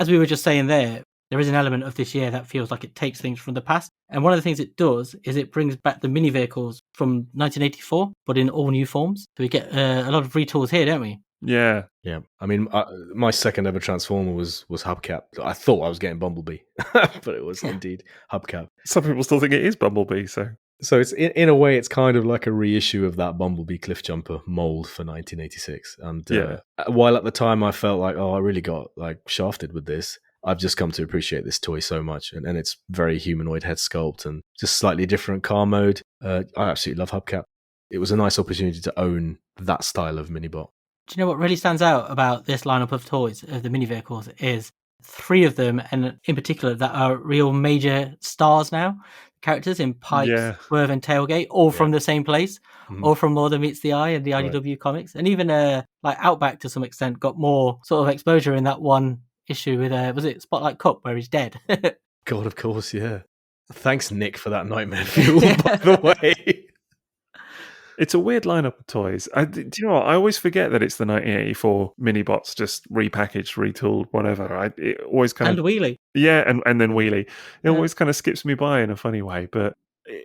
Speaker 2: As we were just saying there is an element of this year that feels like it takes things from the past. And one of the things it does is it brings back the mini vehicles from 1984, but in all new forms. So we get a lot of retools here, don't we?
Speaker 4: Yeah.
Speaker 3: Yeah. I mean, my second ever Transformer was Hubcap. I thought I was getting Bumblebee, but it was indeed Hubcap.
Speaker 4: Some people still think it is Bumblebee, so
Speaker 3: it's in a way, it's kind of like a reissue of that Bumblebee Cliffjumper mold for 1986. And while at the time I felt like, I really got like shafted with this, I've just come to appreciate this toy so much. And it's very humanoid head sculpt and just slightly different car mode. I absolutely love Hubcap. It was a nice opportunity to own that style of Minibot.
Speaker 2: Do you know what really stands out about this lineup of toys, of the mini vehicles, is 3 of them, and in particular, that are real major stars now. Characters in Pipes, Swerve, and Tailgate, all from the same place, all from More Than Meets the Eye and the IDW comics, and even like Outback to some extent got more sort of exposure in that one issue with was it Spotlight Cup where he's dead?
Speaker 3: God, of course, yeah. Thanks, Nick, for that nightmare fuel. By the way.
Speaker 4: It's a weird lineup of toys. Do you know what? I always forget that it's the 1984 Minibots, just repackaged, retooled, whatever. It always kind
Speaker 2: and
Speaker 4: of
Speaker 2: Wheelie.
Speaker 4: Yeah, and then Wheelie. It always kind of skips me by in a funny way. But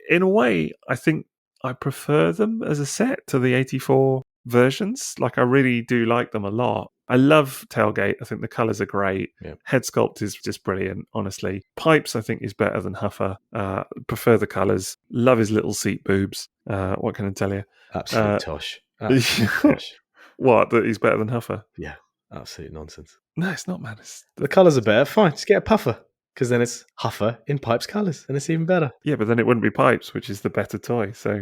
Speaker 4: in a way, I think I prefer them as a set to the 84 versions. Like, I really do like them a lot. I love Tailgate. I think the colours are great. Yeah. Head sculpt is just brilliant, honestly. Pipes, I think, is better than Huffer. Prefer the colours. Love his little seat boobs. What can I tell you?
Speaker 3: Absolute tosh. Absolute tosh.
Speaker 4: What? That he's better than Huffer?
Speaker 3: Yeah, absolute nonsense.
Speaker 4: No, it's not, man.
Speaker 3: The colours are better. Fine, just get a Puffer. Because then it's Huffer in Pipes colours, and it's even better.
Speaker 4: Yeah, but then it wouldn't be Pipes, which is the better toy. So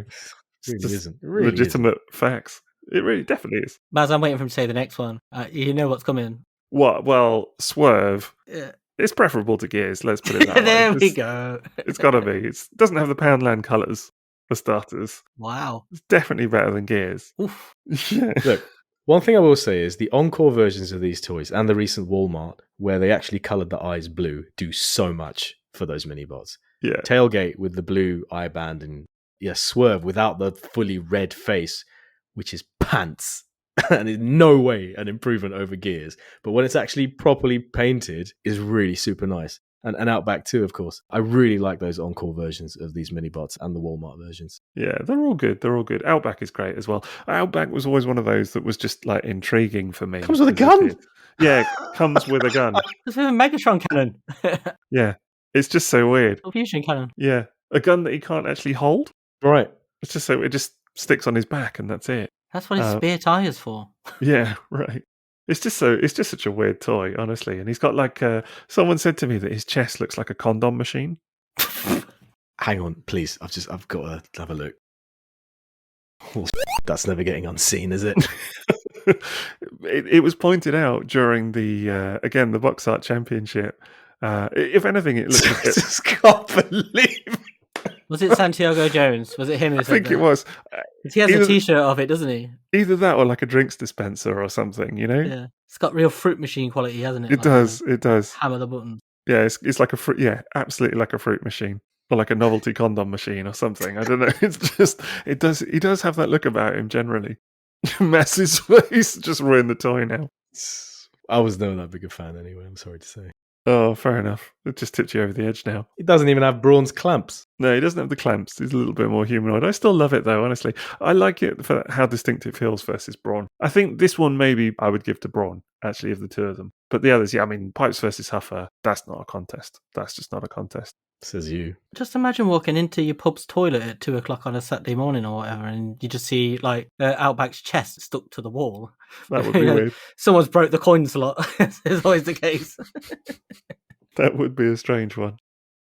Speaker 3: it really isn't. It really
Speaker 4: legitimate facts. It really definitely is.
Speaker 2: Maz, I'm waiting for him to say the next one. You know what's coming.
Speaker 4: What? Well, Swerve. It's preferable to Gears, let's put it that way.
Speaker 2: There we go.
Speaker 4: It's got to be. It doesn't have the Poundland colours, for starters.
Speaker 2: Wow.
Speaker 4: It's definitely better than Gears.
Speaker 2: Oof.
Speaker 3: Yeah. Look, one thing I will say is the Encore versions of these toys and the recent Walmart, where they actually coloured the eyes blue, do so much for those mini-bots.
Speaker 4: Yeah.
Speaker 3: Tailgate with the blue eye band and Swerve without the fully red face, which is pants and in no way an improvement over Gears. But when it's actually properly painted, is really super nice. And Outback too, of course. I really like those Encore versions of these mini-bots and the Walmart versions.
Speaker 4: Yeah, they're all good. They're all good. Outback is great as well. Outback was always one of those that was just like intriguing for me.
Speaker 3: Comes with a gun?
Speaker 4: Yeah, comes with a gun.
Speaker 2: It's with a Megatron cannon.
Speaker 4: Yeah, it's just so weird.
Speaker 2: A fusion cannon.
Speaker 4: Yeah, a gun that he can't actually hold.
Speaker 3: Right.
Speaker 4: It's just so it just sticks on his back and that's it.
Speaker 2: That's what his spare tire is for.
Speaker 4: Yeah, right. It's just such a weird toy, honestly. And he's got like someone said to me that his chest looks like a condom machine.
Speaker 3: Hang on, please. I've got to have a look. Oh, that's never getting unseen, is it?
Speaker 4: It was pointed out during the again the Box Art Championship. If anything, it looks.
Speaker 3: I just can't believe.
Speaker 2: Was it Santiago Jones? Was it him?
Speaker 4: I think it was.
Speaker 2: He has a T-shirt of it, doesn't he?
Speaker 4: Either that or like a drinks dispenser or something, you know?
Speaker 2: Yeah. It's got real fruit machine quality, hasn't it?
Speaker 4: It does.
Speaker 2: Hammer the buttons.
Speaker 4: Yeah, it's like a fruit. Yeah, absolutely like a fruit machine. or like a novelty condom machine or something. I don't know. It's just he does have that look about him generally. M.A.S.K's face just ruined the toy now.
Speaker 3: I was never that big a fan anyway, I'm sorry to say.
Speaker 4: Oh, fair enough. It just tipped you over the edge now.
Speaker 3: He doesn't even have bronze clamps.
Speaker 4: No, he doesn't have the clamps. He's a little bit more humanoid. I still love it though, honestly. I like it for how distinct it feels versus Brawn. I think this one maybe I would give to Brawn, actually, of the two of them. But the others, yeah, I mean, Pipes versus Huffer, that's not a contest. That's just not a contest.
Speaker 3: Says you.
Speaker 2: Just imagine walking into your pub's toilet at 2:00 on a Saturday morning or whatever, and you just see like Outback's chest stuck to the wall.
Speaker 4: That would be weird.
Speaker 2: Someone's broke the coin slot. It's always the case.
Speaker 4: That would be a strange one.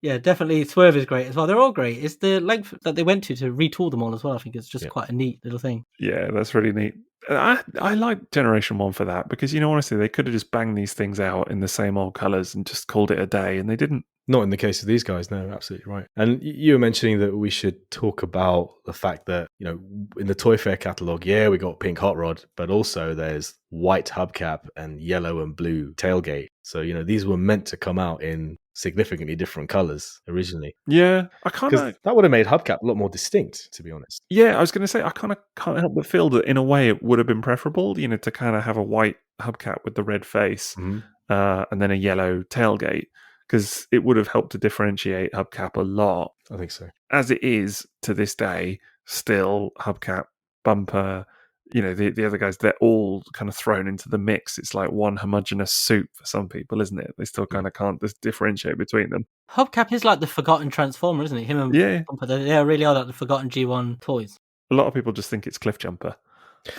Speaker 2: Yeah, definitely. Swerve is great as well. They're all great. It's the length that they went to retool them all as well. I think it's just quite a neat little thing.
Speaker 4: Yeah, that's really neat. I like Generation 1 for that because, honestly, they could have just banged these things out in the same old colours and just called it a day, and they didn't.
Speaker 3: Not in the case of these guys, no, absolutely right. And you were mentioning that we should talk about the fact that, in the Toy Fair catalogue, we got pink hot rod, but also there's white hubcap and yellow and blue tailgate. So, these were meant to come out in significantly different colours originally.
Speaker 4: Yeah, I kind of...
Speaker 3: That would have made hubcap a lot more distinct, to be honest.
Speaker 4: Yeah, I was going to say, I kind of can't help but feel that in a way it would have been preferable, to kind of have a white hubcap with the red face and then a yellow tailgate. Because it would have helped to differentiate hubcap a lot.
Speaker 3: I think so.
Speaker 4: As it is to this day, still hubcap, bumper, the other guys, they're all kind of thrown into the mix. It's like one homogenous soup for some people, isn't it? They still kind of can't differentiate between them.
Speaker 2: Hubcap is like the forgotten Transformer, isn't it? Him and Bumper, they really are like the forgotten G1 toys.
Speaker 4: A lot of people just think it's Cliffjumper.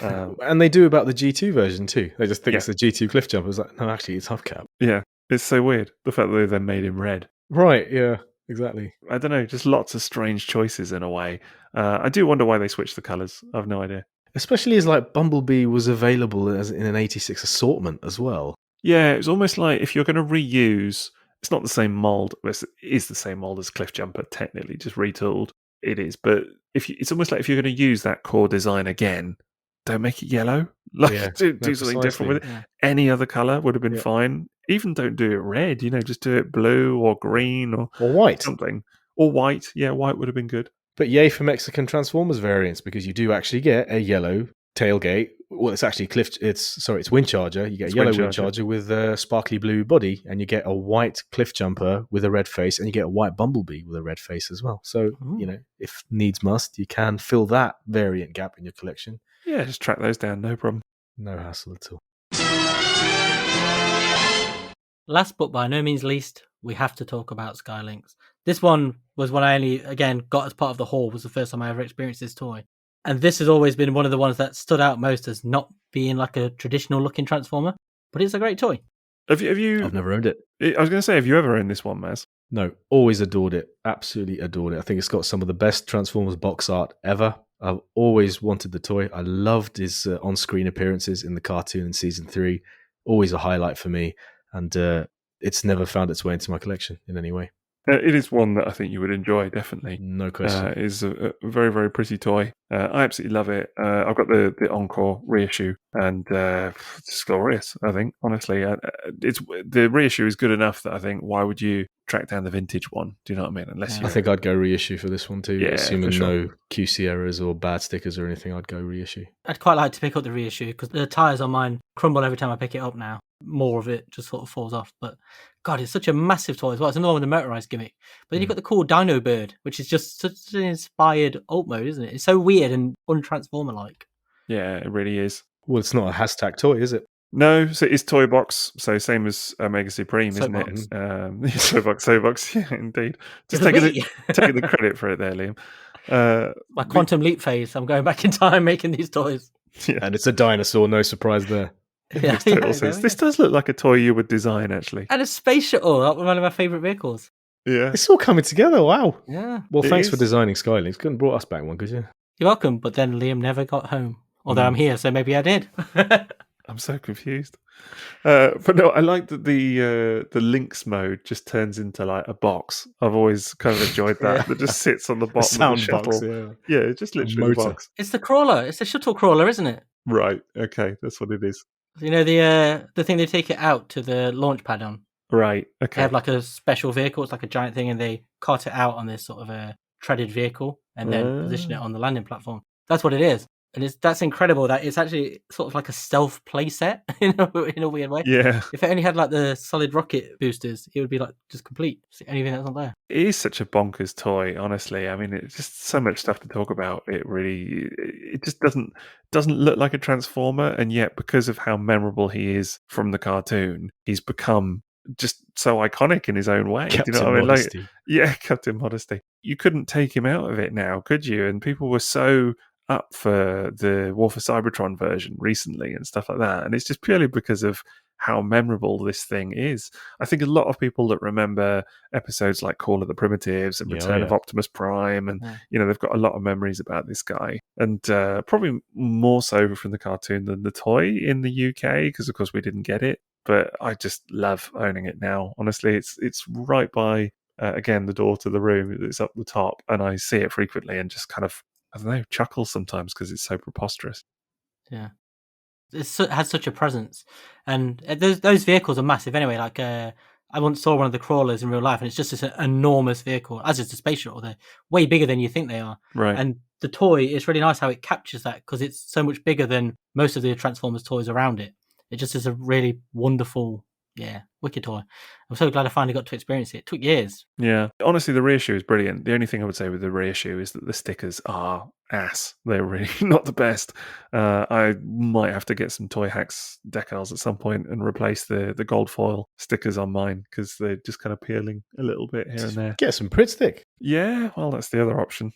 Speaker 3: And they do about the G2 version too. They just think it's the G2 Cliffjumper. It's like, no, actually, it's hubcap.
Speaker 4: Yeah. It's so weird, the fact that they then made him red.
Speaker 3: Right, yeah, exactly.
Speaker 4: I don't know, just lots of strange choices in a way. I do wonder why they switched the colours. I have no idea.
Speaker 3: Especially as like Bumblebee was available as in an 86 assortment as well.
Speaker 4: Yeah, it was almost like if you're going to reuse, it's not the same mould. It is the same mould as Cliffjumper, technically, just retooled. It is, but it's almost like if you're going to use that core design again, don't make it yellow. Do something different with it. Yeah. Any other colour would have been fine. Even don't do it red, just do it blue or green or
Speaker 3: white.
Speaker 4: Something. Or white. Yeah, white would have been good.
Speaker 3: But yay for Mexican Transformers variants, because you do actually get a yellow tailgate. Well, it's actually it's Windcharger. You get a yellow Windcharger with a sparkly blue body, and you get a white Cliffjumper with a red face, and you get a white Bumblebee with a red face as well. So, if needs must, you can fill that variant gap in your collection.
Speaker 4: Yeah, just track those down, no problem.
Speaker 3: No hassle at all.
Speaker 2: Last but by no means least, we have to talk about Sky Lynx. This one was when I only, again, got as part of the haul. Was the first time I ever experienced this toy. And this has always been one of the ones that stood out most as not being like a traditional looking Transformer. But it's a great toy.
Speaker 4: Have you?
Speaker 3: I've never owned it.
Speaker 4: I was going to say, have you ever owned this one, Maz?
Speaker 3: No, always adored it. Absolutely adored it. I think it's got some of the best Transformers box art ever. I've always wanted the toy. I loved his on-screen appearances in the cartoon in season 3. Always a highlight for me. And it's never found its way into my collection in any way.
Speaker 4: It is one that I think you would enjoy, definitely.
Speaker 3: No question.
Speaker 4: It is a very, very pretty toy. I absolutely love it. I've got the Encore reissue, and it's glorious, I think, honestly. The reissue is good enough that I think, why would you track down the vintage one? Do you know what I mean?
Speaker 3: I think I'd go reissue for this one too.
Speaker 4: Yeah,
Speaker 3: assuming no QC errors or bad stickers or anything, I'd go reissue.
Speaker 2: I'd quite like to pick up the reissue because the tyres on mine crumble every time I pick it up now. More of it just sort of falls off. But God, it's such a massive toy as well. It's another one with the motorized gimmick. But then you've got the cool Dino Bird, which is just such an inspired alt mode, isn't it? It's so weird and untransformer-like.
Speaker 4: Yeah, it really is.
Speaker 3: Well, it's not a hashtag toy, is it?
Speaker 4: No, so it's Toybox, so same as Omega Supreme, isn't it? Soapbox, yeah, indeed. Just taking the credit for it there, Liam.
Speaker 2: My quantum leap phase. I'm going back in time making these toys.
Speaker 3: Yeah. And it's a dinosaur, no surprise there.
Speaker 4: Makes total sense. This does look like a toy you would design, actually.
Speaker 2: And a space shuttle, one of my favourite vehicles.
Speaker 4: Yeah.
Speaker 3: It's all coming together, wow.
Speaker 2: Yeah.
Speaker 3: Well, thanks for designing Sky Lynx. Couldn't have brought us back one, could you?
Speaker 2: You're welcome, but then Liam never got home. Although I'm here, so maybe I did.
Speaker 4: I'm so confused. But no, I like that the Lynx mode just turns into like a box. I've always kind of enjoyed that. That just sits on the bottom of the shuttle.
Speaker 3: Box,
Speaker 4: yeah, it's just literally a box.
Speaker 2: It's the crawler. It's the shuttle crawler, isn't it?
Speaker 4: Right. Okay, that's what it is.
Speaker 2: You know the thing they take it out to the launch pad on.
Speaker 4: Right.
Speaker 2: They
Speaker 4: Okay.
Speaker 2: have like a special vehicle. It's like a giant thing, and they cart it out on this sort of a treaded vehicle and then position it on the landing platform. That's what it is. And that's incredible that it's actually sort of like a stealth playset in a weird way.
Speaker 4: Yeah.
Speaker 2: If it only had like the solid rocket boosters, it would be like just complete. It's the only thing that's not there.
Speaker 4: It is such a bonkers toy, honestly. I mean, it's just so much stuff to talk about. It just doesn't look like a Transformer, and yet because of how memorable he is from the cartoon, he's become just so iconic in his own way. Do you know what I mean?
Speaker 3: Modesty.
Speaker 4: Like, yeah, Captain Modesty. You couldn't take him out of it now, could you? And people were so up for the War for Cybertron version recently and stuff like that, and it's just purely because of how memorable this thing is. I think a lot of people that remember episodes like Call of the Primitives and Return of Optimus Prime, and they've got a lot of memories about this guy, and probably more so from the cartoon than the toy in the UK, because of course we didn't get it. But I just love owning it now. Honestly, it's right by again the door to the room. It's up the top, and I see it frequently and just kind of, I don't know, chuckle sometimes because it's so preposterous.
Speaker 2: Yeah. It has such a presence, and those vehicles are massive anyway. Like I once saw one of the crawlers in real life, and it's just this enormous vehicle, as is the space shuttle. They're way bigger than you think they are.
Speaker 4: Right.
Speaker 2: And the toy, it's really nice how it captures that, because it's so much bigger than most of the Transformers toys around it. It just is a really wonderful, wicked toy. I'm so glad I finally got to experience it. It took years.
Speaker 4: Yeah. Honestly, the reissue is brilliant. The only thing I would say with the reissue is that the stickers are ass. They're really not the best. I might have to get some Toy Hacks decals at some point and replace the gold foil stickers on mine, because they're just kind of peeling a little bit here and there.
Speaker 3: Get some Pritt stick.
Speaker 4: Yeah, well, that's the other option.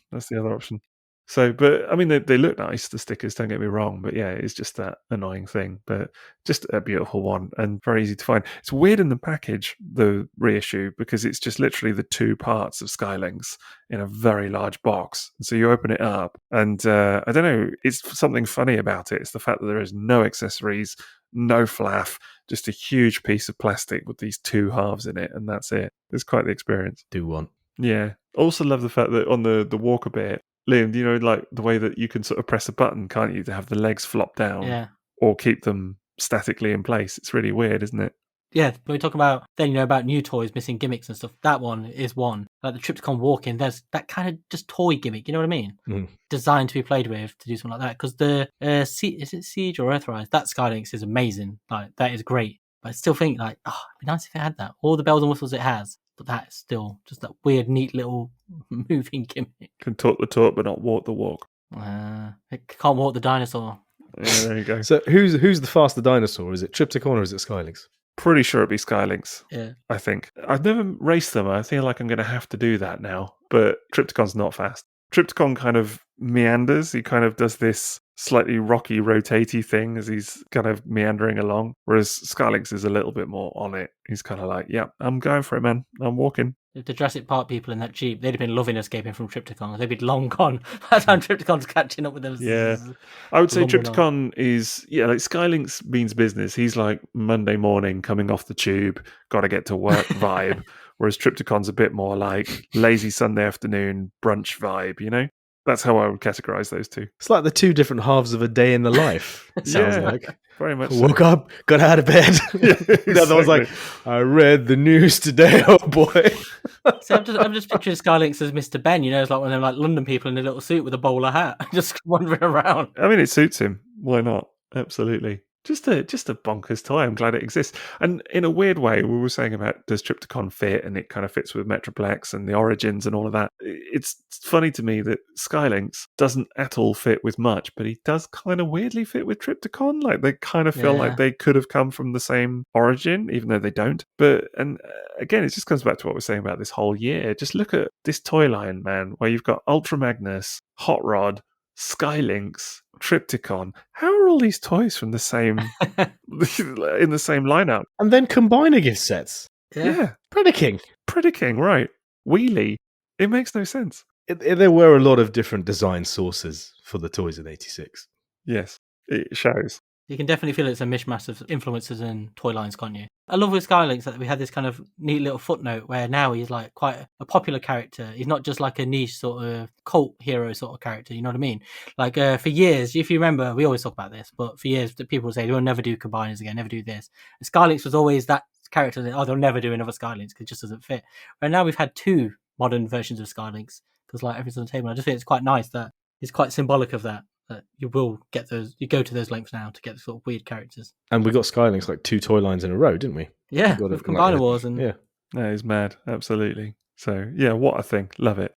Speaker 4: So, but I mean, they look nice, the stickers, don't get me wrong, but yeah, it's just that annoying thing, but just a beautiful one and very easy to find. It's weird in the package, the reissue, because it's just literally the two parts of Sky Lynx in a very large box. And so you open it up, and I don't know, it's something funny about it. It's the fact that there is no accessories, no flaff, just a huge piece of plastic with these two halves in it, and that's it. It's quite the experience.
Speaker 3: Do one.
Speaker 4: Yeah. Also love the fact that on the walker bit, Liam, you know, like the way that you can sort of press a button, can't you, to have the legs flop down or keep them statically in place? It's really weird, isn't it?
Speaker 2: Yeah, when we talk about about new toys missing gimmicks and stuff, that one is one. Like the Trypticon walk-in, there's that kind of just toy gimmick, you know what I mean? Designed to be played with to do something like that. Because the is it Siege or Earthrise? That Sky Lynx is amazing. Like that is great. But I still think like, it'd be nice if it had that. All the bells and whistles it has. But that's still just that weird, neat little moving gimmick.
Speaker 4: Can talk the talk, but not walk the walk.
Speaker 2: It can't walk the dinosaur.
Speaker 4: Yeah, there you go.
Speaker 3: So who's the faster dinosaur? Is it Trypticon or is it Sky Lynx?
Speaker 4: Pretty sure it'd be Sky Lynx.
Speaker 2: Yeah.
Speaker 4: I think. I've never raced them. I feel like I'm going to have to do that now. But Trypticon's not fast. Trypticon kind of meanders. He kind of does this slightly rocky, rotatey thing as he's kind of meandering along. Whereas Sky Lynx is a little bit more on it. He's kind of like, yeah, I'm going for it, man. I'm walking.
Speaker 2: If the Jurassic Park people in that Jeep, they'd have been loving escaping from Trypticon. They'd be long gone by the time Trypticon's catching up with them.
Speaker 4: Yeah. I would say Trypticon is, like Sky Lynx means business. He's like Monday morning coming off the tube, got to get to work vibe. Whereas Trypticon's a bit more like lazy Sunday afternoon brunch vibe, you know? That's how I would categorize those two.
Speaker 3: It's like the two different halves of a day in the life, it sounds like.
Speaker 4: Very much
Speaker 3: Woke up, got out of bed. The other one's like, I read the news today, oh boy.
Speaker 2: See, I'm just picturing Sky Lynx as Mr. Ben, you know, it's like one of them like London people in a little suit with a bowler hat, just wandering around.
Speaker 4: I mean, it suits him. Why not? Absolutely. Just a bonkers toy. I'm glad it exists. And in a weird way, we were saying about does Trypticon fit, and it kind of fits with Metroplex and the Origins and all of that. It's funny to me that Sky Lynx doesn't at all fit with much, but he does kind of weirdly fit with Trypticon. Like they kind of feel like they could have come from the same origin, even though they don't. And again, it just comes back to what we're saying about this whole year. Just look at this toy line, man, where you've got Ultra Magnus, Hot Rod, Sky Lynx, Trypticon. How are all these toys from the same in the same lineup?
Speaker 3: And then combine gift sets.
Speaker 4: Yeah.
Speaker 3: Predaking,
Speaker 4: right. Wheelie. It makes no sense.
Speaker 3: There were a lot of different design sources for the toys in '86.
Speaker 4: Yes, it shows.
Speaker 2: You can definitely feel it's a mishmash of influences and toy lines, can't you? I love with Sky Lynx that we had this kind of neat little footnote where now he's like quite a popular character. He's not just like a niche sort of cult hero sort of character, you know what I mean? Like for years, if you remember, we always talk about this, but for years people would say, we'll never do combiners again, never do this. And Sky Lynx was always that characters, they'll never do another Sky Lynx because it just doesn't fit. And now we've had 2 modern versions of Sky Lynx because like everything's on the table. I just think it's quite nice that it's quite symbolic of that you will get those. You go to those lengths now to get the sort of weird characters.
Speaker 3: And we got Sky Lynx like 2 toy lines in a row, didn't we?
Speaker 2: Yeah,
Speaker 3: we
Speaker 2: with Combiner Wars and
Speaker 3: yeah.
Speaker 4: That is mad, absolutely. So yeah, what a thing, love it.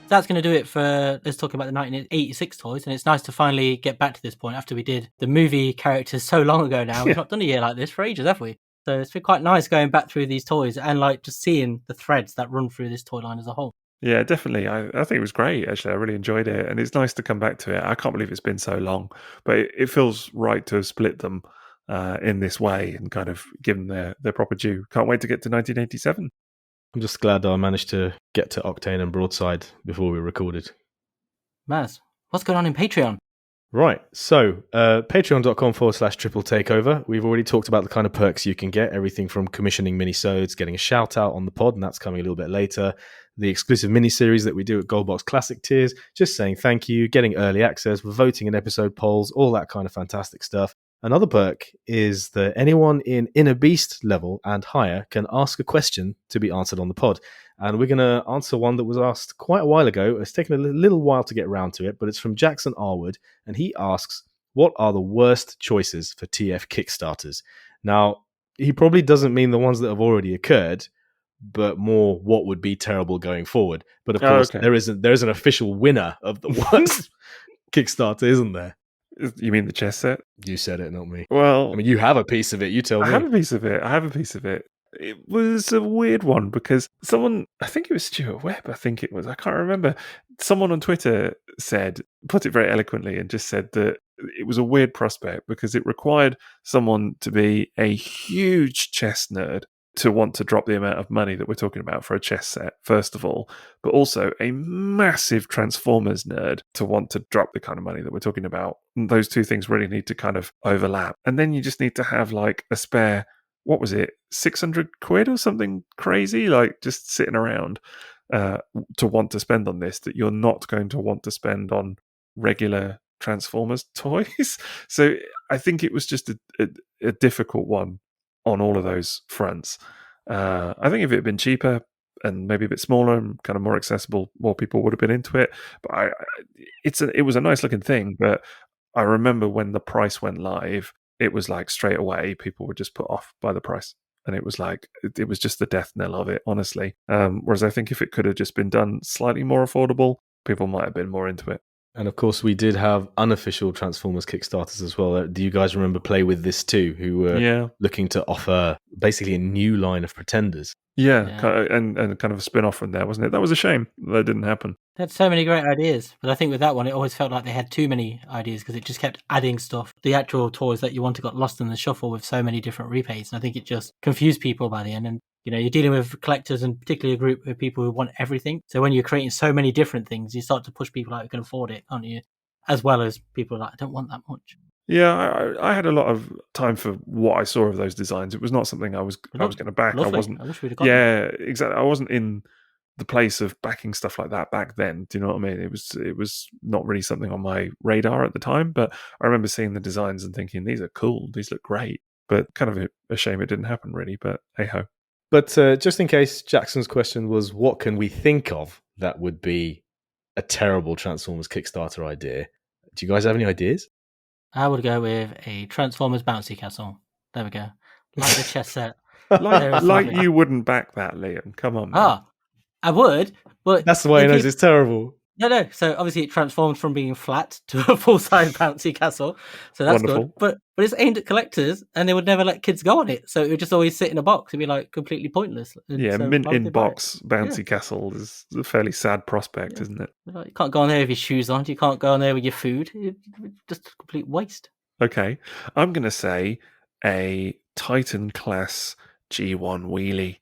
Speaker 2: That's going to do it for let's talk about the 1986 toys, and it's nice to finally get back to this point after we did the movie characters so long ago now. We've not done a year like this for ages, have we? So it's been quite nice going back through these toys and like just seeing the threads that run through this toy line as a whole.
Speaker 4: Yeah, definitely. I think it was great, actually. I really enjoyed it, and it's nice to come back to it. I can't believe it's been so long, but it feels right to have split them in this way and kind of give them their proper due. Can't wait to get to 1987.
Speaker 3: I'm just glad I managed to get to Octane and Broadside before we recorded.
Speaker 2: Maz, what's going on in Patreon?
Speaker 3: Right, so patreon.com/triple takeover. We've already talked about the kind of perks you can get, everything from commissioning minisodes, getting a shout out on the pod, and that's coming a little bit later, the exclusive miniseries that we do at Goldbox Classic tiers, just saying thank you, getting early access, voting in episode polls, all that kind of fantastic stuff. Another perk is that anyone in Inner Beast level and higher can ask a question to be answered on the pod. And we're going to answer one that was asked quite a while ago. It's taken a little while to get around to it, but it's from Jackson Arwood. And he asks, what are the worst choices for TF Kickstarters? Now, he probably doesn't mean the ones that have already occurred, but more what would be terrible going forward. But of course, there is an official winner of the worst Kickstarter, isn't there?
Speaker 4: You mean the chess set?
Speaker 3: You said it, not me.
Speaker 4: Well,
Speaker 3: I mean, you have a piece of it. You tell me.
Speaker 4: I have a piece of it. It was a weird one because someone, I think it was Stuart Webb, I can't remember. Someone on Twitter put it very eloquently and just said that it was a weird prospect because it required someone to be a huge chess nerd to want to drop the amount of money that we're talking about for a chess set, first of all, but also a massive Transformers nerd to want to drop the kind of money that we're talking about. And those two things really need to kind of overlap. And then you just need to have like a spare, what was it, 600 quid or something crazy, like just sitting around to want to spend on this that you're not going to want to spend on regular Transformers toys. So I think it was just a difficult one on all of those fronts. I think if it had been cheaper and maybe a bit smaller and kind of more accessible, more people would have been into it. But it was a nice looking thing. But I remember when the price went live, it was like straight away people were just put off by the price, and it was like it was just the death knell of it, honestly. Whereas I think if it could have just been done slightly more affordable, people might have been more into it.
Speaker 3: And of course, we did have unofficial Transformers Kickstarters as well. Do you guys remember Play With This Too, who were looking to offer basically a new line of Pretenders?
Speaker 4: Yeah. And kind of a spin-off from there, wasn't it? That was a shame that didn't happen.
Speaker 2: They had so many great ideas, but I think with that one, it always felt like they had too many ideas because it just kept adding stuff. The actual toys that you wanted got lost in the shuffle with so many different repays, and I think it just confused people by the end. And you're dealing with collectors and particularly a group of people who want everything. So when you're creating so many different things, you start to push people out who can afford it, can't you? As well as people like, I don't want that much.
Speaker 4: Yeah, I had a lot of time for what I saw of those designs. It was not something I was going to back.
Speaker 2: Lovely.
Speaker 4: I wasn't.
Speaker 2: I wish we'd have got them.
Speaker 4: Exactly. I wasn't in the place of backing stuff like that back then. Do you know what I mean? It was not really something on my radar at the time. But I remember seeing the designs and thinking, these are cool. These look great. But kind of a shame it didn't happen, really. But hey ho.
Speaker 3: But just in case, Jackson's question was, what can we think of that would be a terrible Transformers Kickstarter idea? Do you guys have any ideas?
Speaker 2: I would go with a Transformers bouncy castle. There we go. Like the chess set.
Speaker 4: like you wouldn't back that, Liam. Come on, man.
Speaker 2: I would, but...
Speaker 3: That's the way he knows it's terrible.
Speaker 2: No. So obviously it transformed from being flat to a full-size bouncy castle. So that's
Speaker 4: Wonderful.
Speaker 2: Good. But it's aimed at collectors and they would never let kids go on it. So it would just always sit in a box and be like completely pointless. And
Speaker 4: yeah,
Speaker 2: so
Speaker 4: mint in box bouncy castle is a fairly sad prospect, isn't it?
Speaker 2: You can't go on there with your shoes on. You can't go on there with your food. It's just a complete waste.
Speaker 4: Okay. I'm going to say a Titan class G1 wheelie.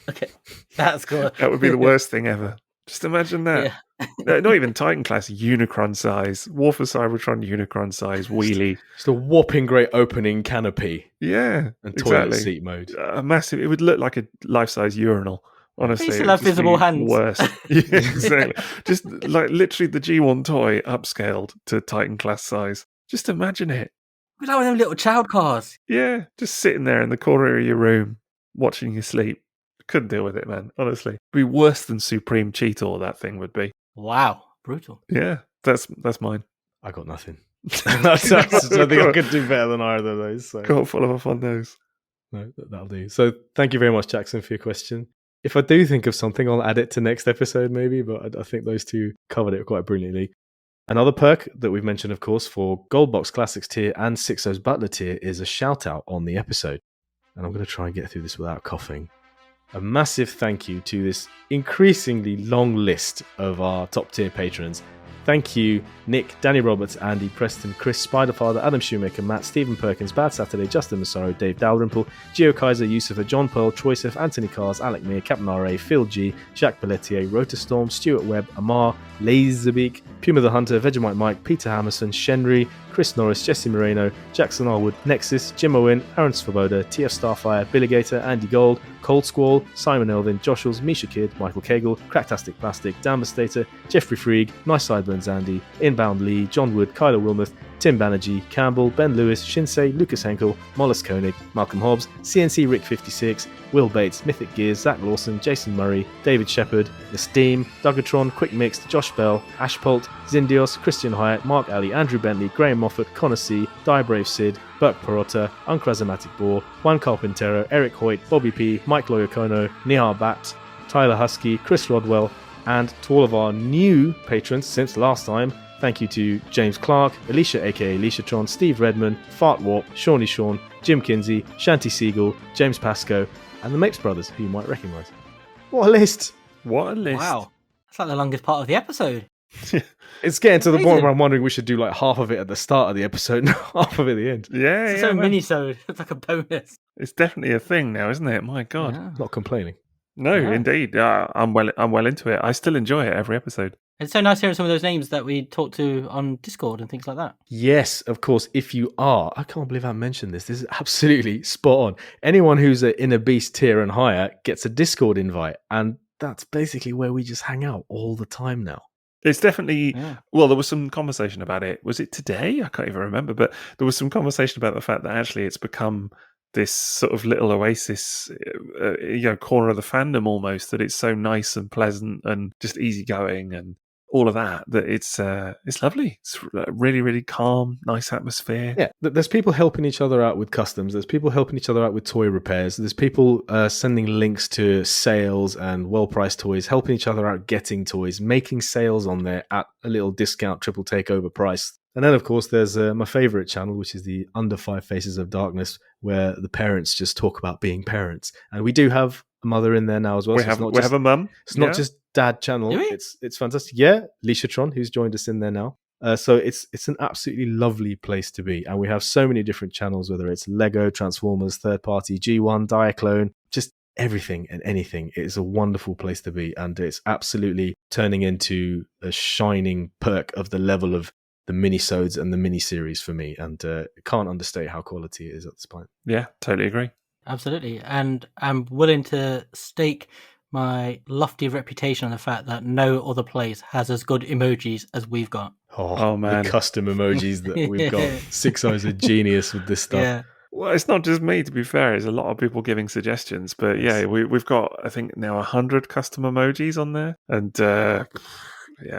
Speaker 2: Okay, that's good.
Speaker 4: That would be the worst thing ever. Just imagine that. Yeah. No, not even Titan class, Unicron size, War for Cybertron Unicron size wheelie.
Speaker 3: Just a whopping great opening canopy.
Speaker 4: Yeah,
Speaker 3: and toilet seat mode.
Speaker 4: A massive. It would look like a life-size urinal. Honestly,
Speaker 2: you still have visible hands.
Speaker 4: Worse. Yeah, exactly. Just like literally the G1 toy upscaled to Titan class size. Just imagine it.
Speaker 2: We like one of them little child cars.
Speaker 4: Yeah, just sitting there in the corner of your room, watching you sleep. Couldn't deal with it, man. Honestly, it'd be worse than Supreme Cheetor. That thing would be.
Speaker 2: Wow, brutal.
Speaker 4: Yeah, that's mine.
Speaker 3: I got nothing. I think I could do better than either of those. So.
Speaker 4: Got full of a fun nose.
Speaker 3: No, that'll do. So thank you very much, Jackson, for your question. If I do think of something, I'll add it to next episode maybe, but I think those two covered it quite brilliantly. Another perk that we've mentioned, of course, for Gold Box Classics tier and Sixo's Butler tier is a shout out on the episode. And I'm going to try and get through this without coughing. A massive thank you to this increasingly long list of our top tier patrons. Thank you, Nick, Danny Roberts, Andy, Preston, Chris, Spiderfather, Adam Shoemaker, Matt, Stephen Perkins, Bad Saturday, Justin Massaro, Dave Dalrymple, Gio Kaiser, Yusufa, John Pearl, Troysef, Anthony Cars, Alec Meir, Captain R.A., Phil G, Jacques Pelletier, Rotorstorm, Stuart Webb, Amar, Laserbeak, Puma the Hunter, Vegemite Mike, Peter Hammerson, Shenry, Chris Norris, Jesse Moreno, Jackson Arwood, Nexus, Jim Owen, Aaron Svoboda, TF Starfire, Billy Gator, Andy Gold, Cold Squall, Simon Elvin, Joshuals, Misha Kidd, Michael Cagle, Cracktastic Plastic, Dan Mustater, Jeffrey Freeg, Nice Sideburns Andy, Inbound Lee, John Wood, Kyler Wilmoth, Tim Banerjee, Campbell, Ben Lewis, Shinsei, Lucas Henkel, Mollis Koenig, Malcolm Hobbs, CNC Rick 56, Will Bates, Mythic Gears, Zach Lawson, Jason Murray, David Shepard, The Steam, Duggatron, Quick Mixed, Josh Bell, Ashpolt, Zindios, Christian Hyatt, Mark Alley, Andrew Bentley, Graham Moffat, Connor C, Die Brave Sid, Burke Perotta, Uncharismatic Boar, Juan Carpintero, Eric Hoyt, Bobby P, Mike Loyakono, Nihar Bat, Tyler Husky, Chris Rodwell, and to all of our new patrons since last time, thank you to James Clark, Alicia aka Aliciatron, Steve Redman, Fart Warp, Shawnee Sean, Jim Kinsey, Shanty Siegel, James Pascoe, and the Mapes brothers, who you might recognise. What a list!
Speaker 4: What a list.
Speaker 2: Wow. That's like the longest part of the episode.
Speaker 3: It's getting to the point
Speaker 2: Amazing.
Speaker 3: where I'm wondering we should do like half of it at the start of the episode and half of it at the end.
Speaker 4: Yeah,
Speaker 2: It's
Speaker 4: yeah.
Speaker 2: a
Speaker 4: man.
Speaker 2: mini-sode. It's like a bonus.
Speaker 4: It's definitely a thing now, isn't it? My God.
Speaker 2: Yeah.
Speaker 3: Not complaining.
Speaker 4: No,
Speaker 2: Yeah.
Speaker 4: indeed. I'm well into it. I still enjoy it every episode.
Speaker 2: It's so nice hearing some of those names that we talked to on Discord and things like that.
Speaker 3: Yes, of course, if you are, I can't believe I mentioned this. This is absolutely spot on. Anyone who's in a beast tier and higher gets a Discord invite, and that's basically where we just hang out all the time now.
Speaker 4: It's definitely,
Speaker 2: Yeah.
Speaker 4: well, there was some conversation about it. Was it today? I can't even remember, but there was some conversation about the fact that actually it's become this sort of little oasis, corner of the fandom almost, that it's so nice and pleasant and just easygoing and all of that, that it's lovely. It's really, really calm, nice atmosphere.
Speaker 3: Yeah, there's people helping each other out with customs. There's people helping each other out with toy repairs. There's people sending links to sales and well-priced toys, helping each other out getting toys, making sales on there at a little discount triple takeover price. And then, of course, there's my favorite channel, which is the Under Five Faces of Darkness, where the parents just talk about being parents. And we do have a mother in there now as well.
Speaker 4: We
Speaker 3: so
Speaker 4: have
Speaker 3: it's not
Speaker 4: a mum.
Speaker 3: It's not just dad channel.
Speaker 2: Do we?
Speaker 3: It's fantastic. Yeah, Leishatron, who's joined us in there now. So it's an absolutely lovely place to be. And we have so many different channels, whether it's Lego, Transformers, Third Party, G1, Diaclone, just everything and anything. It is a wonderful place to be. And it's absolutely turning into a shining perk of the level of the minisodes and the mini-series for me. And can't understate how quality it is at this point.
Speaker 4: Yeah, totally agree.
Speaker 2: Absolutely. And I'm willing to stake my lofty reputation on the fact that no other place has as good emojis as we've got.
Speaker 4: Oh, man.
Speaker 3: The custom emojis that we've got. Sixo's a genius with this stuff.
Speaker 2: Yeah.
Speaker 4: Well, it's not just me, to be fair. It's a lot of people giving suggestions. But yeah, we've got, I think, now 100 custom emojis on there. And yeah.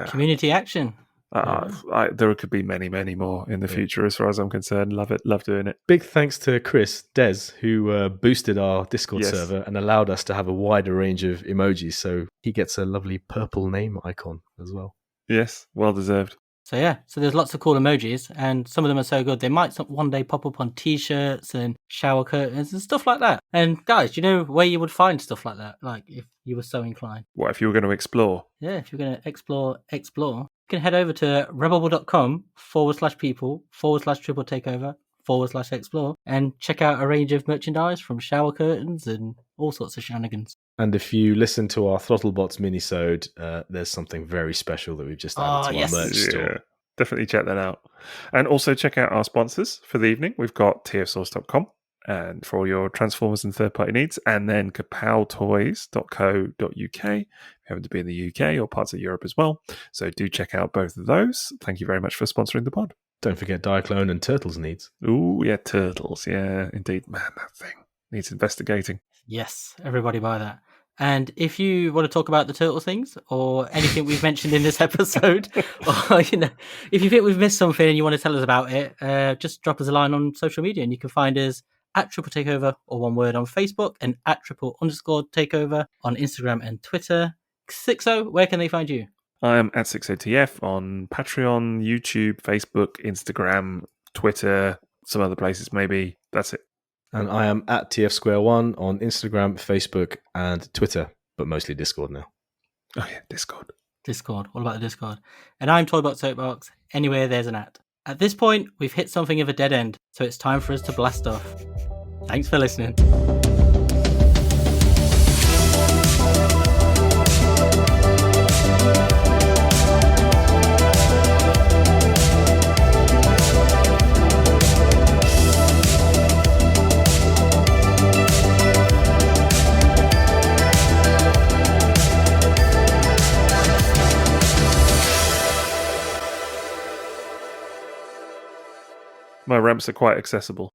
Speaker 2: Community action.
Speaker 4: There could be many, many more in the future as far as I'm concerned. Love it. Love doing it.
Speaker 3: Big thanks to Chris Des, who boosted our Discord
Speaker 4: Yes.
Speaker 3: server and allowed us to have a wider range of emojis. So he gets a lovely purple name icon as well.
Speaker 4: Yes, well deserved.
Speaker 2: So yeah, so there's lots of cool emojis, and some of them are so good they might one day pop up on t-shirts and shower curtains and stuff like that. And guys, do you know where you would find stuff like that? Like if you were so inclined.
Speaker 4: What if you were going to explore?
Speaker 2: Yeah, if you're going to explore, you can head over to rebelbubble.com/people/triple takeover/explore and check out a range of merchandise from shower curtains and all sorts of shenanigans.
Speaker 3: And if you listen to our Throttlebots minisode, there's something very special that we've just added to
Speaker 2: yes.
Speaker 3: our merch store.
Speaker 4: Definitely check that out. And also check out our sponsors for the evening. We've got tfsource.com and for all your Transformers and third-party needs, and then kapowtoys.co.uk if you happen to be in the UK or parts of Europe as well. So do check out both of those. Thank you very much for sponsoring the pod.
Speaker 3: Don't forget Diaclone and Turtles needs.
Speaker 4: Ooh, yeah, turtles. Yeah, indeed. Man, that thing needs investigating.
Speaker 2: Yes, everybody buy that. And if you want to talk about the turtle things or anything we've mentioned in this episode, or if you think we've missed something and you want to tell us about it, just drop us a line on social media, and you can find us at Triple Takeover, or one word, on Facebook, and at _takeover on Instagram and Twitter. Sixo, where can they find you?
Speaker 4: I am at Sixo TF on Patreon, YouTube, Facebook, Instagram, Twitter, some other places maybe. That's it.
Speaker 3: And I am at TFsquareone on Instagram, Facebook, and Twitter, but mostly Discord now.
Speaker 4: Oh yeah, Discord.
Speaker 2: All about the Discord. And I'm Toybox Soapbox. Anywhere there's an at. At this point, we've hit something of a dead end, so it's time for us to blast off. Thanks for listening.
Speaker 4: My ramps are quite accessible.